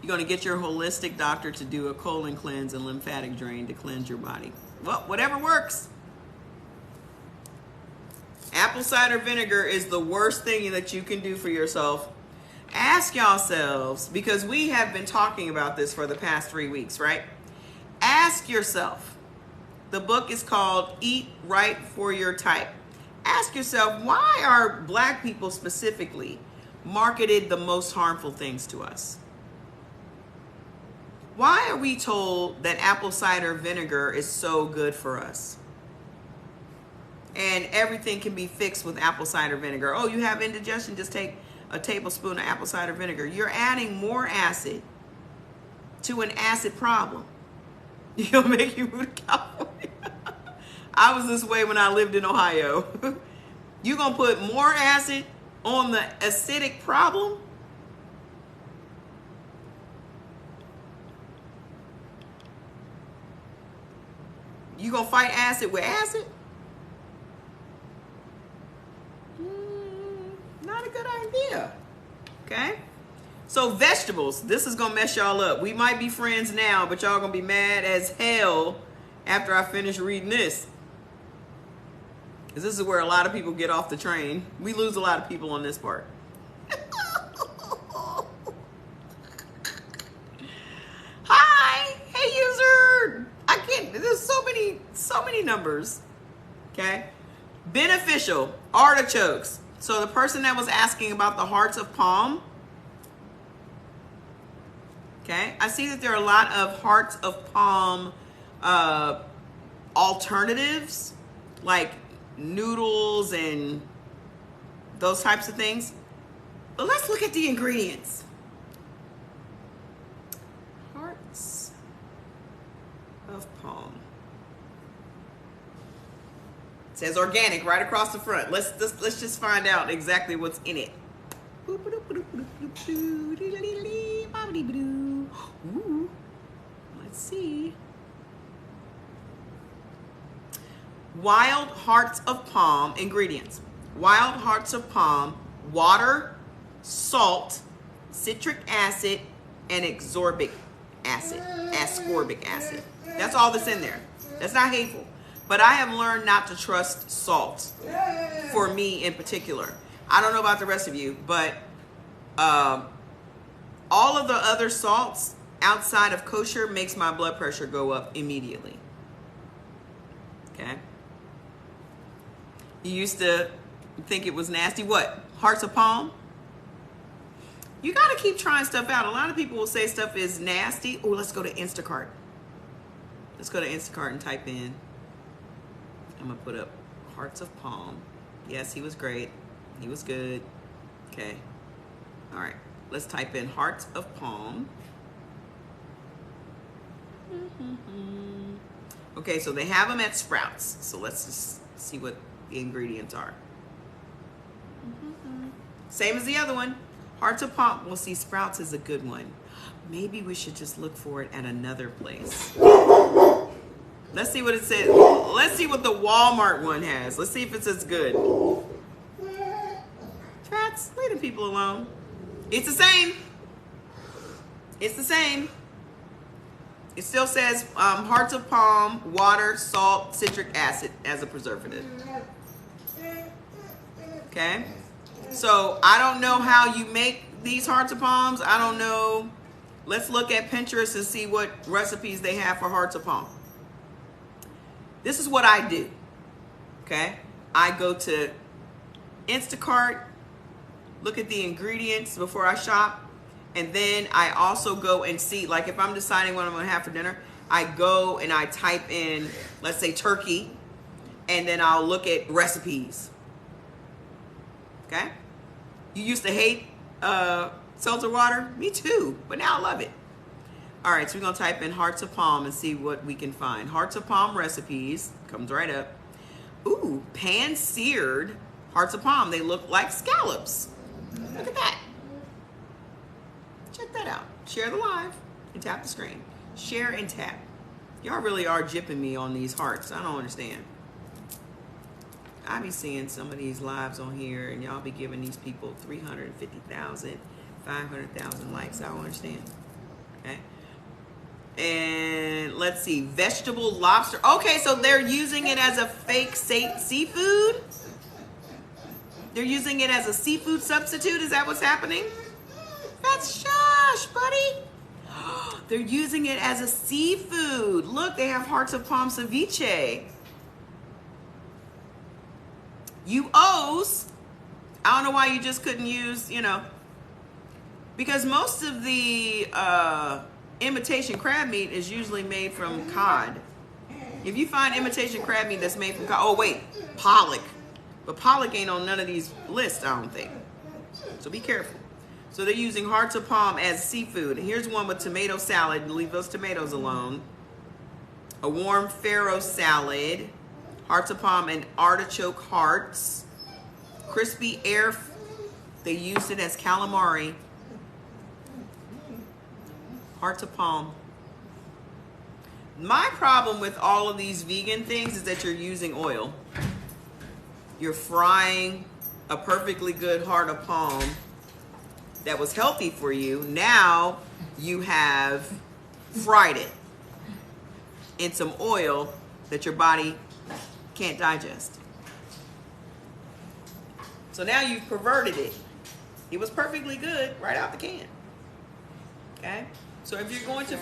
You're going to get your holistic doctor to do a colon cleanse and lymphatic drain to cleanse your body. Well, whatever works. Apple cider vinegar is the worst thing that you can do for yourself. Ask yourselves, because we have been talking about this for the past 3 weeks, right? Ask yourself. The book is called Eat Right for Your Type. Ask yourself, why are black people specifically marketed the most harmful things to us? Why are we told that apple cider vinegar is so good for us? And everything can be fixed with apple cider vinegar. Oh, you have indigestion, just take a tablespoon of apple cider vinegar. You're adding more acid to an acid problem. You'll make you move to California. I was this way when I lived in Ohio. You're going to put more acid on the acidic problem? You going to fight acid with acid? Not a good idea. Okay? So vegetables, this is going to mess y'all up. We might be friends now, but y'all going to be mad as hell after I finish reading this. Because this is where a lot of people get off the train. We lose a lot of people on this part. Hi! Hey, user! I can't, there's so many numbers. Okay? Beneficial, artichokes. So the person that was asking about the hearts of palm, Okay, I see that there are a lot of hearts of palm alternatives, like noodles and those types of things. But let's look at the ingredients. Hearts of palm. It says organic right across the front. Let's just find out exactly what's in it. Ooh, let's see. Wild hearts of palm ingredients. Wild hearts of palm, water, salt, citric acid, and ascorbic acid. That's all that's in there. That's not hateful. But I have learned not to trust salt, for me in particular. I don't know about the rest of you, but all of the other salts outside of kosher makes my blood pressure go up immediately. Okay? You used to think it was nasty. What? Hearts of palm? You got to keep trying stuff out. A lot of people will say stuff is nasty. Oh, let's go to Instacart. Let's go to Instacart and type in. I'm going to put up hearts of palm. Yes, he was great. He was good. Okay. All right. Let's type in hearts of palm. Okay, so they have them at Sprouts. So let's just see what the ingredients are. Same as the other one. Hearts of palm. Well, see, Sprouts is a good one. Maybe we should just look for it at another place. Let's see what it says. Let's see what the Walmart one has. Let's see if it's as good. Trats, leave the people alone. It's the same. It's the same. It still says hearts of palm, water, salt, citric acid as a preservative. Okay? So I don't know how you make these hearts of palms. I don't know. Let's look at Pinterest and see what recipes they have for hearts of palm. This is what I do. Okay? I go to Instacart, look at the ingredients before I shop, and then I also go and see, like if I'm deciding what I'm going to have for dinner, I go and I type in, let's say turkey, and then I'll look at recipes. Okay? You used to hate seltzer water? Me too, but now I love it. All right, so we're going to type in hearts of palm and see what we can find. Hearts of palm recipes comes right up. Ooh, pan-seared hearts of palm. They look like scallops. Look at that. Check that out. Share the live and tap the screen. Share and tap. Y'all really are gypping me on these hearts. I don't understand. I be seeing some of these lives on here and y'all be giving these people 350,000, 500,000 likes. I don't understand. Okay. And let's see, vegetable lobster. Okay, so they're using it as a fake seafood? They're using it as a seafood substitute? Is that what's happening? That's shush, buddy. They're using it as a seafood. Look, they have hearts of palm ceviche. You O's. I don't know why you just couldn't use, because most of the imitation crab meat is usually made from cod. If you find imitation crab meat that's made from cod, oh wait, pollock. But pollock ain't on none of these lists, I don't think. So be careful. So they're using hearts of palm as seafood. And here's one with tomato salad. Leave those tomatoes alone. A warm farro salad. Hearts of palm and artichoke hearts. Crispy air. They used it as calamari. Hearts of palm. My problem with all of these vegan things is that you're using oil. You're frying a perfectly good heart of palm that was healthy for you. Now you have fried it in some oil that your body can't digest. So now you've perverted it. It was perfectly good right out the can. Okay? So if you're going to,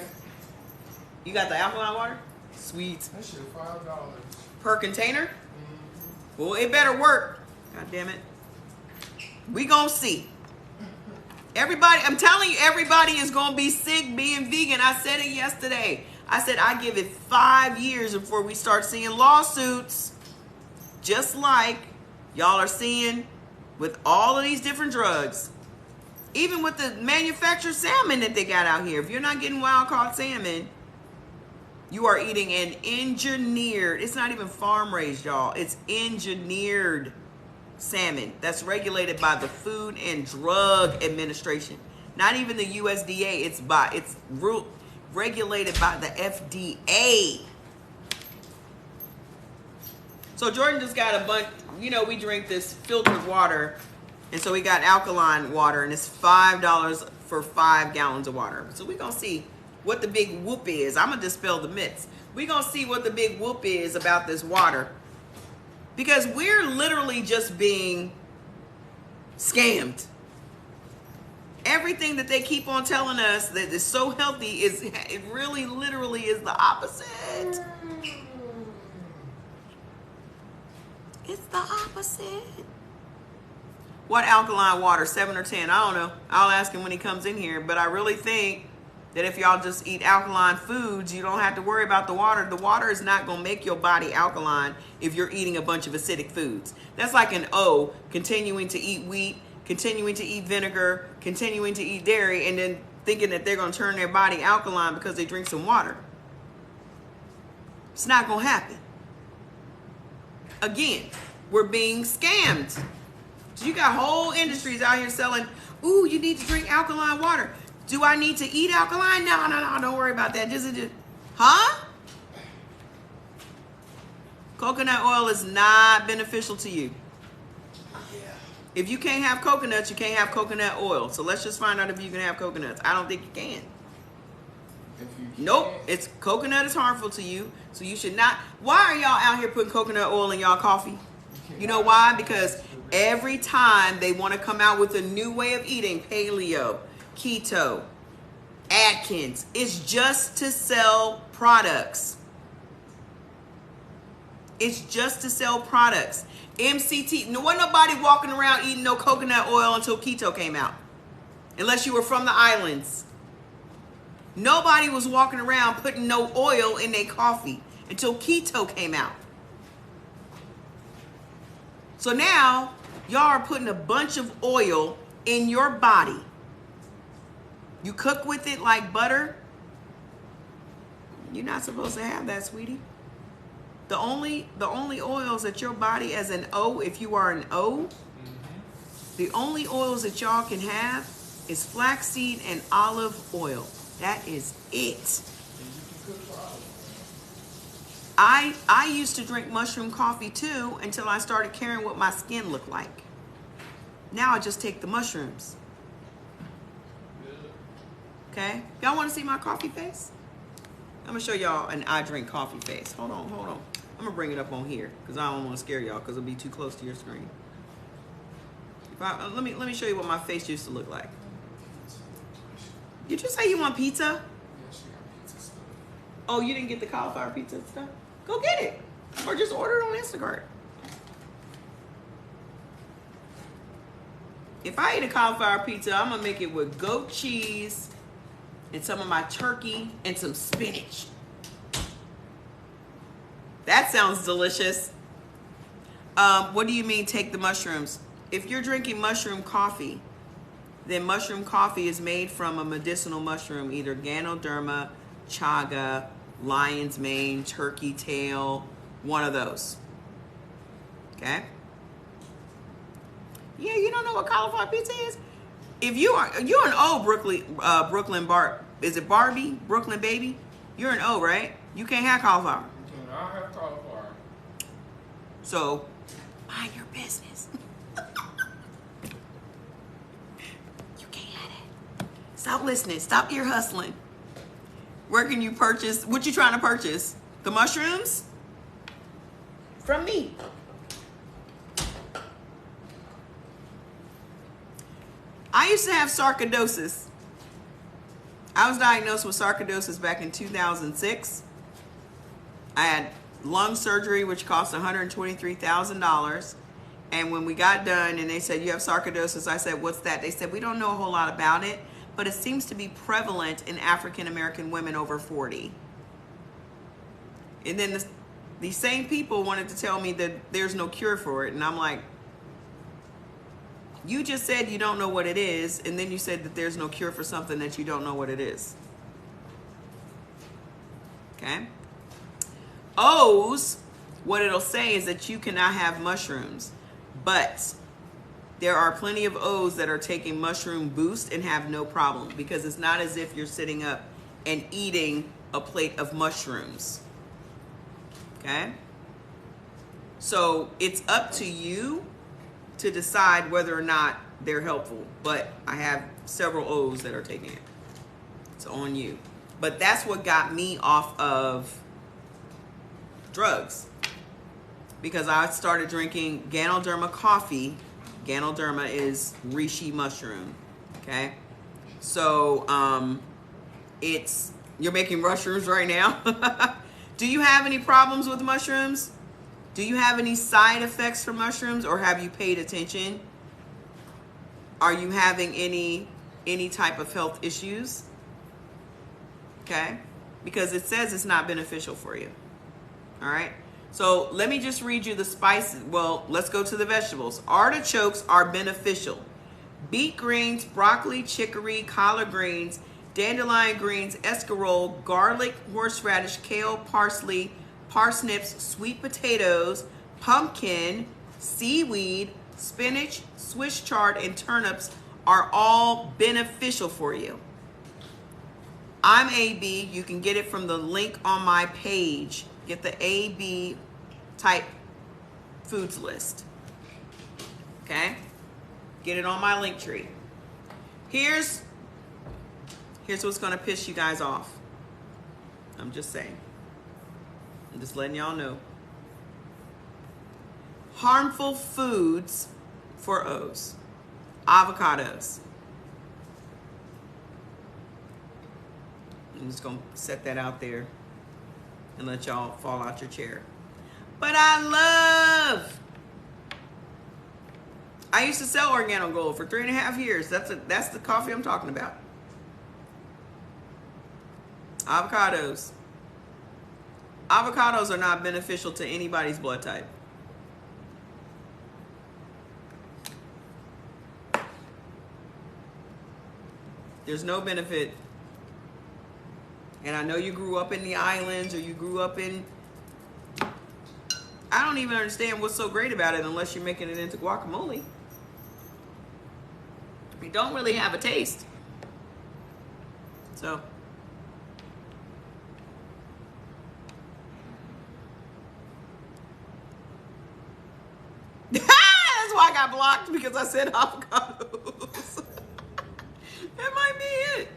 you got the alkaline water? Sweet. That shit $5 per container? Well, it better work. God damn it. We gonna see. Everybody, I'm telling you, everybody is going to be sick being vegan. I said it yesterday. I said I give it 5 years before we start seeing lawsuits, just like y'all are seeing with all of these different drugs. Even with the manufactured salmon that they got out here. If you're not getting wild caught salmon, you are eating an engineered, it's not even farm raised, y'all. It's engineered salmon that's regulated by the Food and Drug Administration. Not even the USDA, it's regulated by the FDA. So Jordan just got a bunch, you know, we drink this filtered water, and so we got alkaline water, and it's $5 for 5 gallons of water. So we're gonna see what the big whoop is. I'm gonna dispel the myths. We're gonna see what the big whoop is about this water, because we're literally just being scammed. Everything that they keep on telling us that is so healthy it really literally is the opposite. It's the opposite. What alkaline water, 7 or 10? I don't know. I'll ask him when he comes in here, but I really think that if y'all just eat alkaline foods, you don't have to worry about the water. The water is not going to make your body alkaline if you're eating a bunch of acidic foods. That's like an O, continuing to eat wheat, continuing to eat vinegar, continuing to eat dairy, and then thinking that they're going to turn their body alkaline because they drink some water. It's not going to happen. Again, we're being scammed. So you got whole industries out here selling, ooh, you need to drink alkaline water. Do I need to eat alkaline? No, don't worry about that. Just, huh? Coconut oil is not beneficial to you. If you can't have coconuts, you can't have coconut oil. So let's just find out if you can have coconuts. I don't think you can. Nope, it's coconut is harmful to you, so you should not. Why are y'all out here putting coconut oil in y'all coffee? You know why? Because every time they want to come out with a new way of eating, paleo, keto, Atkins, it's just to sell products. It's just to sell products. MCT, no one nobody walking around eating no coconut oil until keto came out. Unless you were from the islands. Nobody was walking around putting no oil in their coffee until keto came out. So now, y'all are putting a bunch of oil in your body. You cook with it like butter. You're not supposed to have that, sweetie. The only oils that your body as an O, if you are an O, the only oils that y'all can have is flaxseed and olive oil. That is it. I used to drink mushroom coffee too until I started caring what my skin looked like. Now I just take the mushrooms. Okay? Y'all want to see my coffee face? I'm going to show y'all an I drink coffee face. Hold on. I'm going to bring it up on here because I don't want to scare y'all because it'll be too close to your screen. Let me show you what my face used to look like. Did you say you want pizza? Yeah, she got pizza stuff. Oh, you didn't get the cauliflower pizza stuff? Go get it. Or just order it on Instacart. If I eat a cauliflower pizza, I'm going to make it with goat cheese and some of my turkey and some spinach. That sounds delicious. What do you mean take the mushrooms? If you're drinking mushroom coffee, then mushroom coffee is made from a medicinal mushroom, either Ganoderma, chaga, lion's mane, turkey tail, one of those. Okay? Yeah, you don't know what cauliflower pizza is? If you're an O, Brooklyn is it Barbie? Brooklyn baby? You're an O, right? You can't have cauliflower. You cannot have cauliflower. So, mind your business. Stop listening. Stop ear hustling. Where can you purchase? What you trying to purchase? The mushrooms? From me. I used to have sarcoidosis. I was diagnosed with sarcoidosis back in 2006. I had lung surgery, which cost $123,000. And when we got done and they said, you have sarcoidosis, I said, what's that? They said, we don't know a whole lot about it, but it seems to be prevalent in African American women over 40. And then these same people wanted to tell me that there's no cure for it. And I'm like, you just said you don't know what it is, and then you said that there's no cure for something that you don't know what it is. Okay? O's, what it'll say is that you cannot have mushrooms. But there are plenty of O's that are taking mushroom boost and have no problem, because it's not as if you're sitting up and eating a plate of mushrooms. Okay? So it's up to you to decide whether or not they're helpful. But I have several O's that are taking it. It's on you. But that's what got me off of drugs, because I started drinking Ganoderma coffee. Ganoderma is reishi mushroom. Okay, so you're making mushrooms right now. Do you have any problems with mushrooms? Do you have any side effects from mushrooms, or have you paid attention? Are you having any type of health issues? Okay, because it says it's not beneficial for you. All right. So let me just read you the spices. Well, let's go to the vegetables. Artichokes are beneficial. Beet greens, broccoli, chicory, collard greens, dandelion greens, escarole, garlic, horseradish, kale, parsley, parsnips, sweet potatoes, pumpkin, seaweed, spinach, Swiss chard, and turnips are all beneficial for you. I'm AB. You can get it from the link on my page. Get the AB type foods list. Okay? Get it on my link tree. Here's what's going to piss you guys off. I'm just saying. I'm just letting y'all know. Harmful foods for O's. Avocados. I'm just going to set that out there and let y'all fall out your chair. But I used to sell Organo Gold for 3.5 years. That's the coffee I'm talking about. Avocados. Avocados are not beneficial to anybody's blood type. There's no benefit. And I know you grew up in the islands, or you grew up in... I don't even understand what's so great about it unless you're making it into guacamole. You don't really have a taste. So... that's why I got blocked, because I said avocados. That might be it.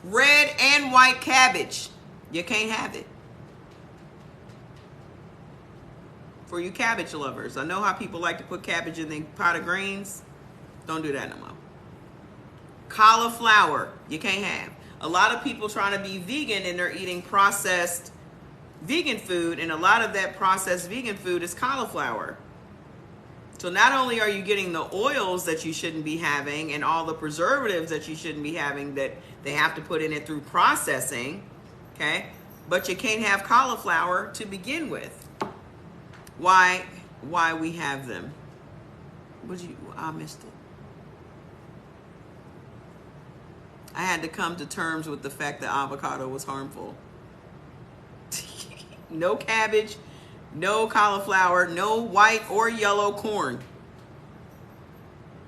Red and white cabbage. You can't have it. For you cabbage lovers. I know how people like to put cabbage in their pot of greens. Don't do that no more. Cauliflower. You can't have. A lot of people trying to be vegan and they're eating processed vegan food, and a lot of that processed vegan food is cauliflower. So not only are you getting the oils that you shouldn't be having and all the preservatives that you shouldn't be having that they have to put in it through processing, okay? But you can't have cauliflower to begin with. Why we have them? I missed it. I had to come to terms with the fact that avocado was harmful. No cabbage, no cauliflower, no white or yellow corn.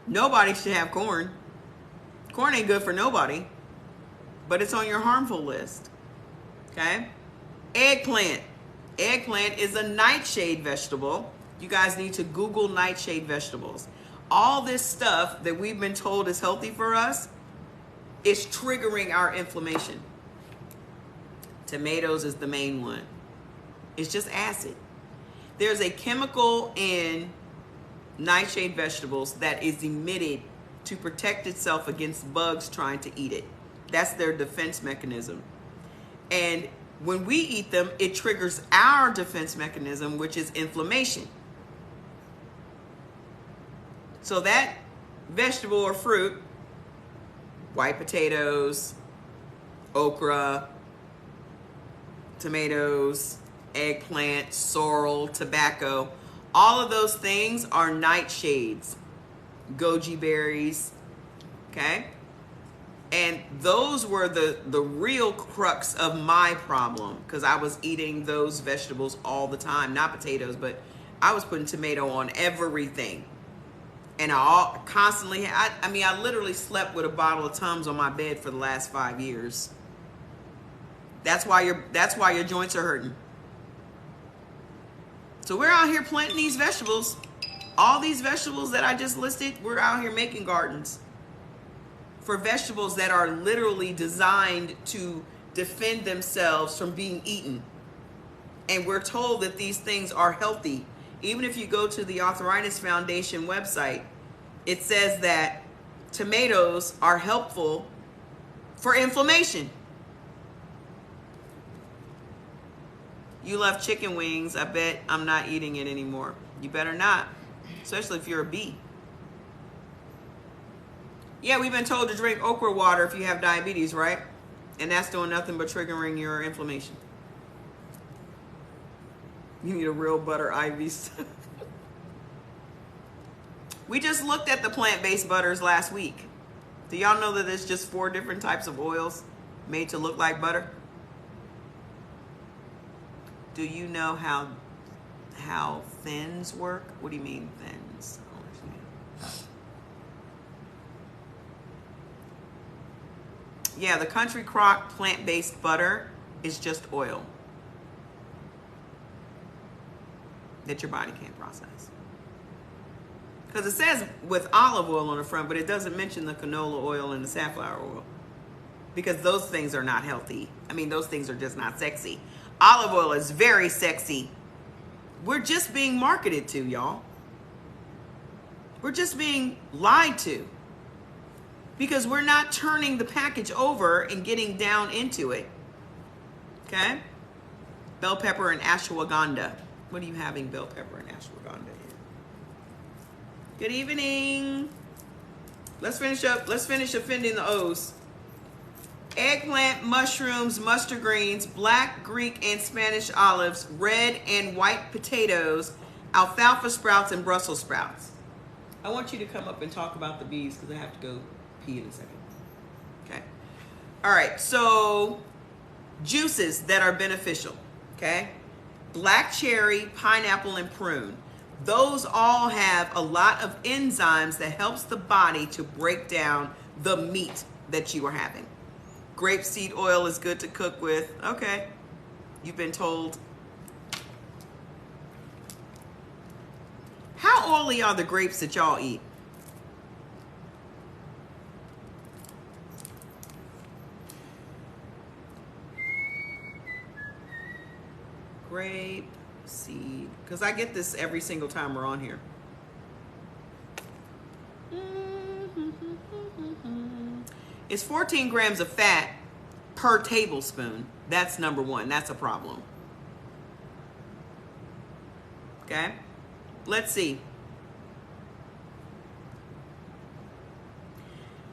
Nobody should have corn. Corn ain't good for nobody, but it's on your harmful list. Okay? Eggplant. Eggplant is a nightshade vegetable. You guys need to Google nightshade vegetables. All this stuff that we've been told is healthy for us is triggering our inflammation. Tomatoes is the main one. It's just acid. There's a chemical in nightshade vegetables that is emitted to protect itself against bugs trying to eat it. That's their defense mechanism. And when we eat them, it triggers our defense mechanism, which is inflammation. So that vegetable or fruit, white potatoes, okra, tomatoes, eggplant, sorrel, tobacco, all of those things are nightshades, goji berries, okay? And those were the real crux of my problem, because I was eating those vegetables all the time, not potatoes, but I was putting tomato on everything. And I constantly, I literally slept with a bottle of Tums on my bed for the last 5 years. That's why your joints are hurting. So we're out here planting these vegetables. All these vegetables that I just listed, we're out here making gardens for vegetables that are literally designed to defend themselves from being eaten. And we're told that these things are healthy. Even if you go to the Arthritis Foundation website, it says that tomatoes are helpful for inflammation. You love chicken wings. I bet I'm not eating it anymore. You better not, especially if you're a bee. Yeah, we've been told to drink okra water if you have diabetes, right? And that's doing nothing but triggering your inflammation. You need a real butter IV. We just looked at the plant-based butters last week. Do y'all know that there's just 4 different types of oils made to look like butter? Do you know how thins work? What do you mean thins? I don't understand. Yeah, the Country Crock plant-based butter is just oil that your body can't process. Because it says with olive oil on the front, but it doesn't mention the canola oil and the safflower oil. Because those things are not healthy. I mean, those things are just not sexy. Olive oil is very sexy. We're just being marketed to, y'all. We're just being lied to. Because we're not turning the package over and getting down into it. Okay? Bell pepper and ashwagandha. What are you having bell pepper and ashwagandha in? Good evening. Let's finish offending the O's. Eggplant, mushrooms, mustard greens, black, Greek, and Spanish olives, red and white potatoes, alfalfa sprouts, and Brussels sprouts. I want you to come up and talk about the bees because I have to go pee in a second. Okay. All right. So juices that are beneficial. Okay. Black cherry, pineapple, and prune. Those all have a lot of enzymes that helps the body to break down the meat that you are having. Grapeseed oil is good to cook with. Okay. You've been told. How oily are the grapes that y'all eat? Grape seed. Because I get this every single time we're on here. It's 14 grams of fat per tablespoon. That's number one. That's a problem. Okay? Let's see.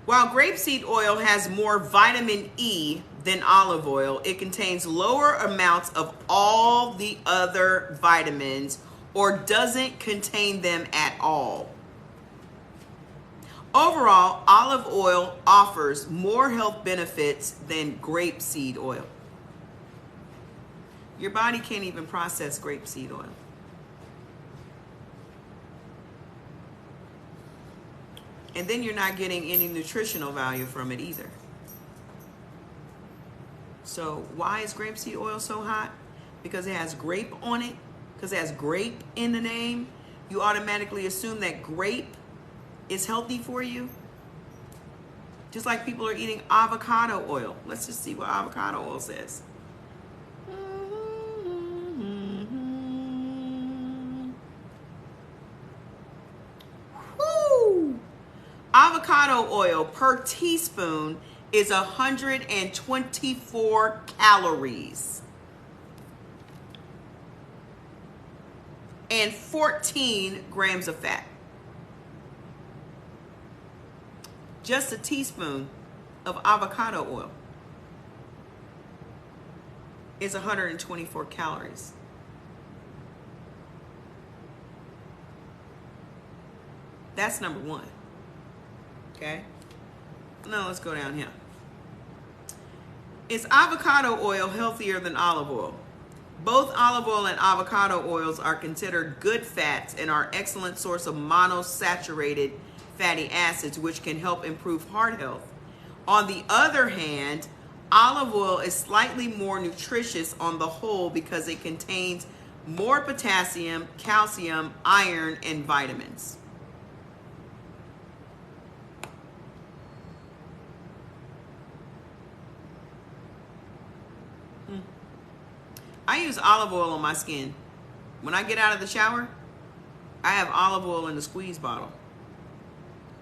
While grapeseed oil has more vitamin E than olive oil, it contains lower amounts of all the other vitamins or doesn't contain them at all. Overall, olive oil offers more health benefits than grapeseed oil. Your body can't even process grapeseed oil. And then you're not getting any nutritional value from it either. So why is grapeseed oil so hot? Because it has grape on it. Because it has grape in the name. You automatically assume that grape is healthy for you. Just like people are eating avocado oil. Let's just see what avocado oil says. Woo! Avocado oil per teaspoon is 124 calories and 14 grams of fat. just a teaspoon of avocado oil is 124 calories. That's number one. Okay? Now let's go down here. Is avocado oil healthier than olive oil? Both olive oil and avocado oils are considered good fats and are excellent source of monosaturated fatty acids, which can help improve heart health. On the other hand, olive oil is slightly more nutritious on the whole because it contains more potassium, calcium, iron, and vitamins. I use olive oil on my skin. When I get out of the shower, I have olive oil in the squeeze bottle.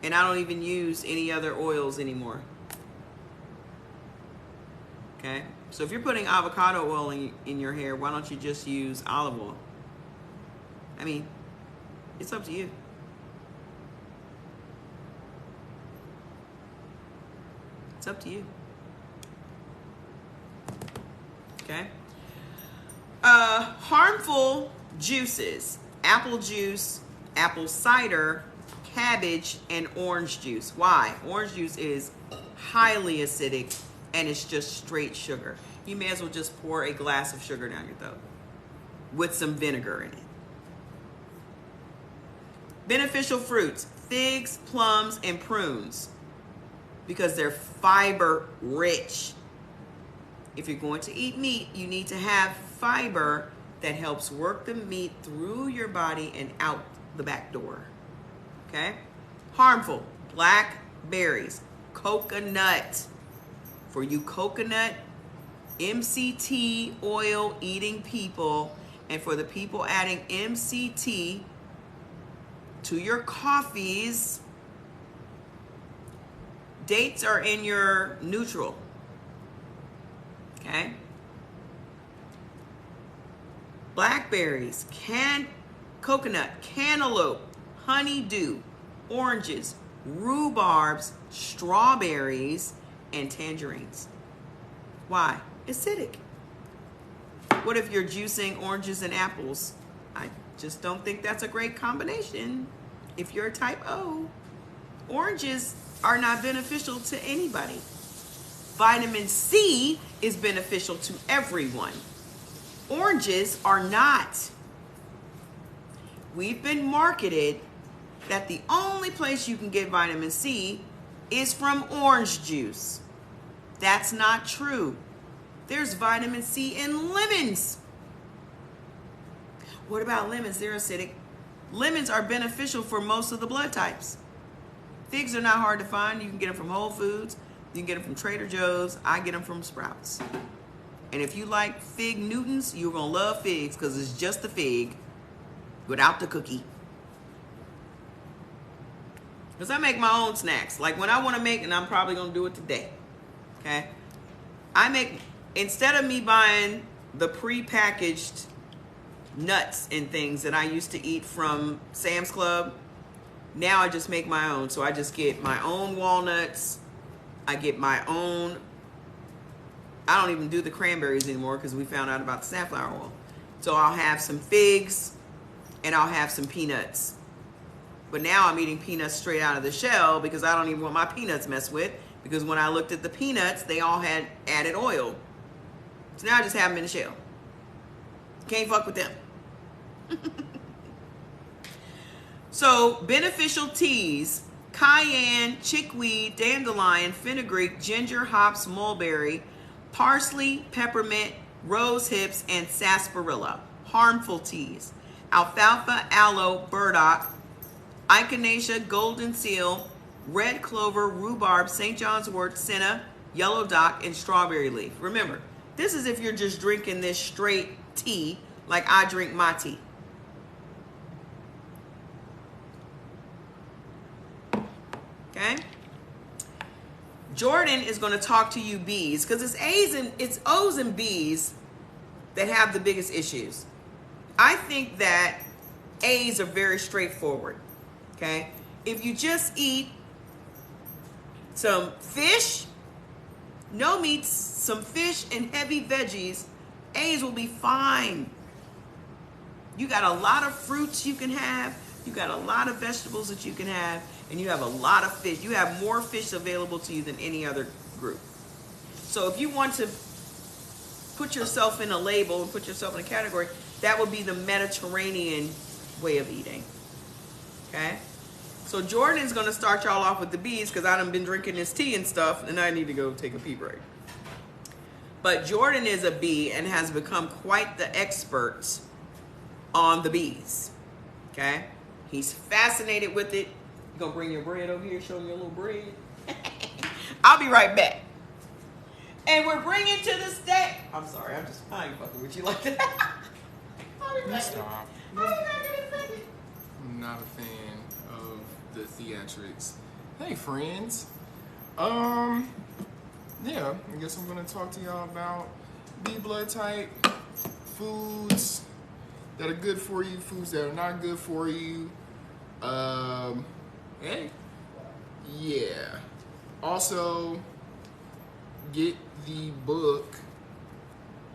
And I don't even use any other oils anymore. Okay? So if you're putting avocado oil in your hair, why don't you just use olive oil? I mean, it's up to you. It's up to you. Okay? Harmful juices: apple juice, apple cider, cabbage, and orange juice. Why? Orange juice is highly acidic and it's just straight sugar. You may as well just pour a glass of sugar down your throat with some vinegar in it. Beneficial fruits: figs, plums, and prunes, because they're fiber rich. If you're going to eat meat, you need to have fiber that helps work the meat through your body and out the back door. Okay? Harmful: blackberries, coconut. For you coconut, MCT oil eating people, and for the people adding MCT to your coffees, dates are in your neutral. Okay? Blackberries, coconut, cantaloupe, honeydew, oranges, rhubarbs, strawberries, and tangerines. Why? Acidic. What if you're juicing oranges and apples? I just don't think that's a great combination if you're a type O. Oranges are not beneficial to anybody. Vitamin C is beneficial to everyone. Oranges are not. We've been marketed that the only place you can get vitamin C is from orange juice. That's not true. There's vitamin C in lemons. What about lemons? They're acidic. Lemons are beneficial for most of the blood types. Figs are not hard to find. You can get them from Whole Foods. You can get them from Trader Joe's. I get them from Sprouts. And if you like fig Newtons, you're going to love figs because it's just the fig without the cookie. Because I make my own snacks. Like when I want to make, and I'm probably going to do it today. Okay? I make, instead of me buying the pre-packaged nuts and things that I used to eat from Sam's Club, now I just make my own. So I just get my own walnuts. I get my own, I don't even do the cranberries anymore because we found out about the safflower oil. So I'll have some figs and I'll have some peanuts. But now I'm eating peanuts straight out of the shell because I don't even want my peanuts messed with, because when I looked at the peanuts, they all had added oil. So now I just have them in the shell. Can't fuck with them. So beneficial teas: cayenne, chickweed, dandelion, fenugreek, ginger, hops, mulberry, parsley, peppermint, rose hips, and sarsaparilla. Harmful teas: alfalfa, aloe, burdock, echinacea, golden seal, red clover, rhubarb, St. John's wort, senna, yellow dock, and strawberry leaf. Remember, this is if you're just drinking this straight tea like I drink my tea. Okay? Jordan is going to talk to you B's, because it's O's and B's that have the biggest issues. I think that A's are very straightforward. Okay? If you just eat some fish, no meats, some fish, and heavy veggies, A's will be fine. You got a lot of fruits you can have. You got a lot of vegetables that you can have. And you have a lot of fish. You have more fish available to you than any other group. So if you want to put yourself in a label and put yourself in a category, that would be the Mediterranean way of eating. Okay? So Jordan is going to start y'all off with the B's because I done been drinking this tea and stuff, and I need to go take a pee break. But Jordan is a B and has become quite the expert on the B's. Okay? He's fascinated with it. You gonna bring your bread over here, show me your little bread? I'll be right back. And we're bringing to the stage. I'm sorry, I ain't fucking with you like that. Stop. I'll be back in a second. I'm not a fan of the theatrics. Hey, friends. Yeah, I guess I'm gonna talk to y'all about B blood type, foods that are good for you, foods that are not good for you. Hey, yeah. Also, get the book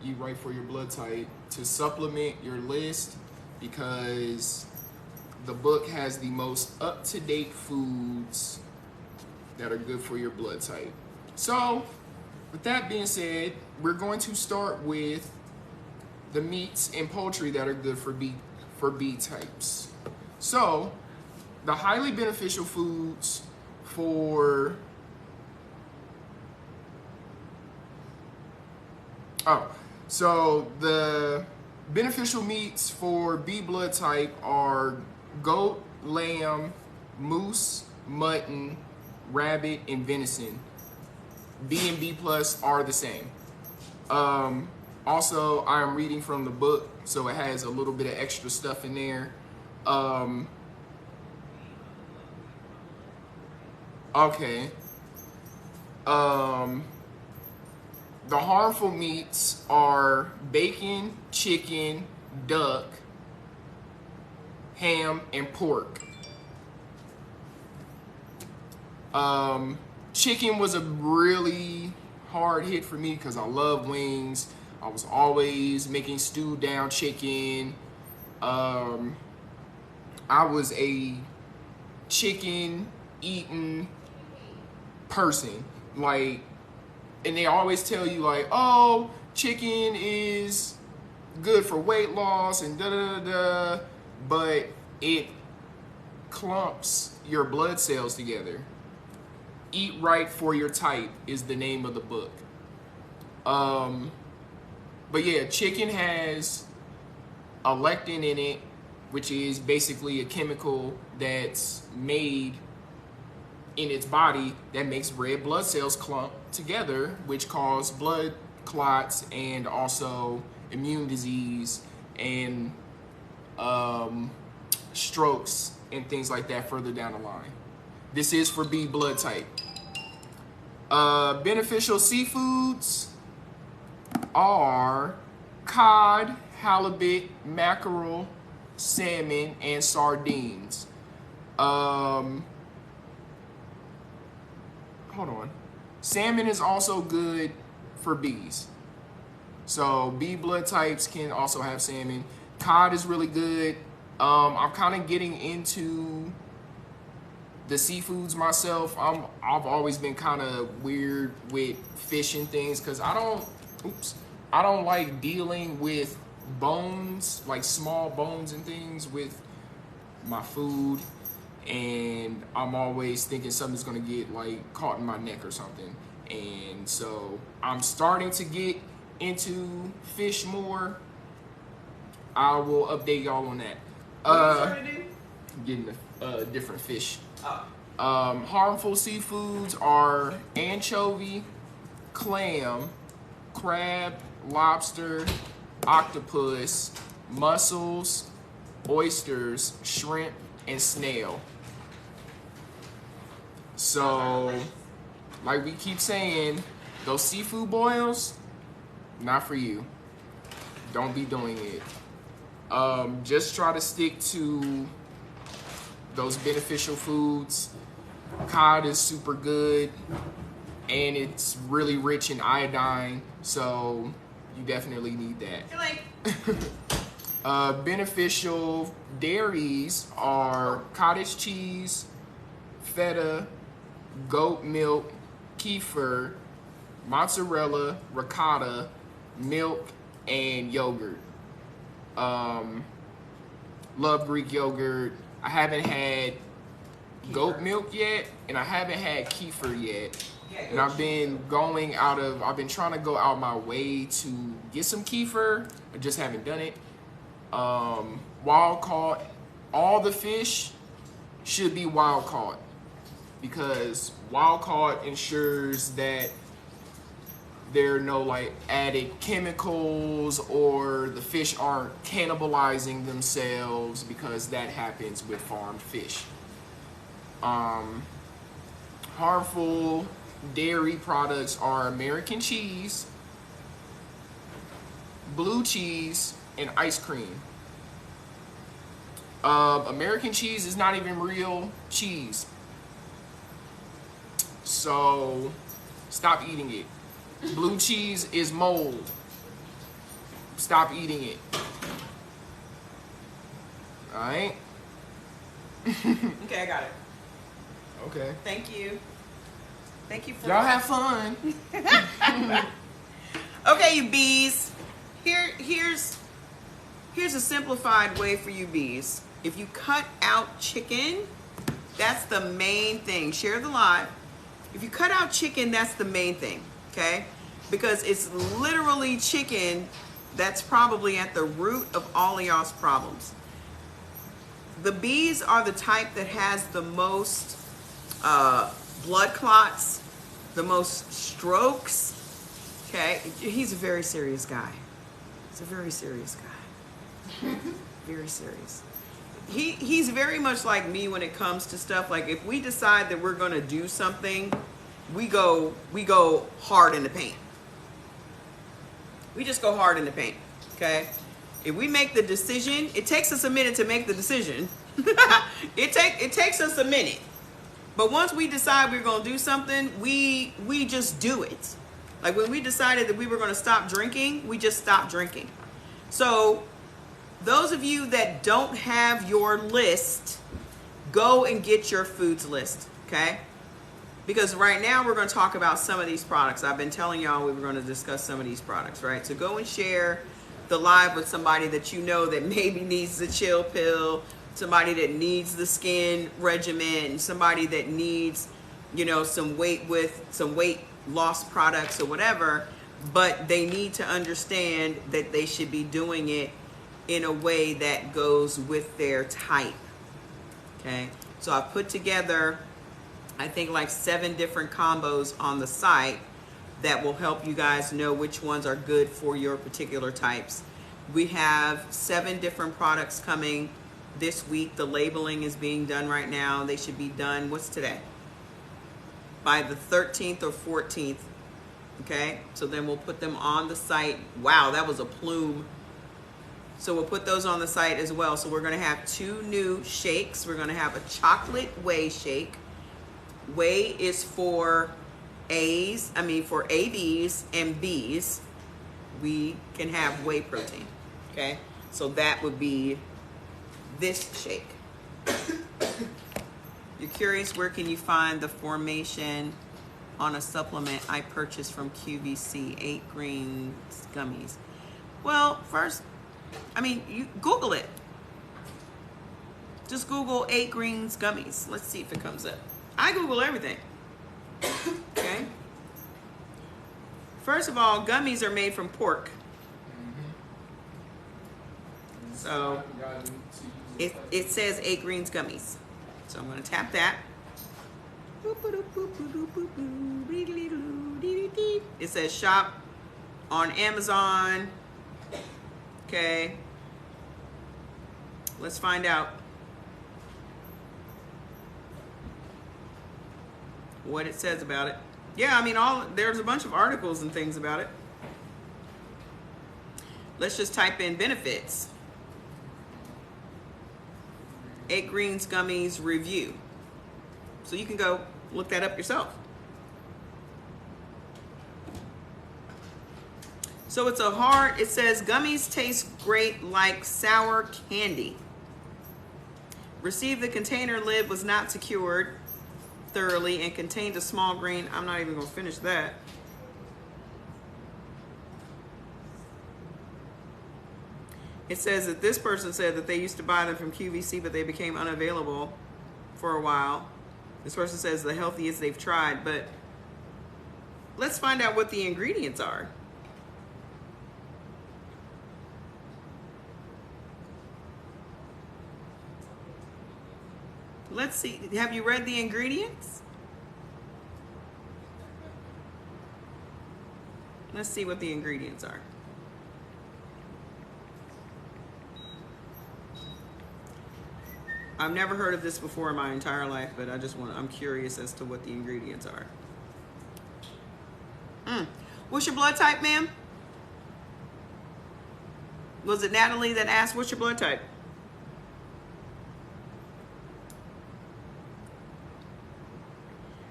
Eat Right for Your Blood Type to supplement your list because the book has the most up-to-date foods that are good for your blood type. So, with that being said, we're going to start with the meats and poultry that are good for B types. So, the highly beneficial foods for so the beneficial meats for B blood type are goat, lamb, moose, mutton, rabbit, and venison. B and B plus are the same. Also, I am reading from the book, so it has a little bit of extra stuff in there. Okay. The harmful meats are bacon, chicken, duck, ham, and pork. Chicken was a really hard hit for me because I love wings. I was always making stewed down chicken. I was a chicken eating person. Like, and they always tell you like, oh, chicken is good for weight loss and da da da da, but it clumps your blood cells together. Eat Right for Your Type is the name of the book. But yeah, chicken has a lectin in it, which is basically a chemical that's made in its body that makes red blood cells clump together, which cause blood clots and also immune disease and strokes and things like that further down the line. This is for B blood type. Beneficial seafoods are cod, halibut, mackerel, salmon, and sardines. Hold on. Salmon is also good for Bs. So B blood types can also have salmon. Cod is really good. I'm kind of getting into the seafoods myself. I've always been kind of weird with fish and things because I don't like dealing with bones, like small bones and things with my food. And I'm always thinking something's gonna get like caught in my neck or something. And so I'm starting to get into fish more. I will update y'all on that. What are you trying to do? Getting a different fish. Oh. Harmful seafoods are anchovy, clam, crab, lobster, octopus, mussels, oysters, shrimp, and snail. So, like we keep saying, those seafood boils, not for you. Don't be doing it. Just try to stick to those beneficial foods. Cod is super good, and it's really rich in iodine, so you definitely need that. Beneficial dairies are cottage cheese, feta, goat milk, kefir, mozzarella, ricotta, milk, and yogurt. Love Greek yogurt. I haven't had goat milk yet, and I haven't had kefir yet. And I've been trying to go out my way to get some kefir. I just haven't done it. Wild caught. All the fish should be wild caught, because wild caught ensures that there are no like added chemicals, or the fish aren't cannibalizing themselves, because that happens with farmed fish. Harmful dairy products are American cheese, blue cheese, and ice cream. American cheese is not even real cheese, so stop eating it. Blue cheese is mold. Stop eating it. Alright? Okay, I got it. Okay. Thank you. Thank you for Y'all have fun. Okay, you bees. Here's a simplified way for you bees. If you cut out chicken, that's the main thing. Share the live. If you cut out chicken, that's the main thing, okay? Because it's literally chicken that's probably at the root of all of y'all's problems. The bees are the type that has the most blood clots, the most strokes, okay? He's a very serious guy. He's a very serious guy. Very serious. He's very much like me when it comes to stuff. Like, if we decide that we're gonna do something, we go hard in the paint. We just go hard in the paint, okay? If we make the decision, it takes us a minute to make the decision. It takes us a minute. But once we decide we're gonna do something, we just do it. Like when we decided that we were gonna stop drinking, we just stopped drinking. So those of you that don't have your list, go and get your foods list, okay? Because right now we're going to talk about some of these products. I've been telling y'all we were going to discuss some of these products, right? So go and share the live with somebody that you know that maybe needs the chill pill, somebody that needs the skin regimen, somebody that needs, you know, some weight loss products or whatever, but they need to understand that they should be doing it in a way that goes with their type, okay? So I've put together, I think, like 7 different combos on the site that will help you guys know which ones are good for your particular types. We have 7 different products coming this week. The labeling is being done right now. They should be done, what's today? By the 13th or 14th, okay? So then we'll put them on the site. Wow, that was a plume. So we'll put those on the site as well. So we're gonna have 2 new shakes. We're gonna have a chocolate whey shake. Whey is for A's, for ABs and B's. We can have whey protein, okay? So that would be this shake. You're curious, where can you find the formation on a supplement I purchased from QVC, 8 Greens Gummies? Well, first, you Google it. Just Google 8 Greens Gummies. Let's see if it comes up. I Google everything. Okay. First of all, gummies are made from pork. So it says 8 Greens Gummies. So I'm going to tap that. It says shop on Amazon. Okay. Let's find out what it says about it. Yeah, there's a bunch of articles and things about it. Let's just type in benefits. 8 Greens Gummies review. So you can go look that up yourself. So it's it says gummies taste great like sour candy. Received the container lid was not secured thoroughly and contained a small grain. I'm not even going to finish that. It says that this person said that they used to buy them from QVC, but they became unavailable for a while. This person says the healthiest they've tried, but let's find out what the ingredients are. Let's see. Have you read the ingredients? Let's see what the ingredients are. I've never heard of this before in my entire life, but I'm curious as to what the ingredients are. What's your blood type, ma'am? Was it Natalie that asked what's your blood type?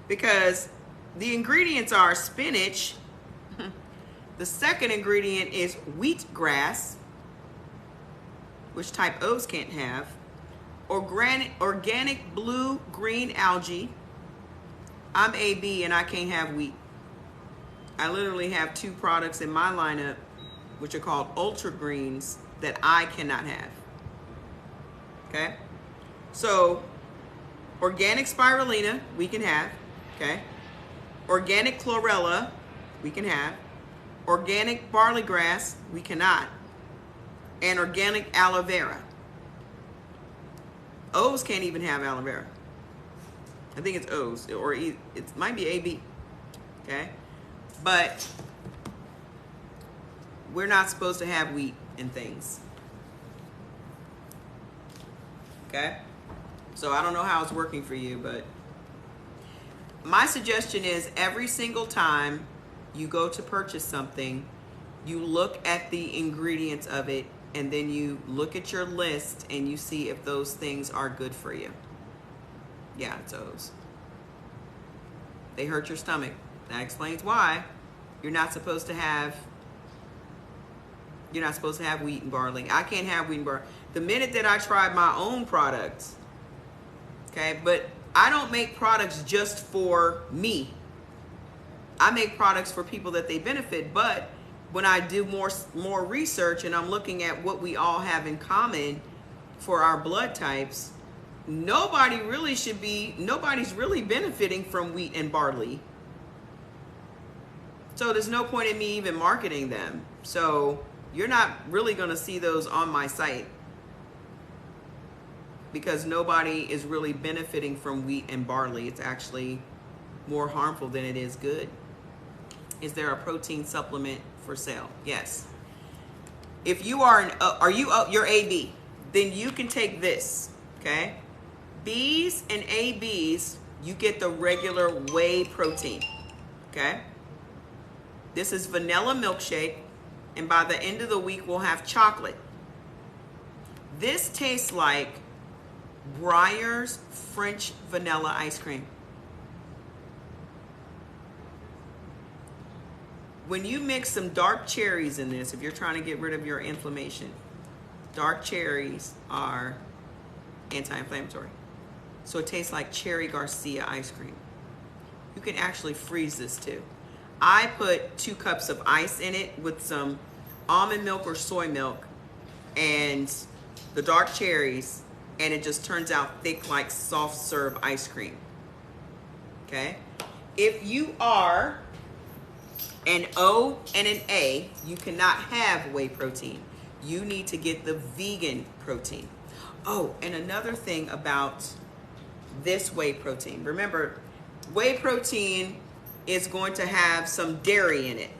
Because the ingredients are spinach. The second ingredient is wheatgrass, which type O's can't have. Organic blue-green algae. I'm AB and I can't have wheat. I literally have 2 products in my lineup, which are called Ultra Greens, that I cannot have. Okay? So, organic spirulina, we can have. Okay? Organic chlorella, we can have. Organic barley grass, we cannot. And organic aloe vera. O's can't even have aloe vera. I think it's O's, or it might be AB. Okay? But we're not supposed to have wheat and things. Okay? So I don't know how it's working for you, but my suggestion is every single time you go to purchase something, you look at the ingredients of it, and then you look at your list and you see if those things are good for you. Yeah, it's O's. They hurt your stomach. That explains why you're not supposed to have wheat and barley. I can't have wheat and barley. The minute that I tried my own products, okay, but I don't make products just for me. I make products for people that they benefit, but when I do more research and I'm looking at what we all have in common for our blood types, nobody's really benefiting from wheat and barley. So there's no point in me even marketing them. So you're not really going to see those on my site because nobody is really benefiting from wheat and barley. It's actually more harmful than it is good. Is there a protein supplement for sale? Yes. If you are you're AB, then you can take this, okay? B's and ABs, you get the regular whey protein, okay? This is vanilla milkshake, and by the end of the week, we'll have chocolate. This tastes like Breyer's French vanilla ice cream. When you mix some dark cherries in this, if you're trying to get rid of your inflammation, dark cherries are anti-inflammatory. So it tastes like Cherry Garcia ice cream. You can actually freeze this too. I put 2 cups of ice in it with some almond milk or soy milk and the dark cherries, and it just turns out thick like soft serve ice cream. Okay? If you are an O and an A, you cannot have whey protein. You need to get the vegan protein. Oh, and another thing about this whey protein. Remember, whey protein is going to have some dairy in it.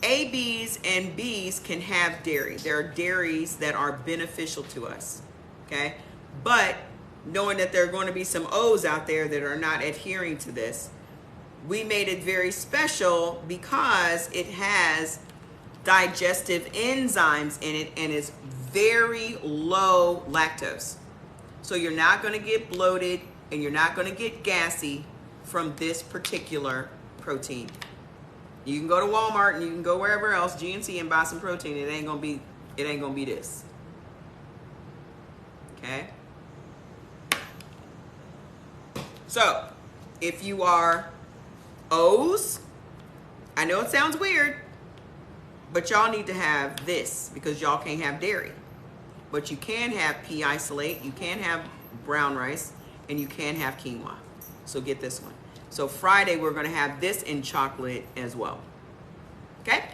ABs and Bs can have dairy. There are dairies that are beneficial to us, okay? But knowing that there are going to be some O's out there that are not adhering to this, we made it very special because it has digestive enzymes in it and is very low lactose. So you're not going to get bloated. and you're not going to get gassy from this particular protein. You can go to Walmart and you can go wherever else, GNC, and buy some protein. It ain't gonna be this. Okay. So, if you are O's, I know it sounds weird, but y'all need to have this because y'all can't have dairy. But you can have pea isolate, you can have brown rice, and you can have quinoa. So get this one. So Friday, we're going to have this in chocolate as well. Okay?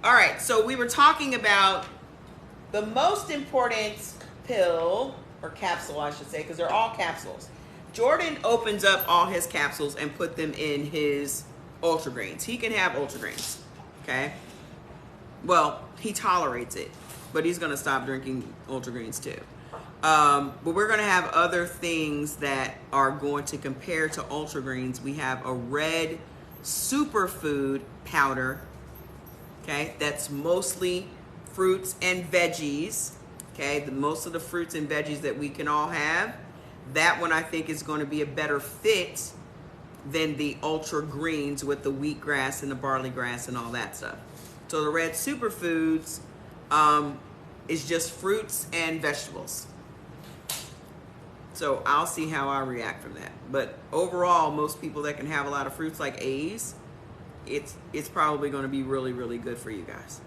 All right, so we were talking about the most important pill, or capsule, I should say, because they're all capsules. Jordan opens up all his capsules and put them in his Ultra Greens. He can have Ultra Greens, okay? Well, he tolerates it, but he's going to stop drinking Ultra Greens too. But we're going to have other things that are going to compare to Ultra Greens. We have a red superfood powder, okay? That's mostly fruits and veggies, okay? Most of the fruits and veggies that we can all have. That one I think is going to be a better fit than the Ultra Greens with the wheatgrass and the barley grass and all that stuff. So the red superfoods is just fruits and vegetables. So I'll see how I react from that. But overall, most people that can have a lot of fruits like A's, it's probably going to be really, really good for you guys.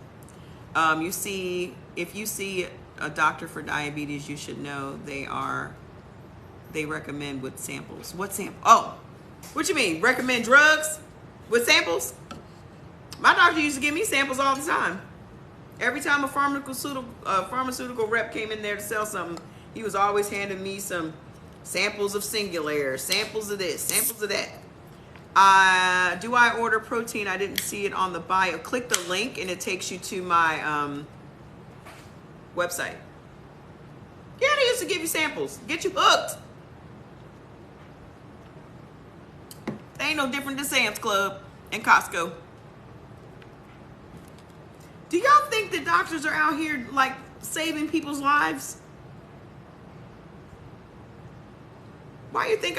If you see a doctor for diabetes, you should know they recommend with samples. What sample? Oh, what you mean? Recommend drugs with samples? My doctor used to give me samples all the time. Every time a pharmaceutical rep came in there to sell something, he was always handing me some samples of Singulair, samples of this, samples of that. Do I order protein? I didn't see it on the bio. Click the link and it takes you to my website. Yeah, they used to give you samples. Get you hooked. They ain't no different than Sam's Club and Costco. Do y'all think that doctors are out here like saving people's lives? Why do you think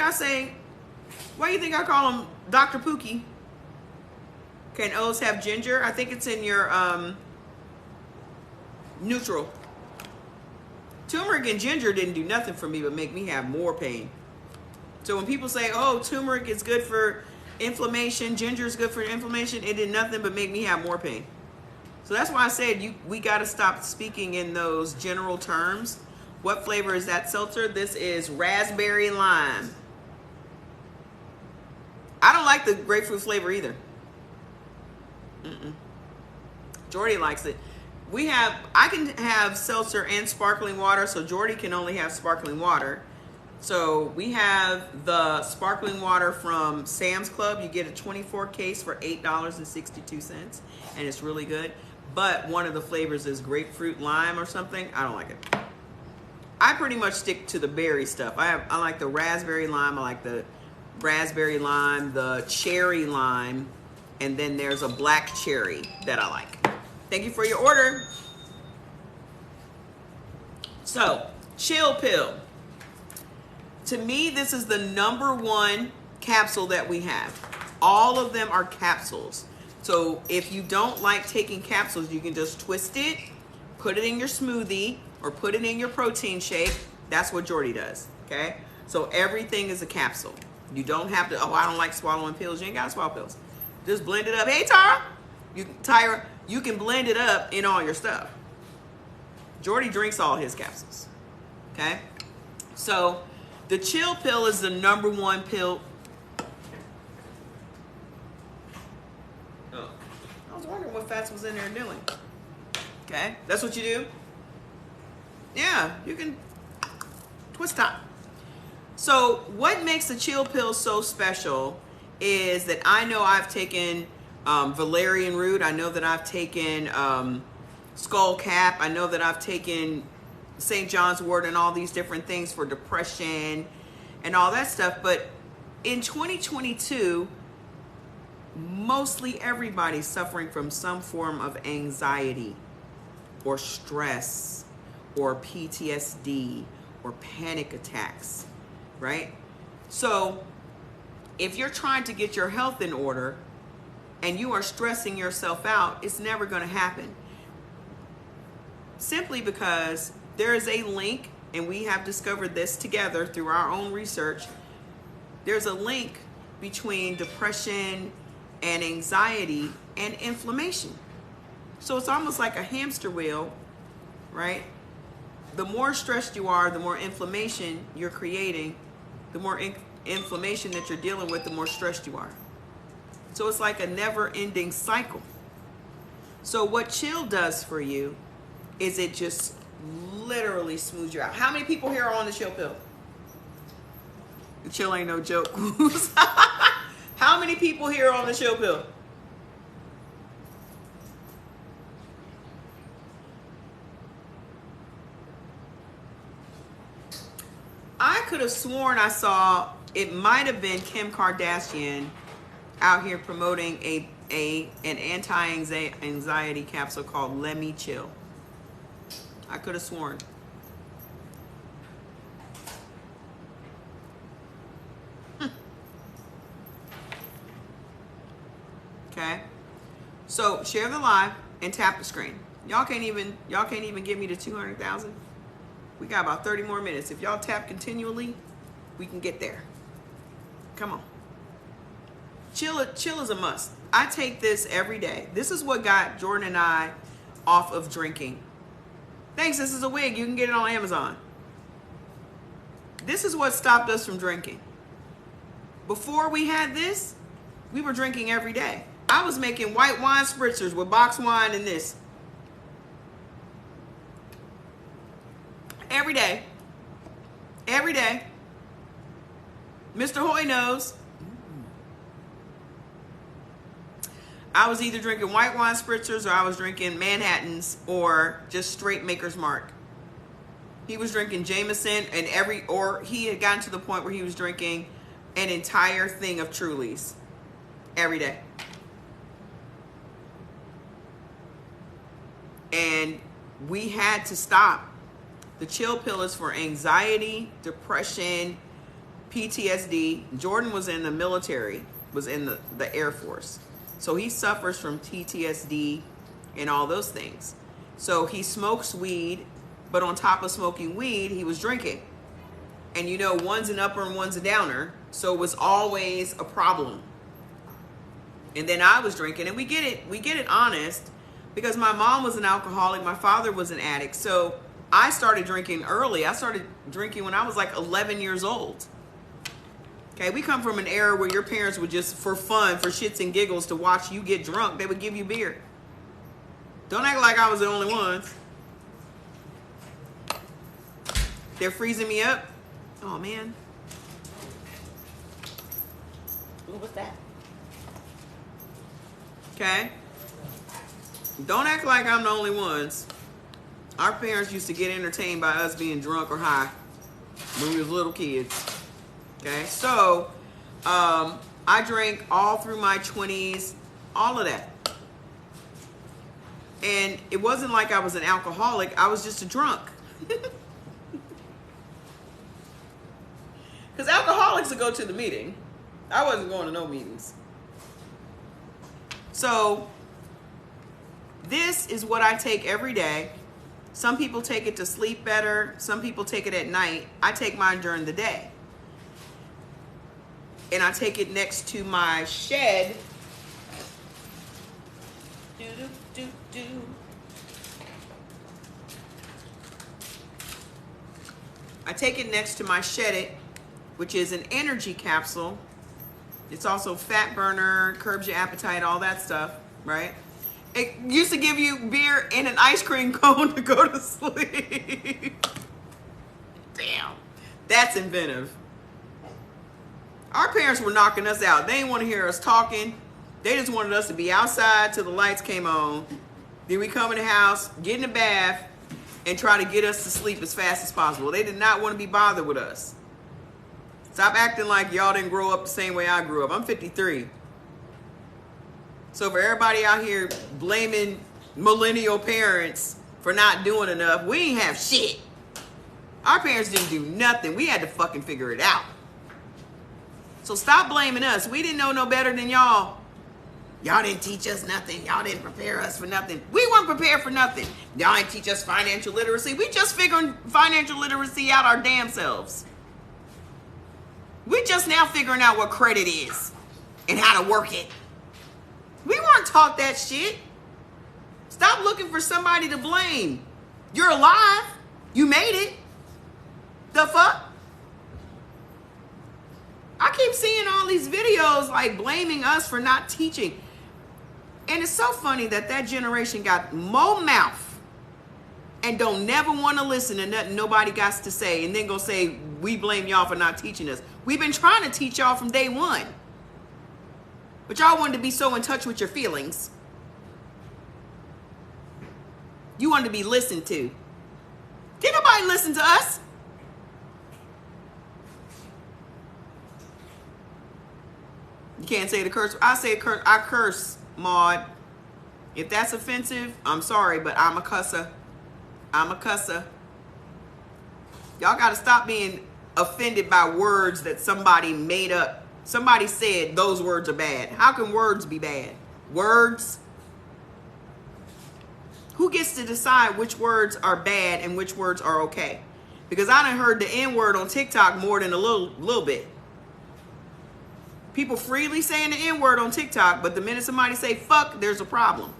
I call him Dr. Pookie? Can O's have ginger? I think it's in your neutral. Turmeric and ginger didn't do nothing for me but make me have more pain. So when people say, oh, turmeric is good for inflammation, ginger is good for inflammation, it did nothing but make me have more pain. So that's why I said we got to stop speaking in those general terms. What flavor is that seltzer? This is raspberry lime. I don't like the grapefruit flavor either. Jordy likes it. I can have seltzer and sparkling water, so Jordy can only have sparkling water. So we have the sparkling water from Sam's Club. You get a 24 case for $8.62, and it's really good. But one of the flavors is grapefruit lime or something. I don't like it. I pretty much stick to the berry stuff. I like the raspberry lime. I like the raspberry lime, the cherry lime, and then there's a black cherry that I like. Thank you for your order. So, Chill Pill. To me, this is the #1 capsule that we have. All of them are capsules. So if you don't like taking capsules, you can just twist it, put it in your smoothie, or put it in your protein shake. That's what Jordy does, okay? So everything is a capsule. You don't have to, oh, I don't like swallowing pills. You ain't got to swallow pills. Just blend it up. Hey, Tara, Tyra, you can blend it up in all your stuff. Jordy drinks all his capsules, okay? So the Chill Pill is the #1 pill. Oh, I was wondering what Fats was in there doing. Okay, that's what you do? Yeah, you can twist top. So what makes the Chill Pill so special is that I know I've taken valerian root. I know that I've taken skull cap. I know that I've taken St. John's wort and all these different things for depression and all that stuff. But in 2022, mostly everybody's suffering from some form of anxiety or stress or PTSD or panic attacks, right? So if you're trying to get your health in order and you are stressing yourself out, it's never going to happen. Simply because there is a link, and we have discovered this together through our own research. There's a link between depression and anxiety and inflammation. So it's almost like a hamster wheel, right? The more stressed you are, the more inflammation you're creating. The more inflammation that you're dealing with, the more stressed you are. So it's like a never-ending cycle. So what Chill does for you is it just literally smooths you out. How many people here are on the Chill pill? The Chill ain't no joke. How many people here are on the Chill pill? I could have sworn I saw, it might have been Kim Kardashian out here promoting an anti-anxiety capsule called Let Me Chill. I could have sworn. Okay. So share the live and tap the screen. Y'all can't even give me the 200,000. We got about 30 more minutes. If y'all tap continually, we can get there. Come on. Chill is a must. I take this every day. This is what got Jordan and I off of drinking. Thanks, this is a wig. You can get it on Amazon. This is what stopped us from drinking. Before we had this, we were drinking every day. I was making white wine spritzers with box wine and this. Every day. Every day. Mr. Hoy knows. I was either drinking white wine spritzers or I was drinking Manhattans or just straight Maker's Mark. He was drinking Jameson and he had gotten to the point where he was drinking an entire thing of Trulies every day. And we had to stop. The Chill pill is for anxiety, depression, PTSD. Jordan was in the military, was in the Air Force. So he suffers from PTSD and all those things. So he smokes weed, but on top of smoking weed, he was drinking. And you know, one's an upper and one's a downer. So it was always a problem. And then I was drinking, and we get it honest, because my mom was an alcoholic, my father was an addict. So I started drinking early. I started drinking when I was like 11 years old. Okay, we come from an era where your parents would just, for fun, for shits and giggles, to watch you get drunk, they would give you beer. Don't act like I was the only one. They're freezing me up. Oh, man. What was that? Okay. Don't act like I'm the only ones. Our parents used to get entertained by us being drunk or high when we was little kids. Okay, so I drank all through my 20s, all of that. And it wasn't like I was an alcoholic, I was just a drunk. Because alcoholics would go to the meeting. I wasn't going to no meetings. So this is what I take every day. Some people take it to sleep better. Some people take it at night. I take mine during the day. And I take it next to my shed. I take it next to my Shed It, which is an energy capsule. It's also fat burner, curbs your appetite, all that stuff, right? It used to give you beer and an ice cream cone to go to sleep. Damn, that's inventive. Our parents were knocking us out. They didn't want to hear us talking. They just wanted us to be outside till the lights came on. Then we come in the house, get in the bath, and try to get us to sleep as fast as possible. They did not want to be bothered with us. Stop acting like y'all didn't grow up the same way I grew up. I'm 53. So for everybody out here blaming millennial parents for not doing enough, we ain't have shit. Our parents didn't do nothing. We had to fucking figure it out. So stop blaming us. We didn't know no better than y'all. Y'all didn't teach us nothing. Y'all didn't prepare us for nothing. We weren't prepared for nothing. Y'all didn't teach us financial literacy. We just figuring financial literacy out our damn selves. We just now figuring out what credit is and how to work it. We weren't taught that shit. Stop looking for somebody to blame. You're alive. You made it. The fuck? I keep seeing all these videos like blaming us for not teaching. And it's so funny that that generation got more mouth and don't never want to listen to nothing nobody got to say, and then go say we blame y'all for not teaching us. We've been trying to teach y'all from day one. But y'all wanted to be so in touch with your feelings. You wanted to be listened to. Did nobody listen to us? You can't say the curse. I say curse. I curse, Maud. If that's offensive, I'm sorry, but I'm a cusser. I'm a cusser. Y'all got to stop being offended by words that somebody made up. Somebody said those words are bad. How can words be bad? Words? Who gets to decide which words are bad and which words are okay? Because I done heard the N word on TikTok more than a little bit. People freely saying the N word on TikTok, but the minute somebody say fuck, there's a problem.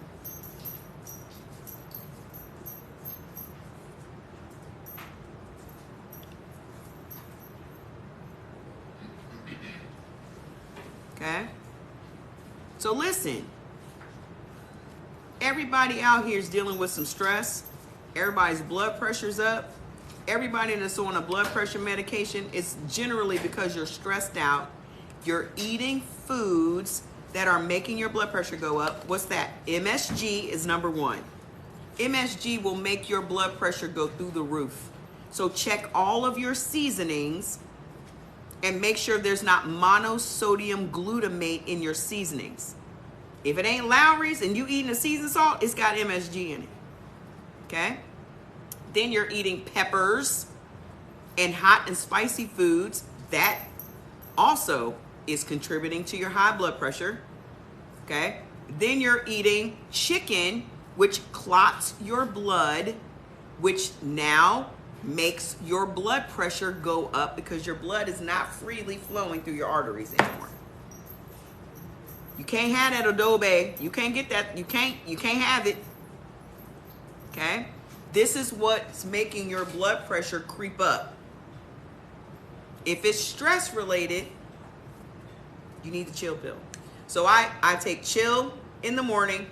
Okay? So listen. Everybody out here is dealing with some stress. Everybody's blood pressure's up. Everybody that's on a blood pressure medication, it's generally because you're stressed out. You're eating foods that are making your blood pressure go up. What's that? MSG is number one. MSG will make your blood pressure go through the roof. So check all of your seasonings and make sure there's not monosodium glutamate in your seasonings. If it ain't Lowry's and you eating a seasoned salt, it's got MSG in it. Okay? Then you're eating peppers and hot and spicy foods. That also is contributing to your high blood pressure. Okay? Then you're eating chicken, which clots your blood, which now makes your blood pressure go up because your blood is not freely flowing through your arteries anymore. You can't have that adobe. You can't get that. You can't have it. Okay? This is what's making your blood pressure creep up. If it's stress related, you need the chill pill. So I take chill in the morning.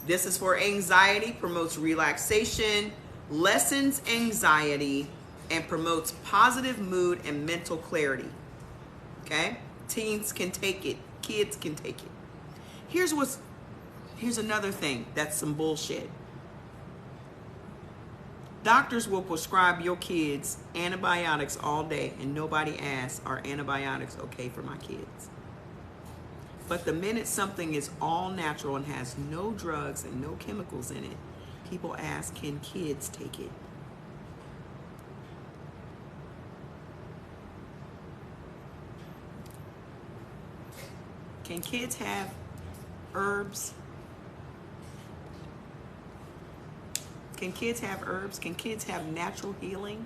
This is for anxiety, promotes relaxation, lessens anxiety, and promotes positive mood and mental clarity. Okay? Teens can take it. Kids can take it. Here's another thing that's some bullshit. Doctors will prescribe your kids antibiotics all day and nobody asks, are antibiotics okay for my kids? But the minute something is all natural and has no drugs and no chemicals in it, people ask, can kids take it? Can kids have herbs? Can kids have herbs? Can kids have natural healing?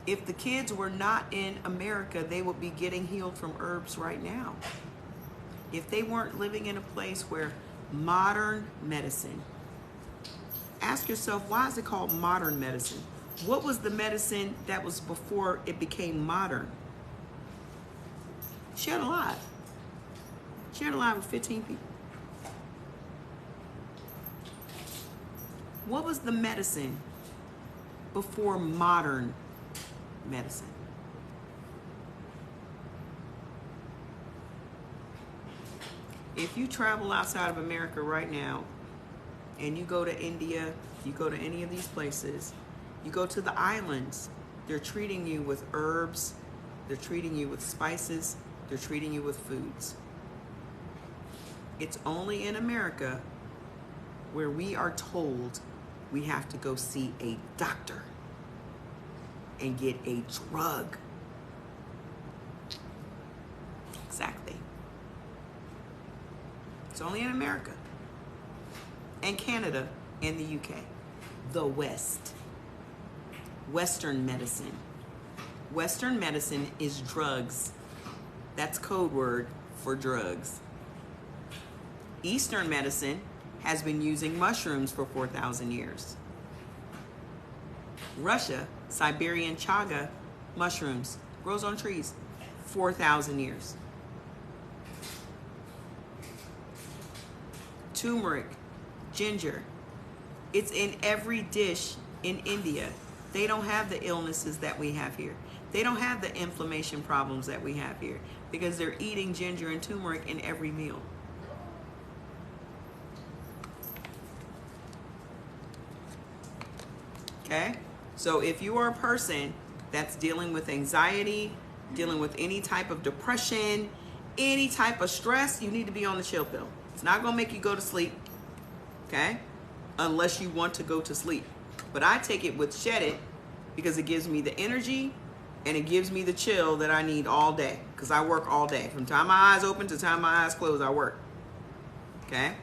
If the kids were not in America, they would be getting healed from herbs right now. If they weren't living in a place where modern medicine, ask yourself, why is it called modern medicine? What was the medicine that was before it became modern? Shared alive. Shared alive with 15 people. What was the medicine before modern medicine? If you travel outside of America right now and you go to India, you go to any of these places, you go to the islands, they're treating you with herbs, they're treating you with spices, they're treating you with foods. It's only in America where we are told we have to go see a doctor and get a drug. Exactly. It's only in America and Canada and the UK. The West. Western medicine. Western medicine is drugs. That's code word for drugs. Eastern medicine has been using mushrooms for 4,000 years. Russia, Siberian chaga mushrooms, grows on trees, 4,000 years. Turmeric, ginger, it's in every dish in India. They don't have the illnesses that we have here. They don't have the inflammation problems that we have here because they're eating ginger and turmeric in every meal. Okay? So if you are a person that's dealing with anxiety, dealing with any type of depression, any type of stress, you need to be on the chill pill. It's not going to make you go to sleep, okay? Unless you want to go to sleep. But I take it with Shed It because it gives me the energy and it gives me the chill that I need all day because I work all day. From the time my eyes open to the time my eyes close, I work, okay?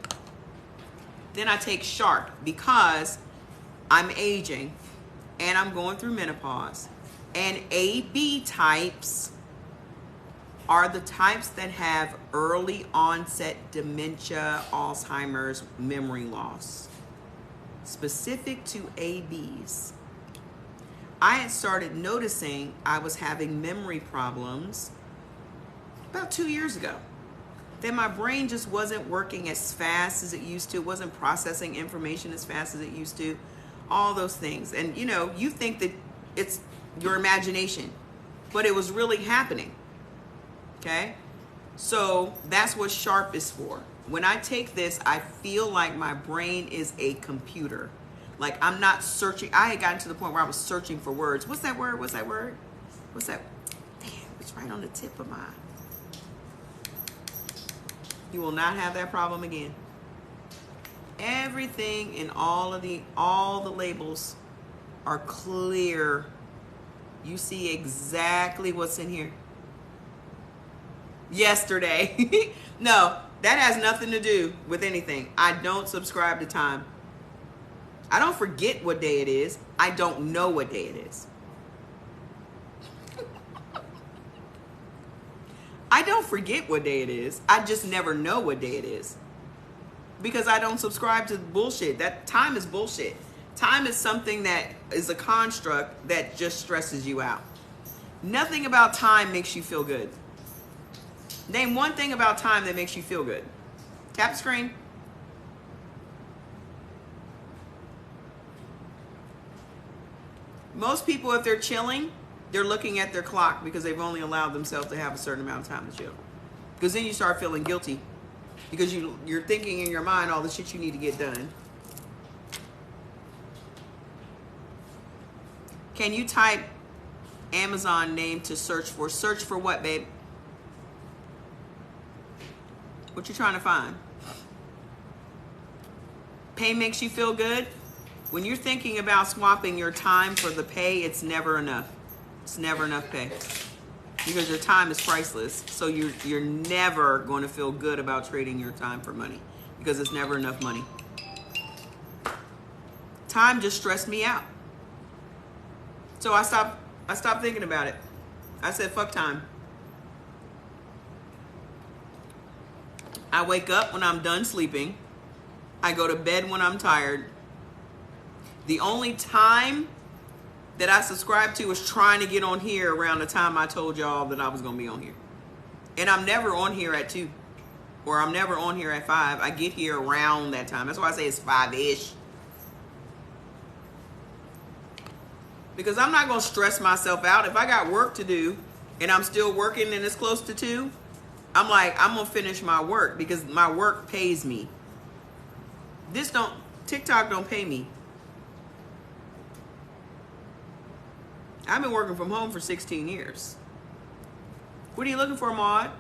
Then I take Sharp because I'm aging and I'm going through menopause. And AB types are the types that have early onset dementia, Alzheimer's, memory loss. Specific to ABs. I had started noticing I was having memory problems about 2 years ago. Then my brain just wasn't working as fast as it used to. It wasn't processing information as fast as it used to. All those things. And you know, you think that it's your imagination, but it was really happening. Okay? So that's what Sharp is for. When I take this, I feel like my brain is a computer. Like I'm not searching. I had gotten to the point where I was searching for words. What's that word? What's that word? What's that? Damn, it's right on the tip of mine. You will not have that problem again. Everything in all the labels are clear. You see exactly what's in here. Yesterday. No, that has nothing to do with anything. I don't subscribe to time. I don't forget what day it is. I don't know what day it is. I don't forget what day it is. I just never know what day it is. Because I don't subscribe to bullshit. That time is bullshit. Time is something that is a construct that just stresses you out. Nothing about time makes you feel good. Name one thing about time that makes you feel good. Tap the screen. Most people, if they're chilling, they're looking at their clock because they've only allowed themselves to have a certain amount of time to chill. Because then you start feeling guilty because you're thinking in your mind all the shit you need to get done. Can you type Amazon name to search for? Search for what, babe? What you trying to find? Pay makes you feel good? When you're thinking about swapping your time for the pay, it's never enough. It's never enough pay. Because your time is priceless. So you're never going to feel good about trading your time for money. Because it's never enough money. Time just stressed me out. So I stopped thinking about it. I said, fuck time. I wake up when I'm done sleeping. I go to bed when I'm tired. The only time that I subscribe to is trying to get on here around the time I told y'all that I was going to be on here. And I'm never on here at 2. Or I'm never on here at 5. I get here around that time. That's why I say it's 5-ish. Because I'm not going to stress myself out. If I got work to do and I'm still working and it's close to 2, I'm like, I'm going to finish my work because my work pays me. TikTok don't pay me. I've been working from home for 16 years. What are you looking for, Maud?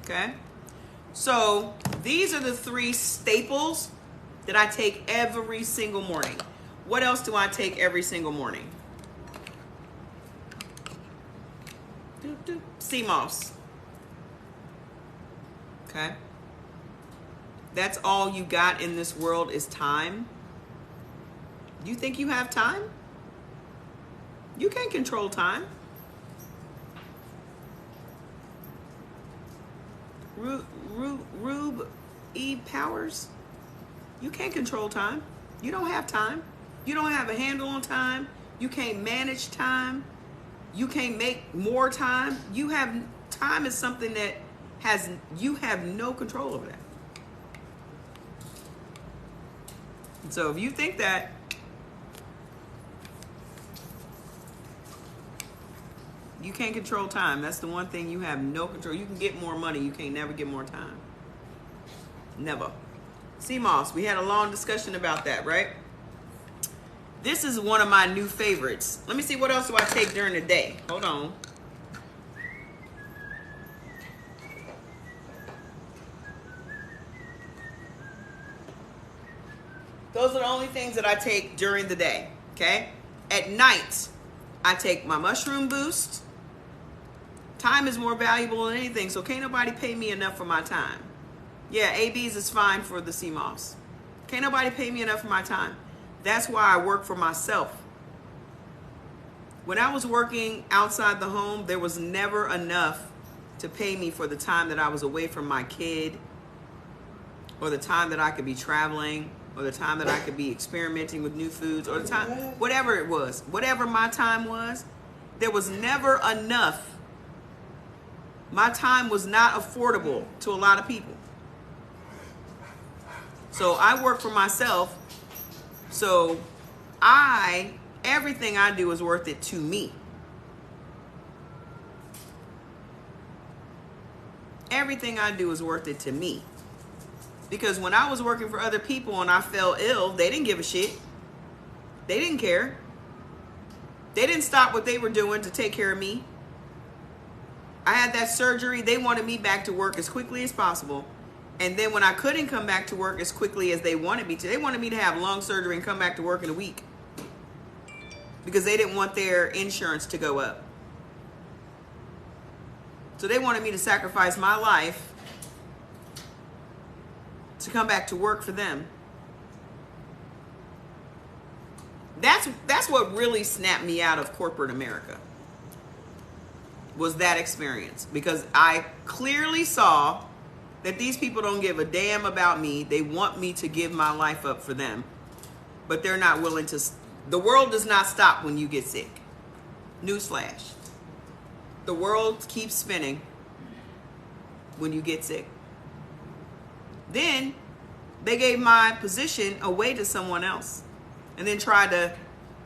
Okay. So these are the 3 staples that I take every single morning. What else do I take every single morning? Sea moss. Okay? That's all you got in this world is time. You think you have time? You can't control time. Rube E. Powers, you can't control time. You don't have time. You don't have a handle on time. You can't manage time. You can't make more time. You have time is something that you have no control over that. So if you think that, you can't control time, that's the one thing you have no control. You can get more money, you can't never get more time. Never. Sea moss, we had a long discussion about that, right? This is one of my new favorites. Let me see, what else do I take during the day? Hold on. Those are the only things that I take during the day, okay? At night, I take my mushroom boost. Time is more valuable than anything, so can't nobody pay me enough for my time. Yeah, ABs is fine for the sea moss. Can't nobody pay me enough for my time. That's why I work for myself. When I was working outside the home, there was never enough to pay me for the time that I was away from my kid, or the time that I could be traveling, or the time that I could be experimenting with new foods, or the time, whatever it was, whatever my time was, there was never enough. My time was not affordable to a lot of people. So I work for myself. So everything I do is worth it to me. Everything I do is worth it to me. Because when I was working for other people and I fell ill, they didn't give a shit. They didn't care. They didn't stop what they were doing to take care of me. I had that surgery. They wanted me back to work as quickly as possible. And then when I couldn't come back to work as quickly as they wanted me to, they wanted me to have lung surgery and come back to work in a week. Because they didn't want their insurance to go up. So they wanted me to sacrifice my life to come back to work for them. That's what really snapped me out of corporate America, was that experience. Because I clearly saw that these people don't give a damn about me. They want me to give my life up for them, but they're not willing to. The world does not stop when you get sick. Newsflash. The world keeps spinning when you get sick. Then they gave my position away to someone else, and then tried to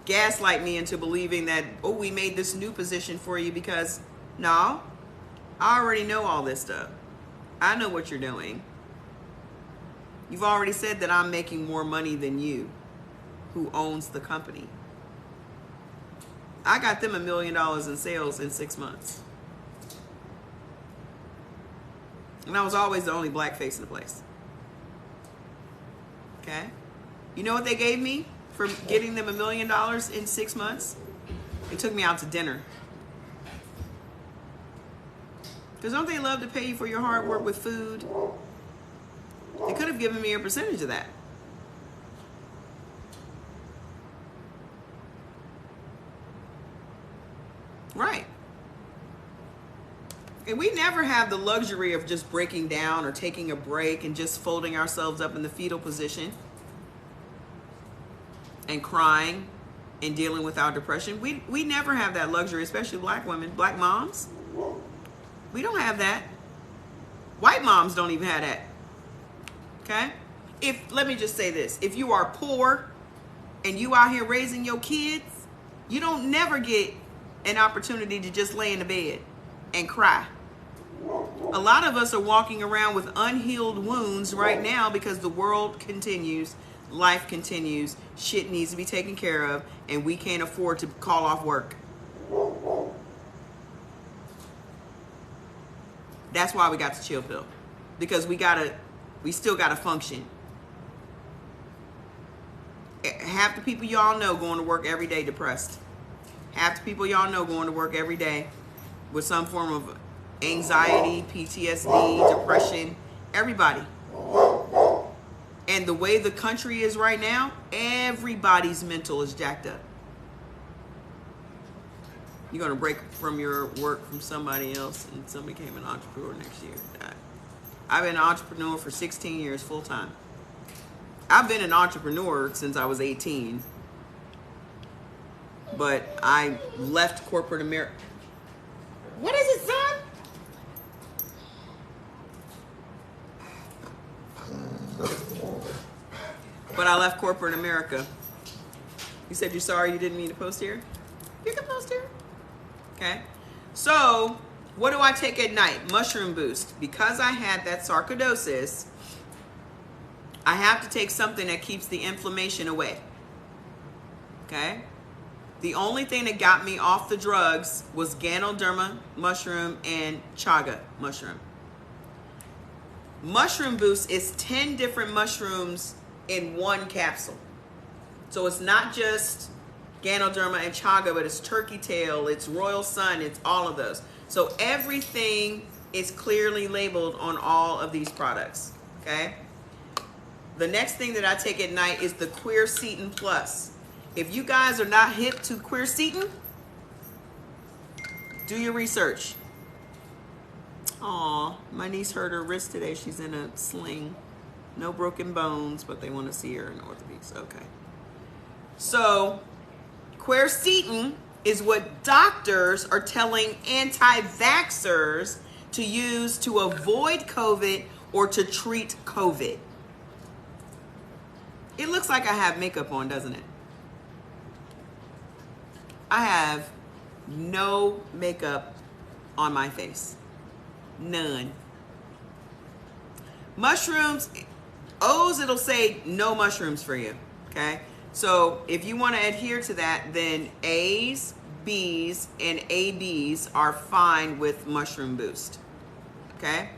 gaslight me into believing that, oh, we made this new position for you because, no, I already know all this stuff. I know what you're doing. You've already said that I'm making more money than you, who owns the company. I got them $1 million in sales in 6 months. And I was always the only black face in the place. Okay? You know what they gave me for getting them $1 million in 6 months? They took me out to dinner. Because don't they love to pay you for your hard work with food? They could have given me a percentage of that. Right. And we never have the luxury of just breaking down or taking a break and just folding ourselves up in the fetal position and crying and dealing with our depression. We never have that luxury, especially black women, black moms. We don't have that. White moms don't even have that. Okay? Let me just say this. If you are poor and you out here raising your kids, you don't never get an opportunity to just lay in the bed and cry. A lot of us are walking around with unhealed wounds right now because the world continues, life continues, shit needs to be taken care of, and we can't afford to call off work. That's why we got the chill pill, because we still gotta function. Half the people y'all know going to work every day depressed. Half the people y'all know going to work every day with some form of anxiety, PTSD, depression, everybody. And the way the country is right now, everybody's mental is jacked up. You're going to break from your work from somebody else and somebody became an entrepreneur next year. I've been an entrepreneur for 16 years full time. I've been an entrepreneur since I was 18. But I left corporate America. What is it, son? But I left corporate America. You said you're sorry you didn't mean to post here? You can post here. Okay. So, what do I take at night? Mushroom Boost. Because I had that sarcoidosis, I have to take something that keeps the inflammation away. Okay? The only thing that got me off the drugs was Ganoderma mushroom and chaga mushroom. Mushroom Boost is 10 different mushrooms in one capsule. So it's not just Ganoderma and chaga, but it's turkey tail, it's royal sun, it's all of those. So everything is clearly labeled on all of these products, okay? The next thing that I take at night is the Quercetin Plus. If you guys are not hip to quercetin, do your research. Aw, my niece hurt her wrist today. She's in a sling. No broken bones, but they want to see her in orthopedics. Okay. So, quercetin is what doctors are telling anti-vaxxers to use to avoid COVID or to treat COVID. It looks like I have makeup on, doesn't it? I have no makeup on my face. None. Mushrooms, O's, it'll say no mushrooms for you, okay? So if you want to adhere to that, then A's, B's, and AB's are fine with Mushroom Boost, okay?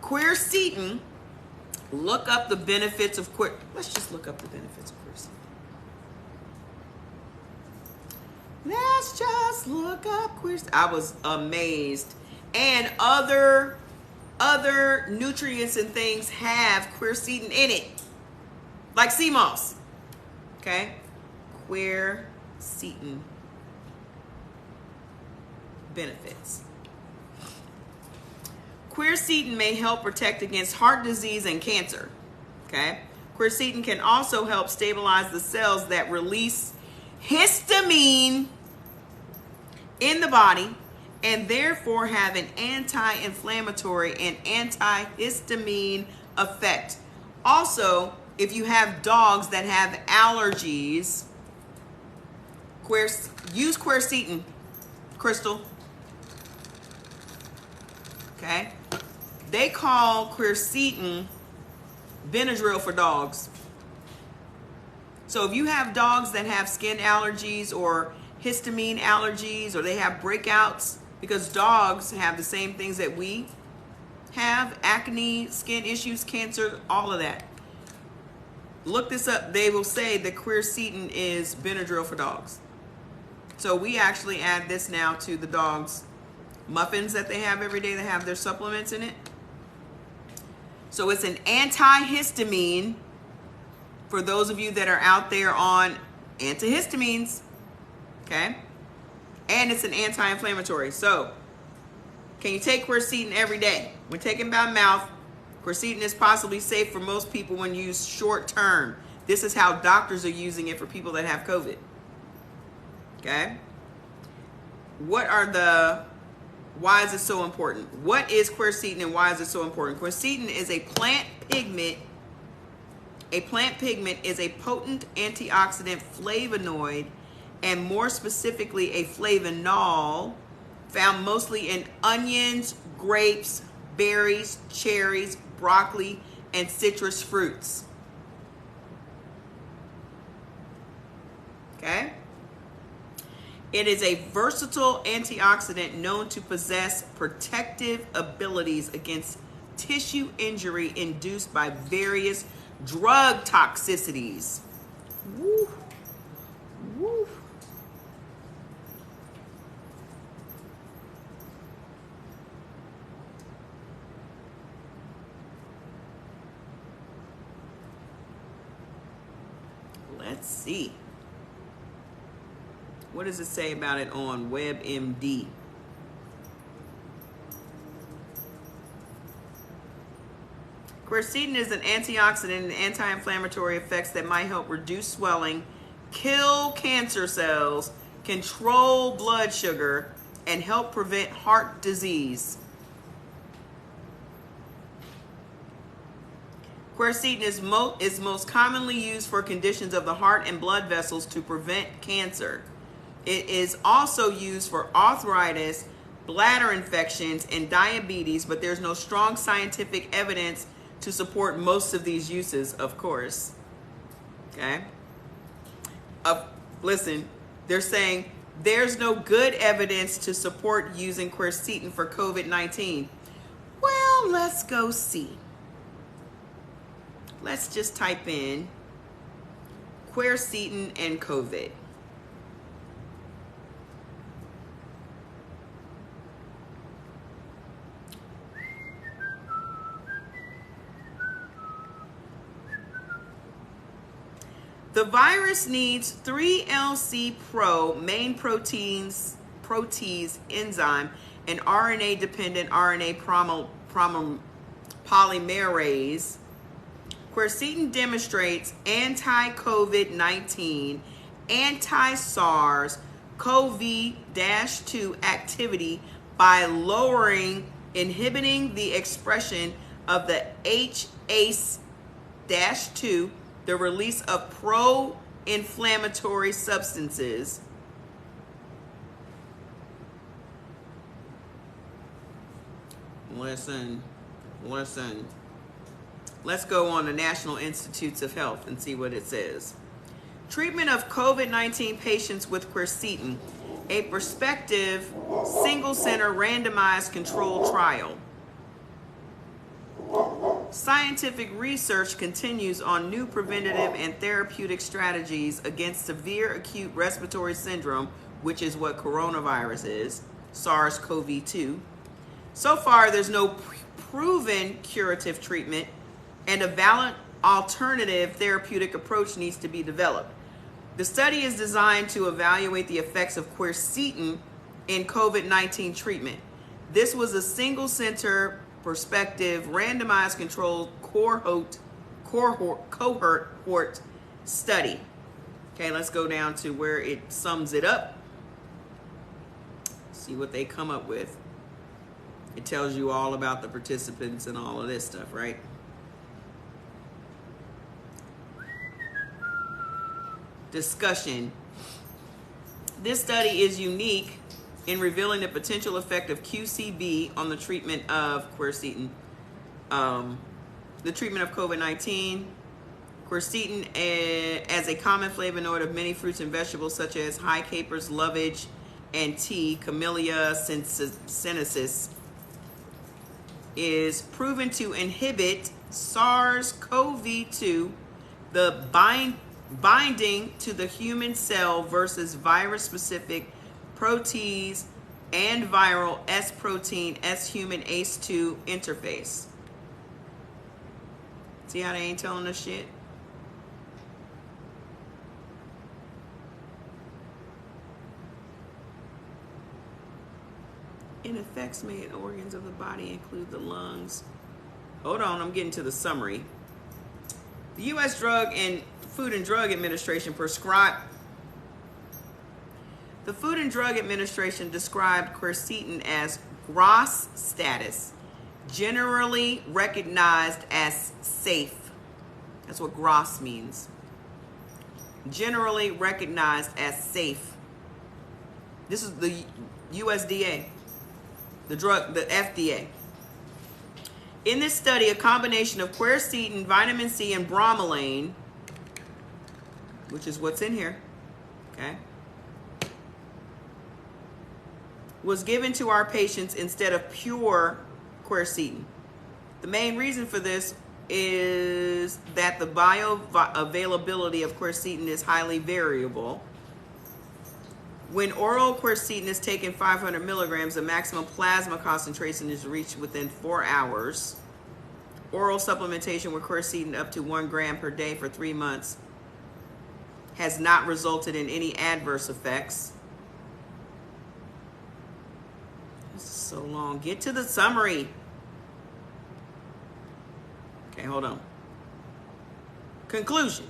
Quercetin, look up the benefits of let's just look up the benefits of quercetin. Let's just look up quercetin. I was amazed. And other nutrients and things have quercetin in it. Like sea moss. Okay? Quercetin benefits. Quercetin may help protect against heart disease and cancer. Okay? Quercetin can also help stabilize the cells that release histamine in the body and therefore have an anti-inflammatory and antihistamine effect. Also, if you have dogs that have allergies, use quercetin, Crystal. Okay? They call quercetin Benadryl for dogs. So if you have dogs that have skin allergies or histamine allergies, or they have breakouts, because dogs have the same things that we have, acne, skin issues, cancer, all of that. Look this up. They will say that quercetin is Benadryl for dogs. So we actually add this now to the dogs' muffins that they have every day that have their supplements in it. So it's an antihistamine for those of you that are out there on antihistamines. Okay? And it's an anti-inflammatory. So, can you take quercetin every day? When taken by mouth, quercetin is possibly safe for most people when used short term. This is how doctors are using it for people that have COVID. Okay? Why is it so important? What is quercetin and why is it so important? Quercetin is a plant pigment. A plant pigment is a potent antioxidant flavonoid, and more specifically a flavonol, found mostly in onions, grapes, berries, cherries, broccoli, and citrus fruits. Okay? It is a versatile antioxidant known to possess protective abilities against tissue injury induced by various drug toxicities. Woo. Let's see. What does it say about it on WebMD? Quercetin is an antioxidant and anti-inflammatory effects that might help reduce swelling, kill cancer cells, control blood sugar, and help prevent heart disease. Quercetin is most commonly used for conditions of the heart and blood vessels to prevent cancer. It is also used for arthritis, bladder infections, and diabetes, but there's no strong scientific evidence to support most of these uses, of course. Okay? Listen, they're saying there's no good evidence to support using quercetin for COVID-19. Well, let's go see. Let's just type in quercetin and COVID. The virus needs 3-LC-Pro main protease enzyme and RNA-dependent RNA polymerase. Quercetin demonstrates anti-COVID-19, anti-SARS-CoV-2 activity by inhibiting the expression of the HACE-2, the release of pro-inflammatory substances. Listen. Let's go on the National Institutes of Health and see what it says. Treatment of COVID-19 patients with quercetin, a prospective single-center randomized controlled trial. Scientific research continues on new preventative and therapeutic strategies against severe acute respiratory syndrome, which is what coronavirus is, SARS-CoV-2. So far, there's no proven curative treatment, and a valid alternative therapeutic approach needs to be developed. The study is designed to evaluate the effects of quercetin in COVID-19 treatment. This was a single-center, prospective, randomized controlled cohort study. Okay, let's go down to where it sums it up. See what they come up with. It tells you all about the participants and all of this stuff, right? Discussion. This study is unique in revealing the potential effect of QCB on the treatment of quercetin, the treatment of COVID-19. Quercetin as a common flavonoid of many fruits and vegetables such as high capers, lovage, and tea, Camellia sinensis, is proven to inhibit SARS-CoV-2, the binding to the human cell versus virus-specific protease and viral S protein S human ACE2 interface. See how they ain't telling us shit? In effects made organs of the body include the lungs. Hold on, I'm getting to the summary. The U.S. Food and Drug Administration described quercetin as GRAS status, generally recognized as safe. That's what GRAS means. Generally recognized as safe. This is the USDA, the FDA. In this study, a combination of quercetin, vitamin C, and bromelain, which is what's in here, okay, was given to our patients instead of pure quercetin. The main reason for this is that the bioavailability of quercetin is highly variable. When oral quercetin is taken 500 milligrams, the maximum plasma concentration is reached within 4 hours. Oral supplementation with quercetin up to 1 gram per day for 3 months has not resulted in any adverse effects. This is so long. Get to the summary. Okay, hold on. Conclusion.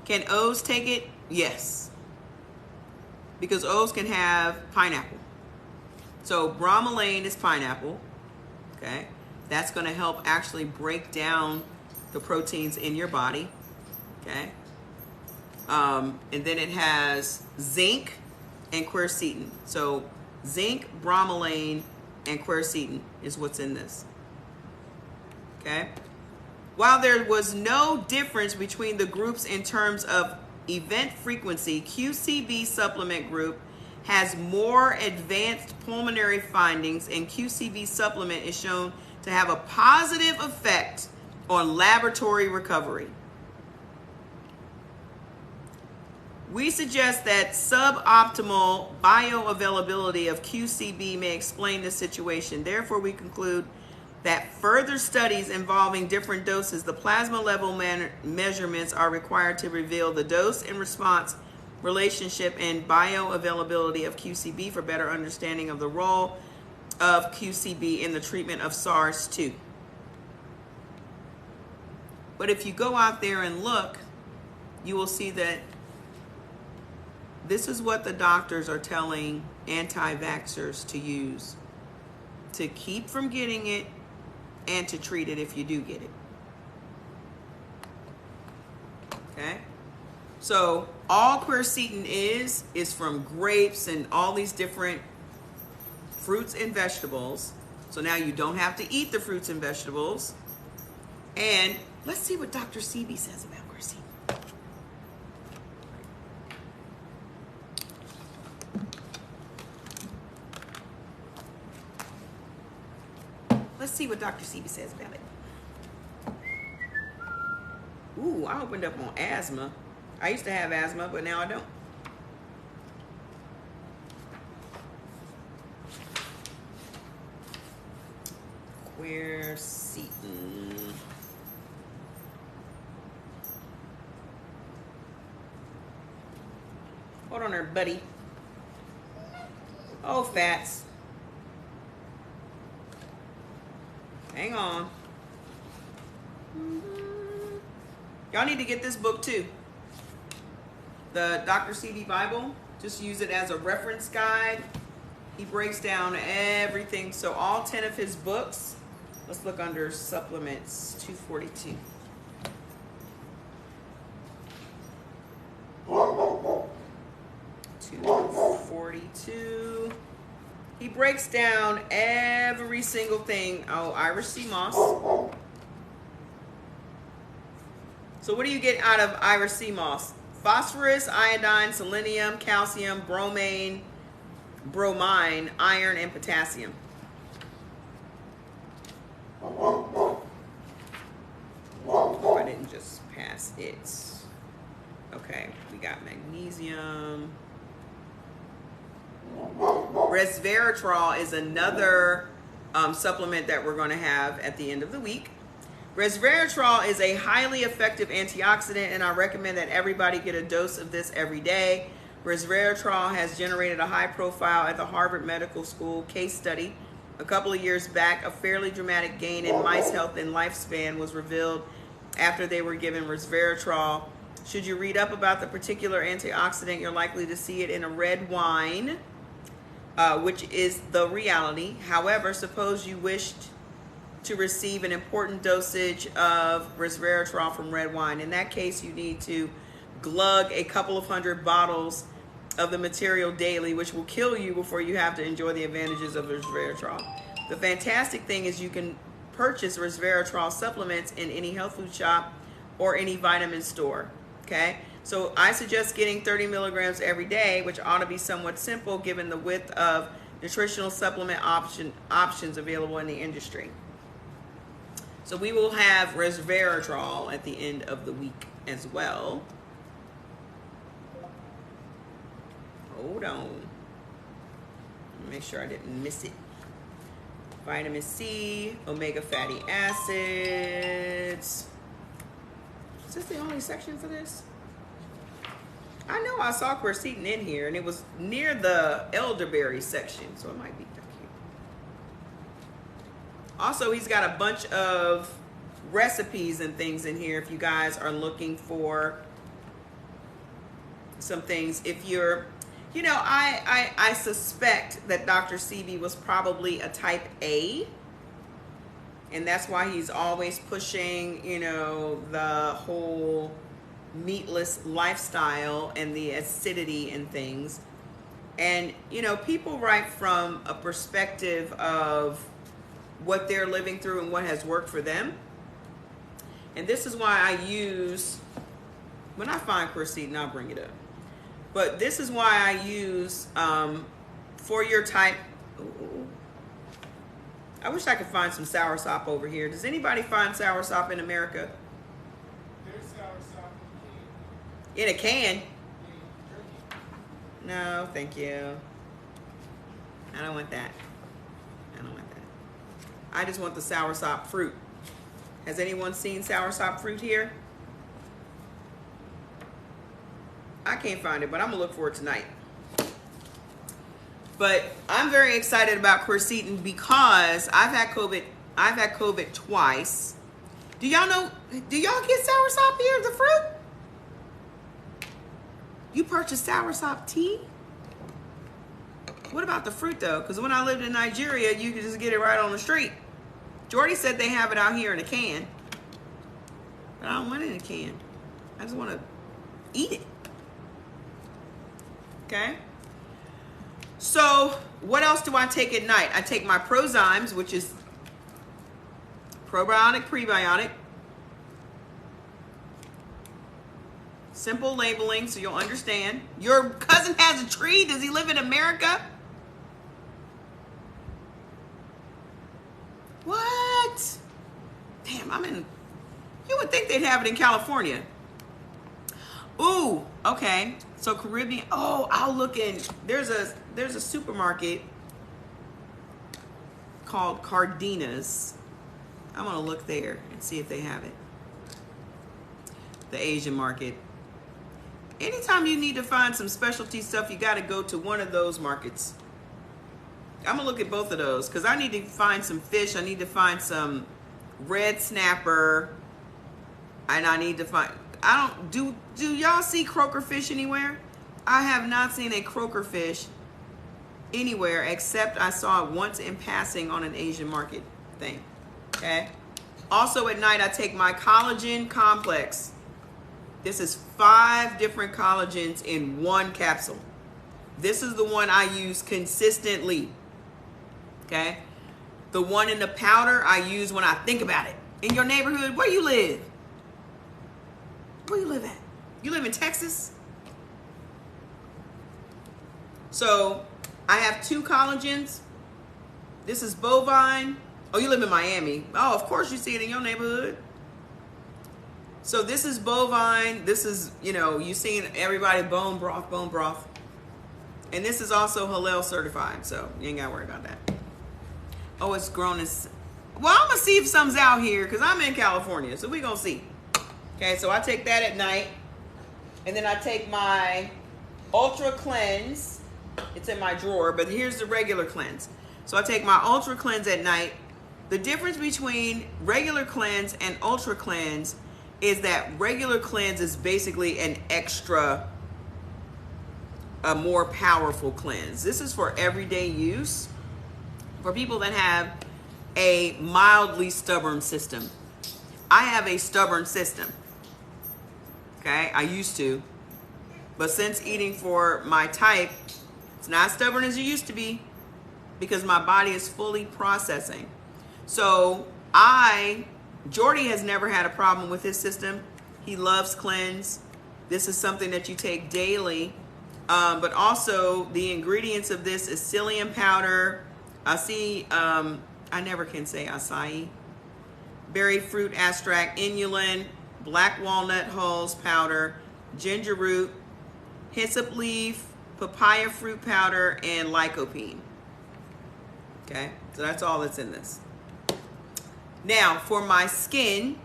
Can O's take it? Yes. Because O's can have pineapple. So bromelain is pineapple. Okay. That's going to help actually break down the proteins in your body. Okay. And then it has zinc and quercetin. So zinc, bromelain, and quercetin is what's in this. Okay. While there was no difference between the groups in terms of event frequency, QCB supplement group has more advanced pulmonary findings, and QCB supplement is shown to have a positive effect on laboratory recovery. We suggest that suboptimal bioavailability of QCB may explain this situation. Therefore, we conclude that further studies involving different doses, the plasma level measurements are required to reveal the dose and response relationship and bioavailability of QCB for better understanding of the role of QCB in the treatment of SARS-2. But if you go out there and look, you will see that this is what the doctors are telling anti-vaxxers to use to keep from getting it and to treat it if you do get it. Okay? So all quercetin is from grapes and all these different fruits and vegetables. So now you don't have to eat the fruits and vegetables. And let's see what Dr. Sebi says about quercetin. Let's see what Dr. Sebi says about it. Ooh, I opened up on asthma. I used to have asthma, but now I don't. Quercetin. Hold on there, buddy. Oh, Fats. Hang on. Y'all need to get this book too. The Dr. Sebi Bible. Just use it as a reference guide. He breaks down everything. So all 10 of his books. Let's look under supplements 242. He breaks down every single thing. Oh, Irish sea moss. So what do you get out of Irish sea moss? Phosphorus, iodine, selenium, calcium, bromine, iron, and potassium. I didn't just pass it. Okay, we got magnesium. Resveratrol is another supplement that we're going to have at the end of the week. Resveratrol is a highly effective antioxidant, and I recommend that everybody get a dose of this every day. Resveratrol has generated a high profile at the Harvard Medical School case study. A couple of years back, a fairly dramatic gain in mice health and lifespan was revealed after they were given resveratrol. Should you read up about the particular antioxidant, you're likely to see it in a red wine, which is the reality. However, suppose you wished to receive an important dosage of resveratrol from red wine. In that case, you need to glug a couple of hundred bottles of the material daily, which will kill you before you have to enjoy the advantages of resveratrol. The fantastic thing is you can purchase resveratrol supplements in any health food shop or any vitamin store. Okay, so I suggest getting 30 milligrams every day, which ought to be somewhat simple given the width of nutritional supplement options available in the industry. So we will have resveratrol at the end of the week as well. Hold on. Make sure I didn't miss it. vitamin C, omega fatty acids. Is this the only section for this? I know I saw quercetin in here, and it was near the elderberry section, so it might be down here. Also, he's got a bunch of recipes and things in here if you guys are looking for some things. If you're, you know, I suspect that Dr. Sebi was probably a type A, and that's why he's always pushing, you know, the whole meatless lifestyle and the acidity and things. And, you know, people write from a perspective of what they're living through and what has worked for them. And this is why I use, when I find quercetin, I'll bring it up. But this is why I use, for your type, ooh, I wish I could find some soursop over here. Does anybody find soursop in America? There's soursop In a can? No, thank you. I don't want that. I don't want that. I just want the soursop fruit. Has anyone seen soursop fruit here? I can't find it, but I'm gonna look for it tonight. But I'm very excited about quercetin because I've had COVID twice. Do y'all know, do y'all get soursop here, the fruit? You purchase soursop tea? What about the fruit though? Because when I lived in Nigeria, you could just get it right on the street. Jordy said they have it out here in a can. But I don't want it in a can. I just want to eat it. Okay? So, what else do I take at night? I take my Prozymes, which is probiotic, prebiotic. Simple labeling so you'll understand. Your cousin has a tree. Does he live in America? What? Damn, I'm in. You would think they'd have it in California. Ooh, okay. So Caribbean. Oh, I'll look in. There's a supermarket called Cardenas. I'm gonna look there and see if they have it. The Asian market. Anytime you need to find some specialty stuff, you got to go to one of those markets. I'm gonna look at both of those because I need to find some fish. I need to find some red snapper, and I need to find. I don't do y'all see croaker fish anywhere? I have not seen a croaker fish anywhere except I saw it once in passing on an Asian market thing. Okay. Also at night I take my collagen complex. This is 5 different collagens in one capsule. This is the one I use consistently. Okay. The one in the powder I use when I think about it. In your neighborhood, where you live? Where you live at? You live in Texas? So I have 2 collagens. This is bovine. Oh, you live in Miami. Oh, of course you see it in your neighborhood. So this is bovine. This is, you know, you seen everybody bone broth. And this is also halal certified, so you ain't got to worry about that. Oh, it's grown as... Well, I'm going to see if something's out here because I'm in California, so we're going to see. Okay, so I take that at night. And then I take my Ultra Cleanse. It's in my drawer, but here's the regular cleanse. So I take my Ultra Cleanse at night. The difference between regular cleanse and Ultra Cleanse is that regular cleanse is basically an extra, a more powerful cleanse. This is for everyday use for people that have a mildly stubborn system. I have a stubborn system. Okay, I used to. But since eating for my type, it's not stubborn as it used to be because my body is fully processing. So Jordy has never had a problem with his system. He loves cleanse. This is something that you take daily. But also the ingredients of this is psyllium powder. I never can say acai. Berry fruit extract, inulin, black walnut hulls powder, ginger root, hyssop leaf, papaya fruit powder, and lycopene. Okay, so that's all that's in this. Now, for my skin,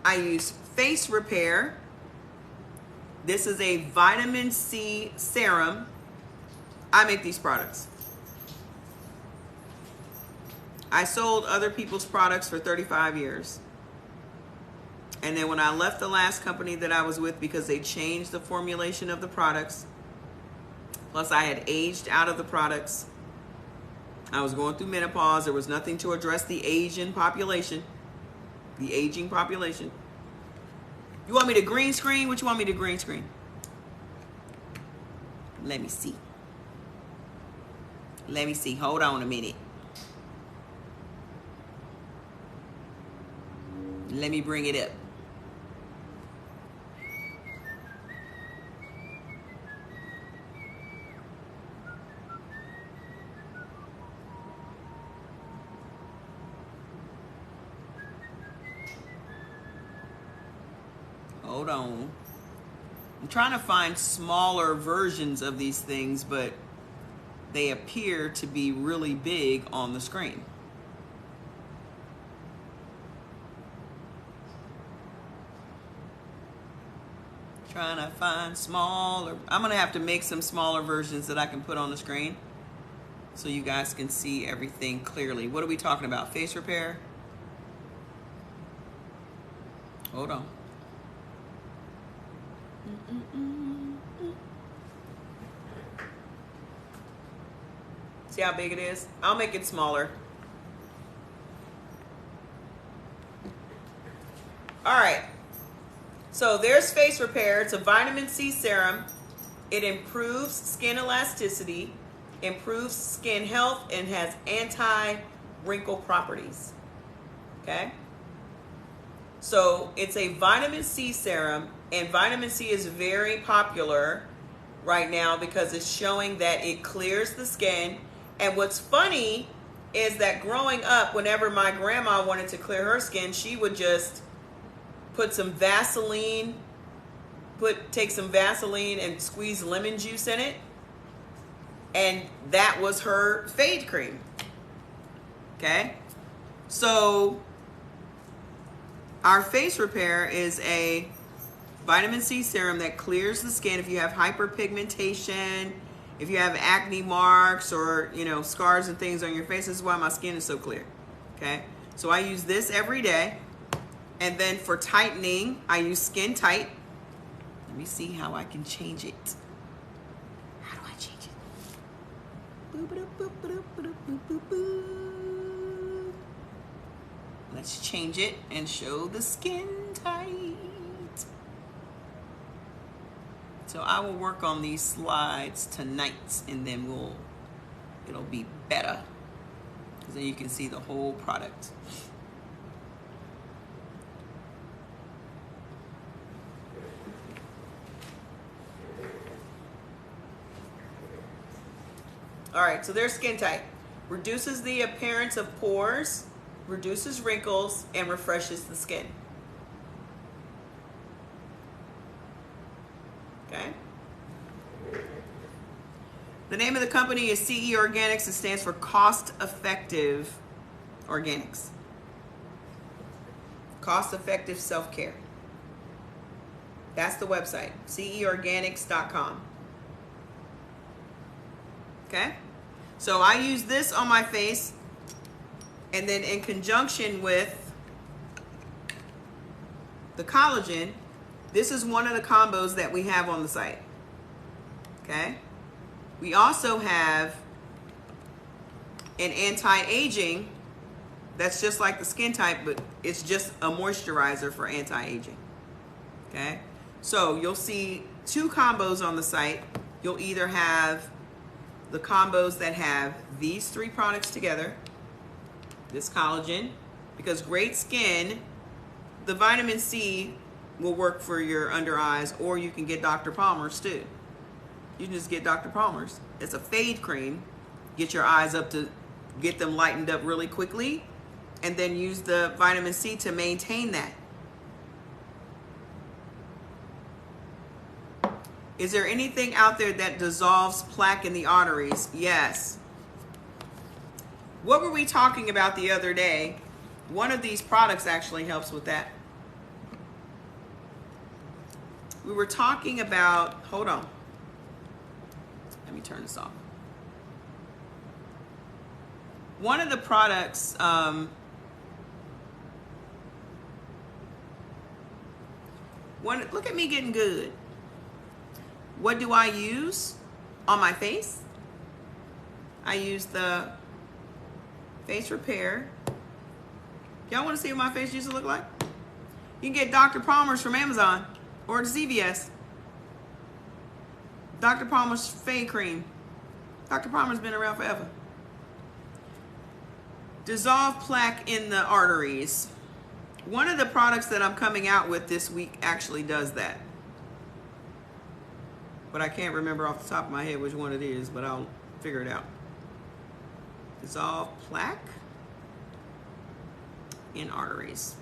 I use Face Repair. This is a vitamin C serum. I make these products. I sold other people's products for 35 years. And then when I left the last company that I was with because they changed the formulation of the products, plus I had aged out of the products, I was going through menopause. There was nothing to address the aging population. The aging population. You want me to green screen? What you want me to green screen? Let me see. Let me see. Hold on a minute. Let me bring it up. Hold on. I'm trying to find smaller versions of these things, but they appear to be really big on the screen. Trying to find smaller. I'm going to have to make some smaller versions that I can put on the screen so you guys can see everything clearly. What are we talking about? Face repair? Hold on. See how big it is? I'll make it smaller. All right. So there's Face Repair. It's a vitamin C serum. It improves skin elasticity, improves skin health, and has anti-wrinkle properties. Okay? So it's a vitamin C serum, and vitamin C is very popular right now because it's showing that it clears the skin. And what's funny is that growing up, whenever my grandma wanted to clear her skin, she would just put some Vaseline, take some Vaseline and squeeze lemon juice in it. And that was her fade cream. Okay? So our Face Repair is a vitamin C serum that clears the skin if you have hyperpigmentation, if you have acne marks or, scars and things on your face. This is why my skin is so clear. Okay? So I use this every day. And then for tightening, I use Skin Tight. Let me see how I can change it. How do I change it? Let's change it and show the Skin Tight. So I will work on these slides tonight, and then it'll be better. Because then you can see the whole product. All right, so there's Skin Tight. Reduces the appearance of pores, reduces wrinkles, and refreshes the skin. Okay? The name of the company is CE Organics. It stands for Cost Effective Organics. Cost Effective Self-Care. That's the website, ceorganics.com. Okay? So I use this on my face, and then in conjunction with the collagen, this is one of the combos that we have on the site. Okay? We also have an anti-aging that's just like the Skin Tight, but it's just a moisturizer for anti-aging. Okay? So you'll see two combos on the site. You'll either have the combos that have these three products together, this collagen, because great skin, the vitamin C will work for your under eyes, or you can get Dr. Palmer's too. You can just get Dr. Palmer's. It's a fade cream. Get your eyes up to get them lightened up really quickly, and then use the vitamin C to maintain that. Is there anything out there that dissolves plaque in the arteries? Yes. What were we talking about the other day? One of these products actually helps with that. We were talking about, hold on. Let me turn this off. One of the products, look at me getting good. What do I use on my face? I use the Face Repair. Y'all want to see what my face used to look like? You can get Dr. Palmer's from Amazon or CVS. Dr. Palmer's Fade Cream. Dr. Palmer's been around forever. Dissolve plaque in the arteries. One of the products that I'm coming out with this week actually does that. But I can't remember off the top of my head which one it is, but I'll figure it out. Dissolve plaque in arteries.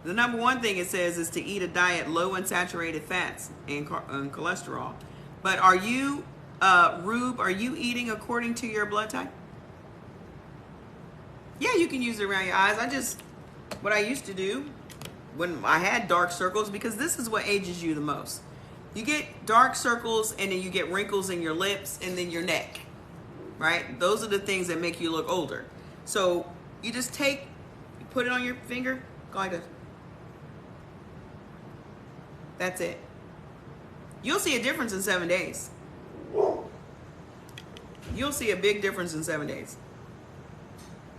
The number one thing it says is to eat a diet low in saturated fats and cholesterol. But are you, Rube, are you eating according to your blood type? Yeah, you can use it around your eyes. What I used to do when I had dark circles, because this is what ages you the most. You get dark circles and then you get wrinkles in your lips and then your neck, right? Those are the things that make you look older. So you just you put it on your finger, go like this. That's it. You'll see a difference in 7 days. You'll see a big difference in 7 days.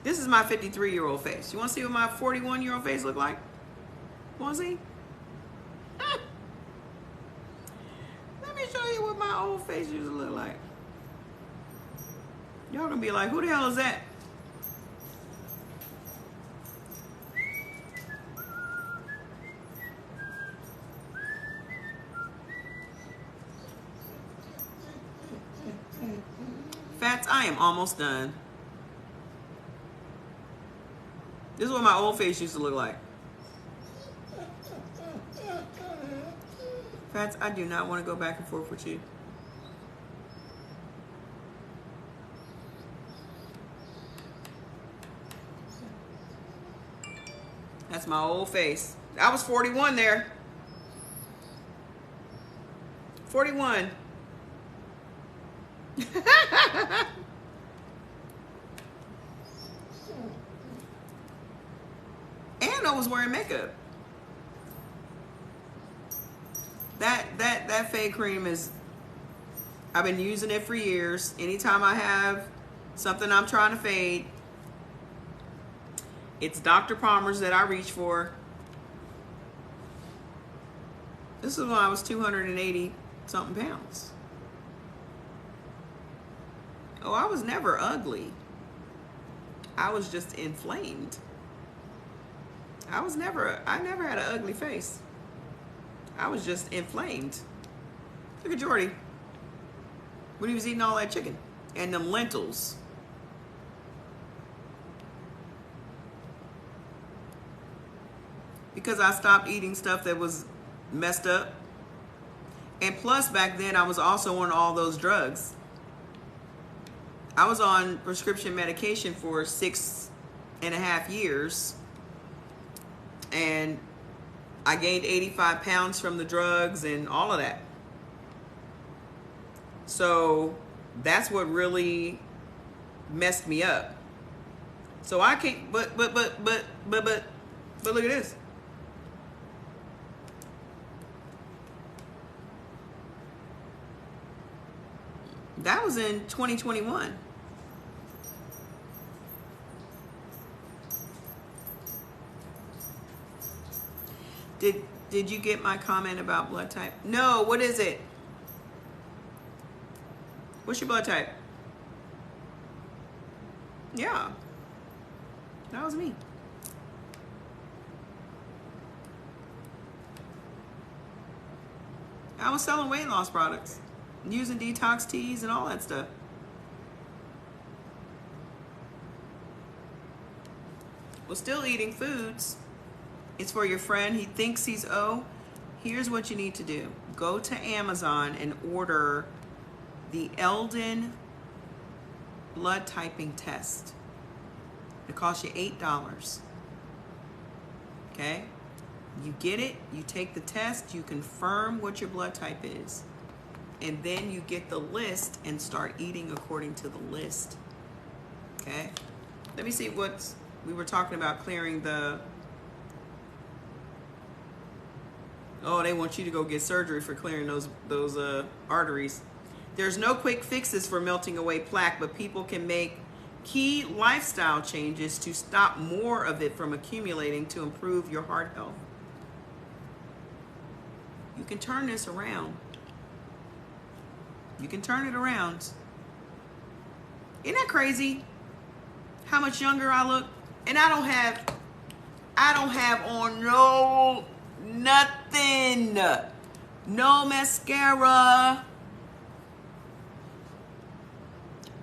This is my 53-year-old face. You want to see what my 41-year-old face look like? Want to see? Let me show you what my old face used to look like. Y'all gonna be like, who the hell is that? Fats, I am almost done. This is what my old face used to look like. Fats, I do not want to go back and forth with you. That's my old face. I was 41 there. 41. And I was wearing makeup. That Fade Cream is, I've been using it for years. Anytime I have something I'm trying to fade, it's Dr. Palmer's that I reach for. This is when I was 280 something pounds. Oh, I was never ugly. I was just inflamed. I never had an ugly face. I was just inflamed. Look at Jordy. When he was eating all that chicken and them lentils. Because I stopped eating stuff that was messed up. And plus back then I was also on all those drugs. I was on prescription medication for 6.5 years. And I gained 85 pounds from the drugs and all of that. So that's what really messed me up. So I can't, but look at this. That was in 2021. Did you get my comment about blood type? No, what is it? What's your blood type? Yeah. That was me. I was selling weight loss products, using detox teas and all that stuff. Was still eating foods. It's for your friend. He thinks he's Here's what you need to do. Go to Amazon and order the Eldon blood typing test. It costs you $8. Okay? You get it, you take the test, you confirm what your blood type is, and then you get the list and start eating according to the list. Okay? Let me see what we were talking about, clearing the... Oh, they want you to go get surgery for clearing those arteries. There's no quick fixes for melting away plaque, but people can make key lifestyle changes to stop more of it from accumulating to improve your heart health. You can turn this around. You can turn it around. Isn't that crazy? How much younger I look? And I don't have on nothing. No mascara.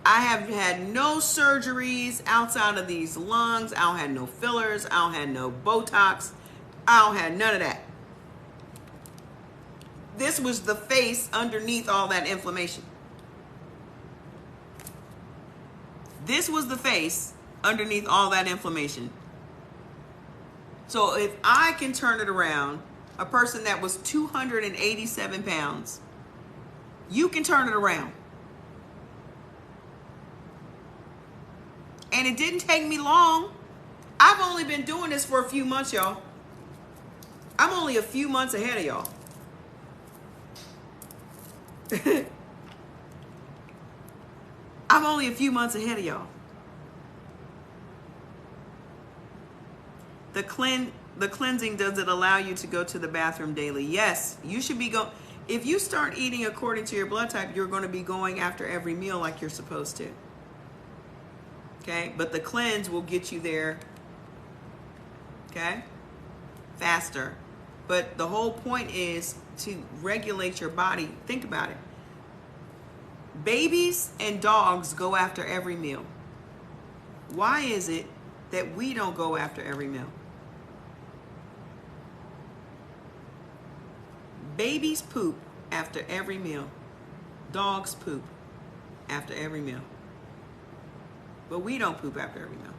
I have had no surgeries outside of these lungs. I don't have no fillers. I don't have no Botox. I don't have none of that. This was the face underneath all that inflammation. This was the face underneath all that inflammation. So if I can turn it around, a person that was 287 pounds, you can turn it around. And it didn't take me long. I've only been doing this for a few months, y'all. I'm only a few months ahead of y'all. I'm only a few months ahead of y'all. The cleansing, does it allow you to go to the bathroom daily? Yes, you should be going. If you start eating according to your blood type, you're going to be going after every meal like you're supposed to. Okay, but the cleanse will get you there, okay, faster. But the whole point is to regulate your body. Think about it. Babies and dogs go after every meal. Why is it that we don't go after every meal? Babies poop after every meal. Dogs poop after every meal. But we don't poop after every meal.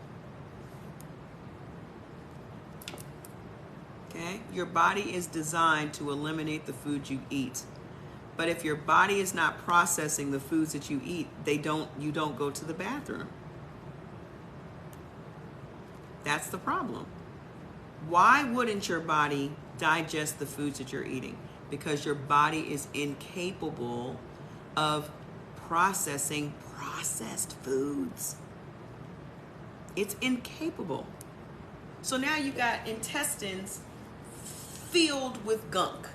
Okay? Your body is designed to eliminate the food you eat. But if your body is not processing the foods that you eat, you don't go to the bathroom. That's the problem. Why wouldn't your body digest the foods that you're eating? Because your body is incapable of processing processed foods. It's incapable. So now you got intestines filled with gunk.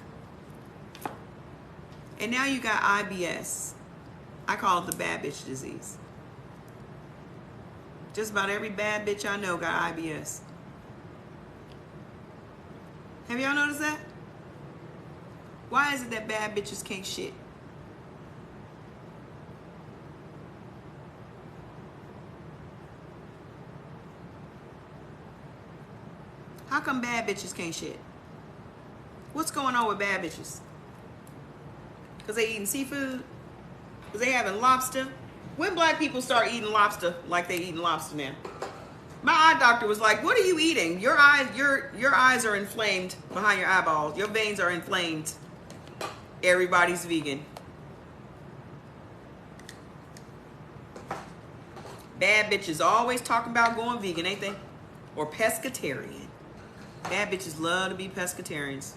And now you got IBS. I call it the bad bitch disease. Just about every bad bitch I know got IBS. Have y'all noticed that? Why is it that bad bitches can't shit? How come bad bitches can't shit? What's going on with bad bitches? Because they eating seafood? Because they having lobster? When black people start eating lobster like they eating lobster now? My eye doctor was like, what are you eating? Your eyes are inflamed behind your eyeballs. Your veins are inflamed. Everybody's vegan. Bad bitches always talking about going vegan, ain't they? Or pescatarian. Bad bitches love to be pescatarians.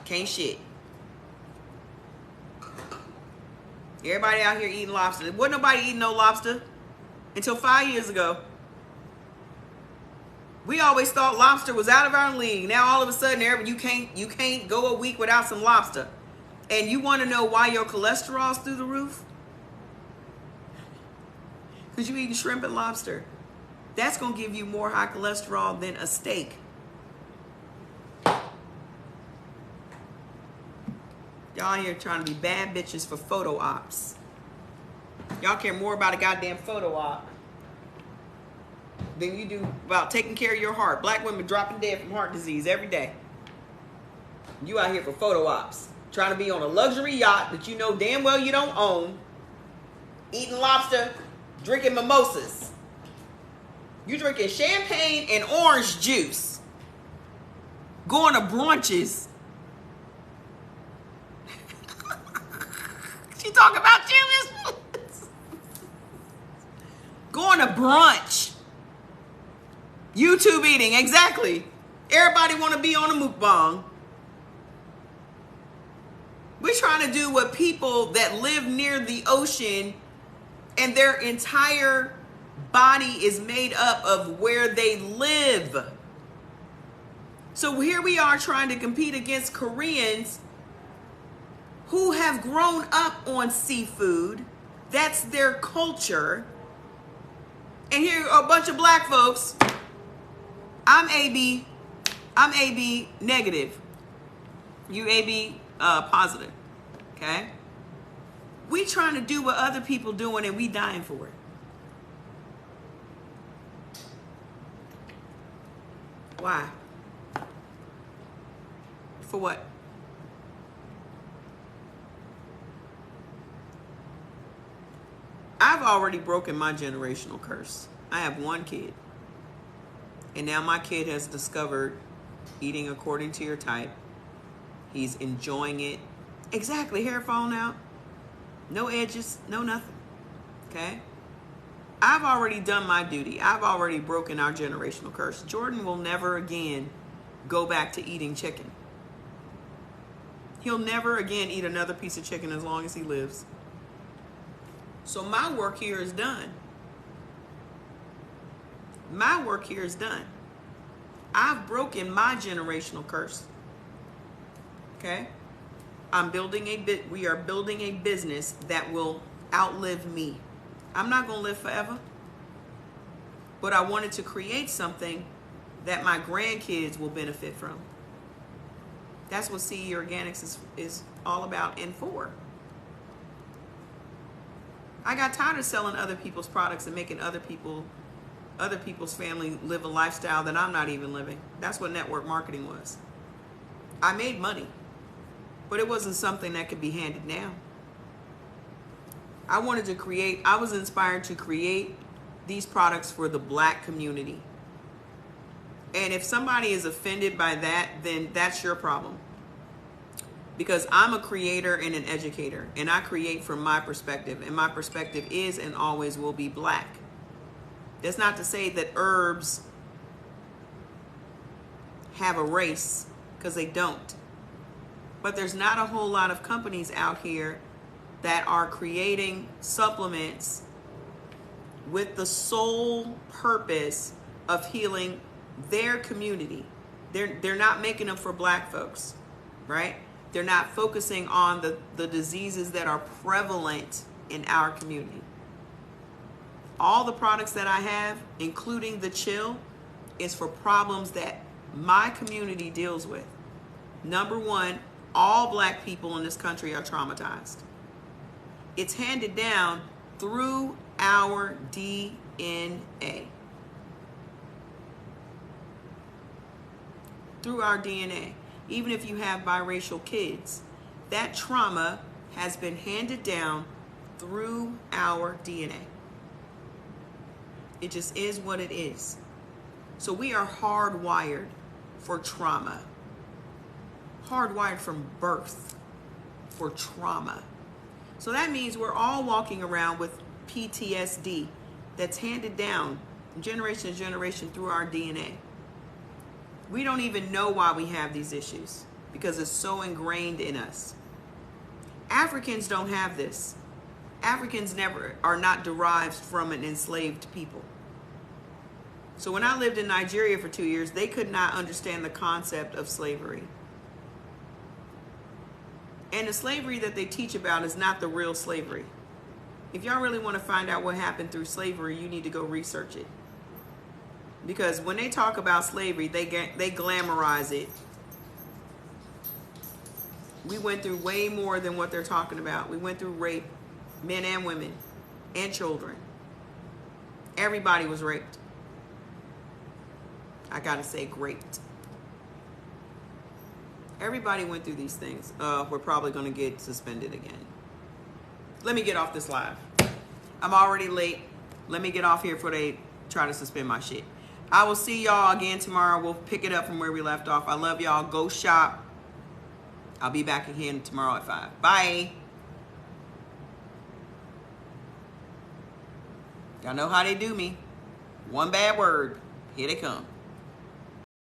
Can't shit. Everybody out here eating lobster. Wasn't nobody eating no lobster until 5 years ago. We always thought lobster was out of our league. Now all of a sudden, you can't go a week without some lobster. And you want to know why your cholesterol's through the roof? Because you eating shrimp and lobster. That's going to give you more high cholesterol than a steak. Y'all here trying to be bad bitches for photo ops. Y'all care more about a goddamn photo op than you do about taking care of your heart. Black women dropping dead from heart disease every day. You out here for photo ops. Trying to be on a luxury yacht that you know damn well you don't own. eating lobster, drinking mimosas. You drinking champagne and orange juice. Going to brunches. She talking about you, Miss. Going to brunch. YouTube eating, exactly. Everybody want to be on a mukbang. We're trying to do what people that live near the ocean and their entire body is made up of where they live. So here we are trying to compete against Koreans who have grown up on seafood. That's their culture. And here are a bunch of black folks. I'm AB negative. You AB positive. Okay? We trying to do what other people doing and we dying for it. Why? For what? I've already broken my generational curse. I have one kid. And now my kid has discovered eating according to your type. He's enjoying it. Exactly, hair falling out. No edges, no nothing. Okay? I've already done my duty. I've already broken our generational curse. Jordan will never again go back to eating chicken. He'll never again eat another piece of chicken as long as he lives. So my work here is done. My work here is done. I've broken my generational curse. Okay? We are building a business that will outlive me. I'm not going to live forever. But I wanted to create something that my grandkids will benefit from. That's what CE Organics is all about and for. I got tired of selling other people's products and making other people's family live a lifestyle that I'm not even living. That's what network marketing was. I made money, but it wasn't something that could be handed down. I was inspired to create these products for the black community. And if somebody is offended by that, then that's your problem. Because I'm a creator and an educator, and I create from my perspective, and my perspective is and always will be black. That's not to say that herbs have a race, because they don't. But there's not a whole lot of companies out here that are creating supplements with the sole purpose of healing their community. They're not making them for black folks, right? They're not focusing on the diseases that are prevalent in our community. All the products that I have, including the chill, is for problems that my community deals with. Number one, all black people in this country are traumatized. It's handed down through our DNA. Through our DNA. Even if you have biracial kids, that trauma has been handed down through our DNA. It just is what it is. So we are hardwired for trauma. Hardwired from birth for trauma. So that means we're all walking around with PTSD that's handed down generation to generation through our DNA. We don't even know why we have these issues because it's so ingrained in us. Africans don't have this. Africans are not derived from an enslaved people. So when I lived in Nigeria for 2 years, they could not understand the concept of slavery. And the slavery that they teach about is not the real slavery. If y'all really want to find out what happened through slavery, you need to go research it. Because when they talk about slavery, they glamorize it. We went through way more than what they're talking about. We went through rape, men and women, and children. Everybody was raped. I gotta say raped. Everybody went through these things. We're probably gonna get suspended again. Let me get off this live. I'm already late. Let me get off here before they try to suspend my shit. I will see y'all again tomorrow. We'll pick it up from where we left off. I love y'all. Go shop. I'll be back again tomorrow at 5. Bye. Y'all know how they do me. One bad word. Here they come.